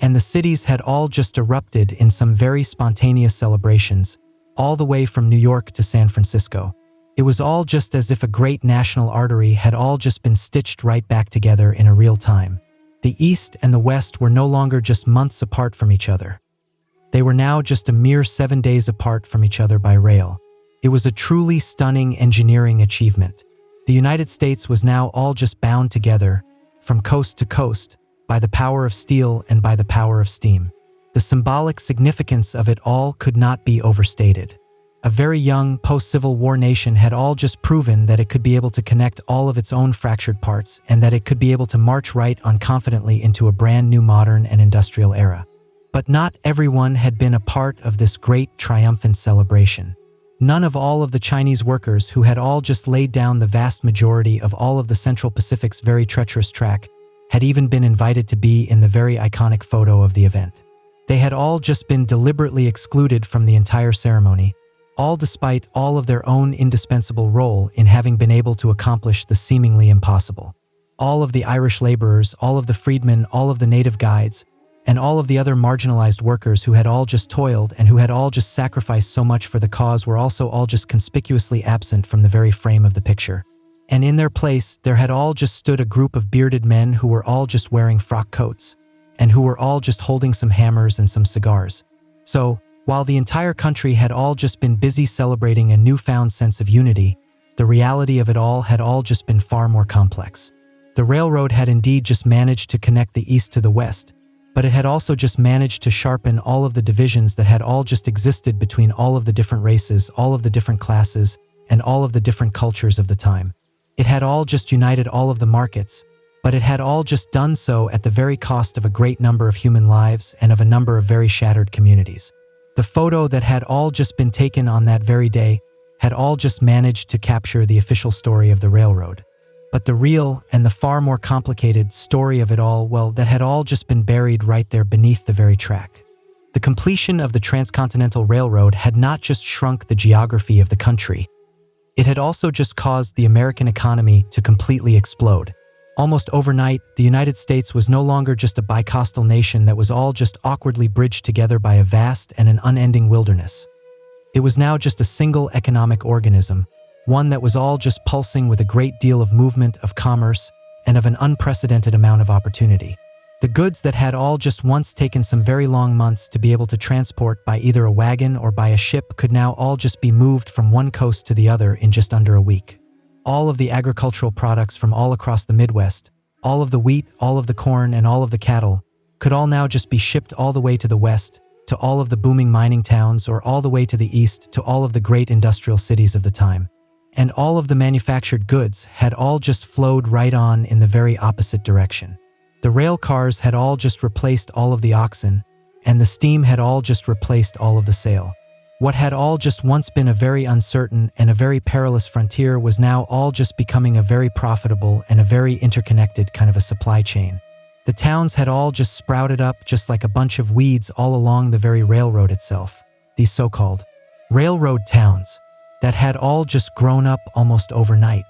And the cities had all just erupted in some very spontaneous celebrations, all the way from New York to San Francisco. It was all just as if a great national artery had all just been stitched right back together in a real time. The East and the West were no longer just months apart from each other. They were now just a mere 7 days apart from each other by rail. It was a truly stunning engineering achievement. The United States was now all just bound together, from coast to coast, by the power of steel and by the power of steam. The symbolic significance of it all could not be overstated. A very young, post-Civil War nation had all just proven that it could be able to connect all of its own fractured parts and that it could be able to march right on confidently into a brand new modern and industrial era. But not everyone had been a part of this great triumphant celebration. None of all of the Chinese workers who had all just laid down the vast majority of all of the Central Pacific's very treacherous track had even been invited to be in the very iconic photo of the event. They had all just been deliberately excluded from the entire ceremony, all despite all of their own indispensable role in having been able to accomplish the seemingly impossible. All of the Irish laborers, all of the freedmen, all of the native guides, and all of the other marginalized workers who had all just toiled and who had all just sacrificed so much for the cause were also all just conspicuously absent from the very frame of the picture. And in their place, there had all just stood a group of bearded men who were all just wearing frock coats, and who were all just holding some hammers and some cigars. So, while the entire country had all just been busy celebrating a newfound sense of unity, the reality of it all had all just been far more complex. The railroad had indeed just managed to connect the East to the West, but it had also just managed to sharpen all of the divisions that had all just existed between all of the different races, all of the different classes, and all of the different cultures of the time. It had all just united all of the markets, but it had all just done so at the very cost of a great number of human lives and of a number of very shattered communities. The photo that had all just been taken on that very day had all just managed to capture the official story of the railroad. But the real and the far more complicated story of it all, well, that had all just been buried right there beneath the very track. The completion of the Transcontinental Railroad had not just shrunk the geography of the country. It had also just caused the American economy to completely explode. Almost overnight, the United States was no longer just a bicoastal nation that was all just awkwardly bridged together by a vast and an unending wilderness. It was now just a single economic organism, one that was all just pulsing with a great deal of movement, of commerce, and of an unprecedented amount of opportunity. The goods that had all just once taken some very long months to be able to transport by either a wagon or by a ship could now all just be moved from one coast to the other in just under a week. All of the agricultural products from all across the Midwest, all of the wheat, all of the corn, and all of the cattle, could all now just be shipped all the way to the West, to all of the booming mining towns or all the way to the east to all of the great industrial cities of the time. And all of the manufactured goods had all just flowed right on in the very opposite direction. The rail cars had all just replaced all of the oxen, and the steam had all just replaced all of the sail. What had all just once been a very uncertain and a very perilous frontier was now all just becoming a very profitable and a very interconnected kind of a supply chain. The towns had all just sprouted up just like a bunch of weeds all along the very railroad itself. These so-called railroad towns that had all just grown up almost overnight.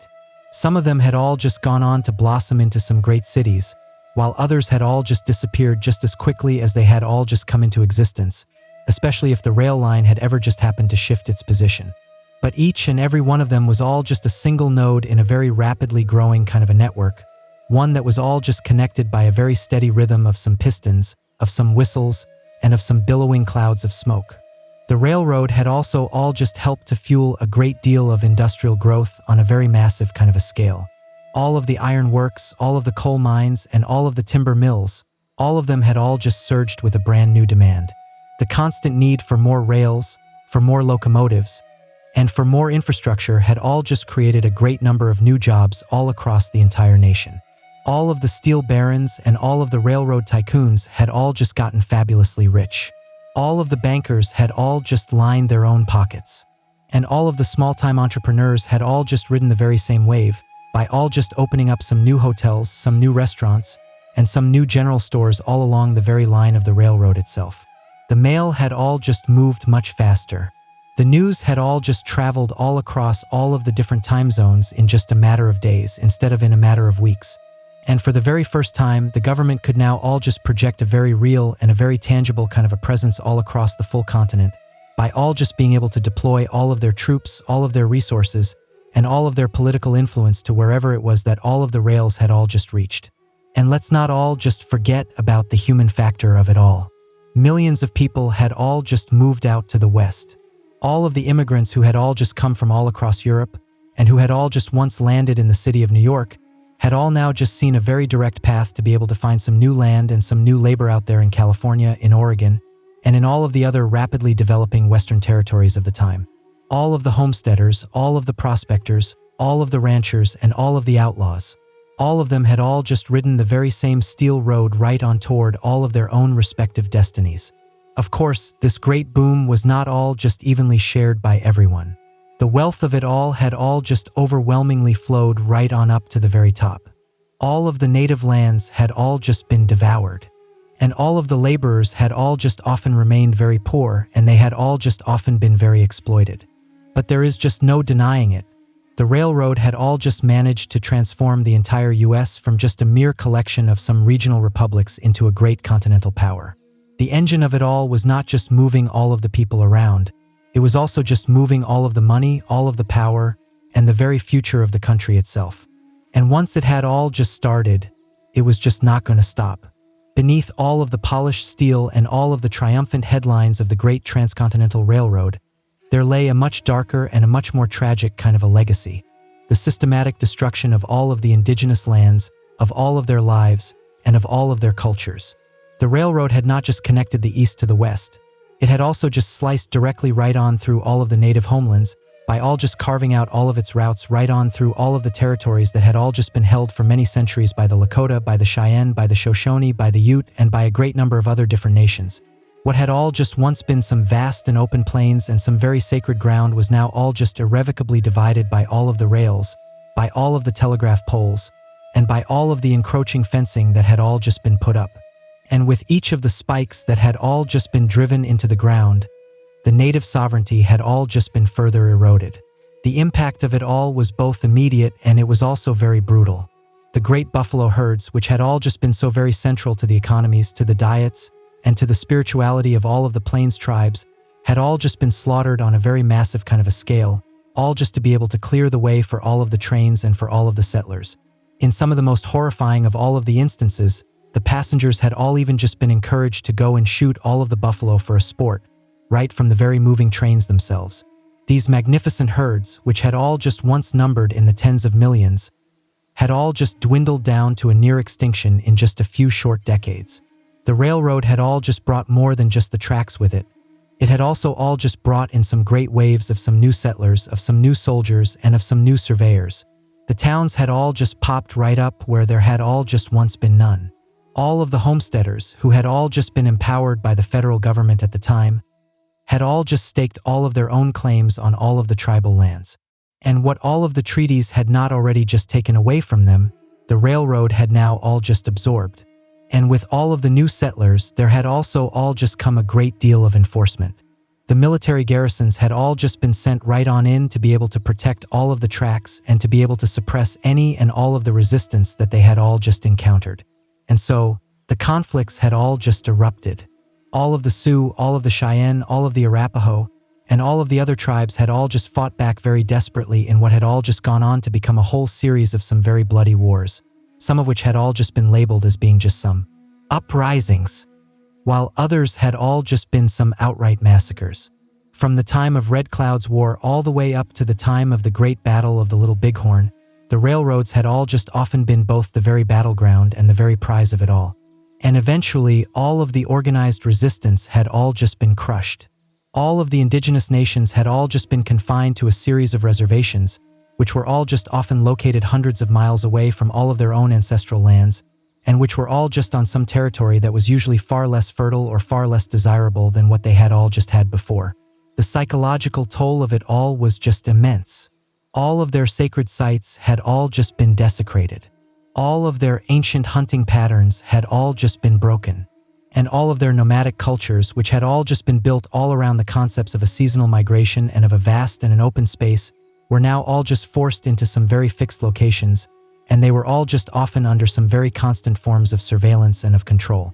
Some of them had all just gone on to blossom into some great cities, while others had all just disappeared just as quickly as they had all just come into existence, especially if the rail line had ever just happened to shift its position. But each and every one of them was all just a single node in a very rapidly growing kind of a network, one that was all just connected by a very steady rhythm of some pistons, of some whistles, and of some billowing clouds of smoke. The railroad had also all just helped to fuel a great deal of industrial growth on a very massive kind of a scale. All of the iron works, all of the coal mines, and all of the timber mills, all of them had all just surged with a brand new demand. The constant need for more rails, for more locomotives, and for more infrastructure had all just created a great number of new jobs all across the entire nation. All of the steel barons and all of the railroad tycoons had all just gotten fabulously rich. All of the bankers had all just lined their own pockets. And all of the small-time entrepreneurs had all just ridden the very same wave by all just opening up some new hotels, some new restaurants, and some new general stores all along the very line of the railroad itself. The mail had all just moved much faster. The news had all just traveled all across all of the different time zones in just a matter of days instead of in a matter of weeks. And for the very first time, the government could now all just project a very real and a very tangible kind of a presence all across the full continent by all just being able to deploy all of their troops, all of their resources, and all of their political influence to wherever it was that all of the rails had all just reached. And let's not all just forget about the human factor of it all. Millions of people had all just moved out to the west. All of the immigrants who had all just come from all across Europe and who had all just once landed in the city of New York had all now just seen a very direct path to be able to find some new land and some new labor out there in California, in Oregon, and in all of the other rapidly developing western territories of the time. All of the homesteaders, all of the prospectors, all of the ranchers, and all of the outlaws, all of them had all just ridden the very same steel road right on toward all of their own respective destinies. Of course, this great boom was not all just evenly shared by everyone. The wealth of it all had all just overwhelmingly flowed right on up to the very top. All of the native lands had all just been devoured. And all of the laborers had all just often remained very poor, and they had all just often been very exploited. But there is just no denying it. The railroad had all just managed to transform the entire US from just a mere collection of some regional republics into a great continental power. The engine of it all was not just moving all of the people around, it was also just moving all of the money, all of the power, and the very future of the country itself. And once it had all just started, it was just not going to stop. Beneath all of the polished steel and all of the triumphant headlines of the Great Transcontinental Railroad, there lay a much darker and a much more tragic kind of a legacy. The systematic destruction of all of the indigenous lands, of all of their lives, and of all of their cultures. The railroad had not just connected the east to the west, it had also just sliced directly right on through all of the native homelands by all just carving out all of its routes right on through all of the territories that had all just been held for many centuries by the Lakota, by the Cheyenne, by the Shoshone, by the Ute, and by a great number of other different nations. What had all just once been some vast and open plains and some very sacred ground was now all just irrevocably divided by all of the rails, by all of the telegraph poles, and by all of the encroaching fencing that had all just been put up. And with each of the spikes that had all just been driven into the ground, the native sovereignty had all just been further eroded. The impact of it all was both immediate and it was also very brutal. The great buffalo herds, which had all just been so very central to the economies, to the diets, and to the spirituality of all of the plains tribes, had all just been slaughtered on a very massive kind of a scale, all just to be able to clear the way for all of the trains and for all of the settlers. In some of the most horrifying of all of the instances, the passengers had all even just been encouraged to go and shoot all of the buffalo for a sport, right from the very moving trains themselves. These magnificent herds, which had all just once numbered in the tens of millions, had all just dwindled down to a near extinction in just a few short decades. The railroad had all just brought more than just the tracks with it. It had also all just brought in some great waves of some new settlers, of some new soldiers, and of some new surveyors. The towns had all just popped right up where there had all just once been none. All of the homesteaders, who had all just been empowered by the federal government at the time, had all just staked all of their own claims on all of the tribal lands. And what all of the treaties had not already just taken away from them, the railroad had now all just absorbed. And with all of the new settlers, there had also all just come a great deal of enforcement. The military garrisons had all just been sent right on in to be able to protect all of the tracks and to be able to suppress any and all of the resistance that they had all just encountered. And so, the conflicts had all just erupted. All of the Sioux, all of the Cheyenne, all of the Arapaho, and all of the other tribes had all just fought back very desperately in what had all just gone on to become a whole series of some very bloody wars, some of which had all just been labeled as being just some uprisings, while others had all just been some outright massacres. From the time of Red Cloud's War all the way up to the time of the Great Battle of the Little Bighorn, the railroads had all just often been both the very battleground and the very prize of it all. And eventually, all of the organized resistance had all just been crushed. All of the indigenous nations had all just been confined to a series of reservations, which were all just often located hundreds of miles away from all of their own ancestral lands, and which were all just on some territory that was usually far less fertile or far less desirable than what they had all just had before. The psychological toll of it all was just immense. All of their sacred sites had all just been desecrated. All of their ancient hunting patterns had all just been broken. And all of their nomadic cultures, which had all just been built all around the concepts of a seasonal migration and of a vast and an open space, were now all just forced into some very fixed locations, and they were all just often under some very constant forms of surveillance and of control.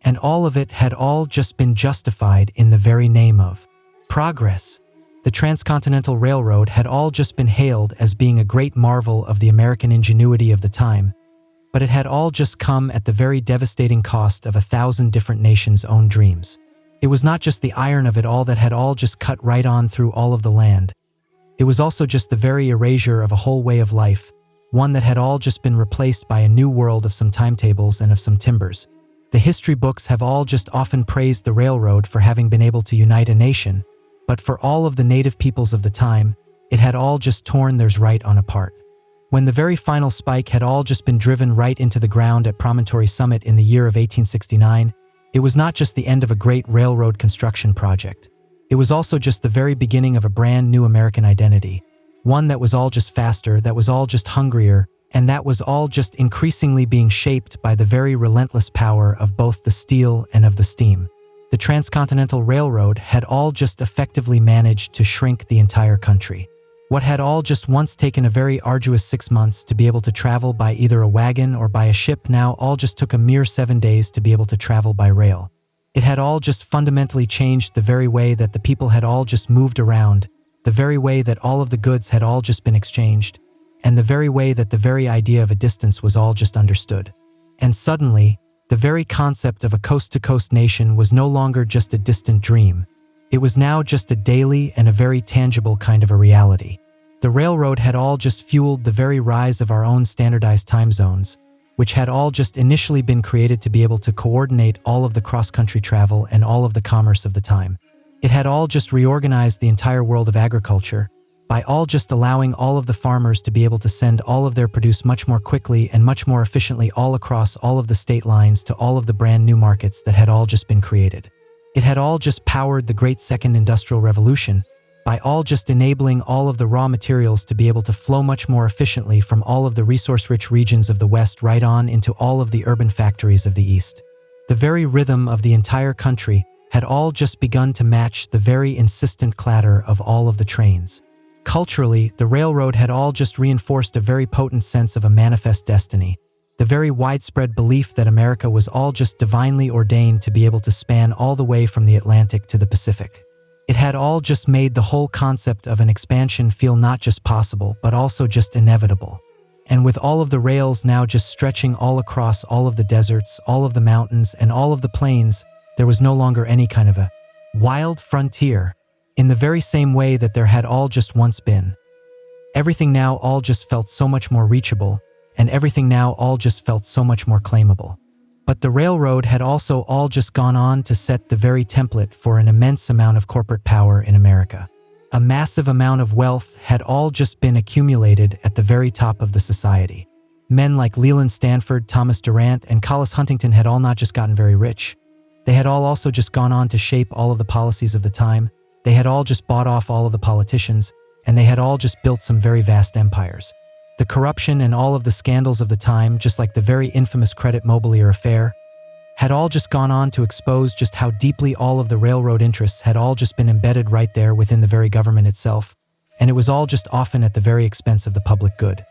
And all of it had all just been justified in the very name of progress. The Transcontinental Railroad had all just been hailed as being a great marvel of the American ingenuity of the time, but it had all just come at the very devastating cost of 1,000 different nations' own dreams. It was not just the iron of it all that had all just cut right on through all of the land. It was also just the very erasure of a whole way of life, one that had all just been replaced by a new world of some timetables and of some timbers. The history books have all just often praised the railroad for having been able to unite a nation, but for all of the native peoples of the time, it had all just torn theirs right on apart. When the very final spike had all just been driven right into the ground at Promontory Summit in the year of 1869, it was not just the end of a great railroad construction project. It was also just the very beginning of a brand new American identity, one that was all just faster, that was all just hungrier, and that was all just increasingly being shaped by the very relentless power of both the steel and of the steam. The Transcontinental Railroad had all just effectively managed to shrink the entire country. What had all just once taken a very arduous 6 months to be able to travel by either a wagon or by a ship now all just took a mere 7 days to be able to travel by rail. It had all just fundamentally changed the very way that the people had all just moved around, the very way that all of the goods had all just been exchanged, and the very way that the very idea of a distance was all just understood. And suddenly, the very concept of a coast-to-coast nation was no longer just a distant dream. It was now just a daily and a very tangible kind of a reality. The railroad had all just fueled the very rise of our own standardized time zones, which had all just initially been created to be able to coordinate all of the cross-country travel and all of the commerce of the time. It had all just reorganized the entire world of agriculture by all just allowing all of the farmers to be able to send all of their produce much more quickly and much more efficiently all across all of the state lines to all of the brand new markets that had all just been created. It had all just powered the great second industrial revolution by all just enabling all of the raw materials to be able to flow much more efficiently from all of the resource-rich regions of the West right on into all of the urban factories of the East. The very rhythm of the entire country had all just begun to match the very insistent clatter of all of the trains. Culturally, the railroad had all just reinforced a very potent sense of a manifest destiny, the very widespread belief that America was all just divinely ordained to be able to span all the way from the Atlantic to the Pacific. It had all just made the whole concept of an expansion feel not just possible, but also just inevitable. And with all of the rails now just stretching all across all of the deserts, all of the mountains, and all of the plains, there was no longer any kind of a wild frontier, in the very same way that there had all just once been. Everything now all just felt so much more reachable, and everything now all just felt so much more claimable. But the railroad had also all just gone on to set the very template for an immense amount of corporate power in America. A massive amount of wealth had all just been accumulated at the very top of the society. Men like Leland Stanford, Thomas Durant, and Collis Huntington had all not just gotten very rich. They had all also just gone on to shape all of the policies of the time. They had all just bought off all of the politicians, and they had all just built some very vast empires. The corruption and all of the scandals of the time, just like the very infamous Credit Mobilier affair, had all just gone on to expose just how deeply all of the railroad interests had all just been embedded right there within the very government itself, and it was all just often at the very expense of the public good.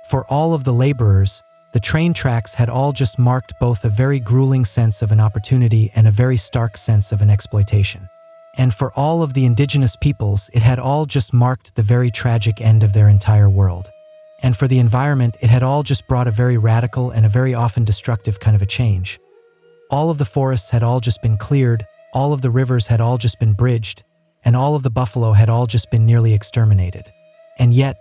For all of the laborers, the train tracks had all just marked both a very grueling sense of an opportunity and a very stark sense of an exploitation. And for all of the indigenous peoples, it had all just marked the very tragic end of their entire world. And for the environment, it had all just brought a very radical and a very often destructive kind of a change. All of the forests had all just been cleared, all of the rivers had all just been bridged, and all of the buffalo had all just been nearly exterminated. And yet,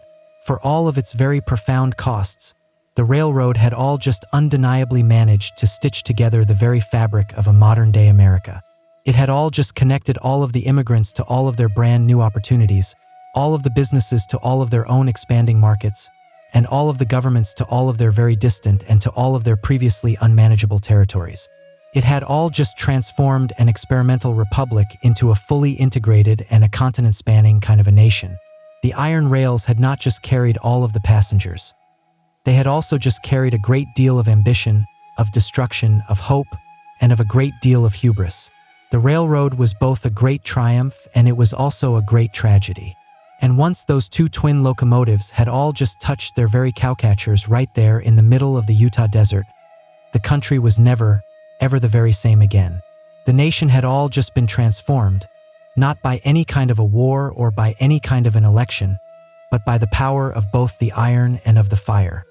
for all of its very profound costs, the railroad had all just undeniably managed to stitch together the very fabric of a modern-day America. It had all just connected all of the immigrants to all of their brand new opportunities, all of the businesses to all of their own expanding markets, and all of the governments to all of their very distant and to all of their previously unmanageable territories. It had all just transformed an experimental republic into a fully integrated and a continent-spanning kind of a nation. The iron rails had not just carried all of the passengers. They had also just carried a great deal of ambition, of destruction, of hope, and of a great deal of hubris. The railroad was both a great triumph and it was also a great tragedy. And once those two twin locomotives had all just touched their very cowcatchers right there in the middle of the Utah desert, the country was never, ever the very same again. The nation had all just been transformed, not by any kind of a war or by any kind of an election, but by the power of both the iron and of the fire.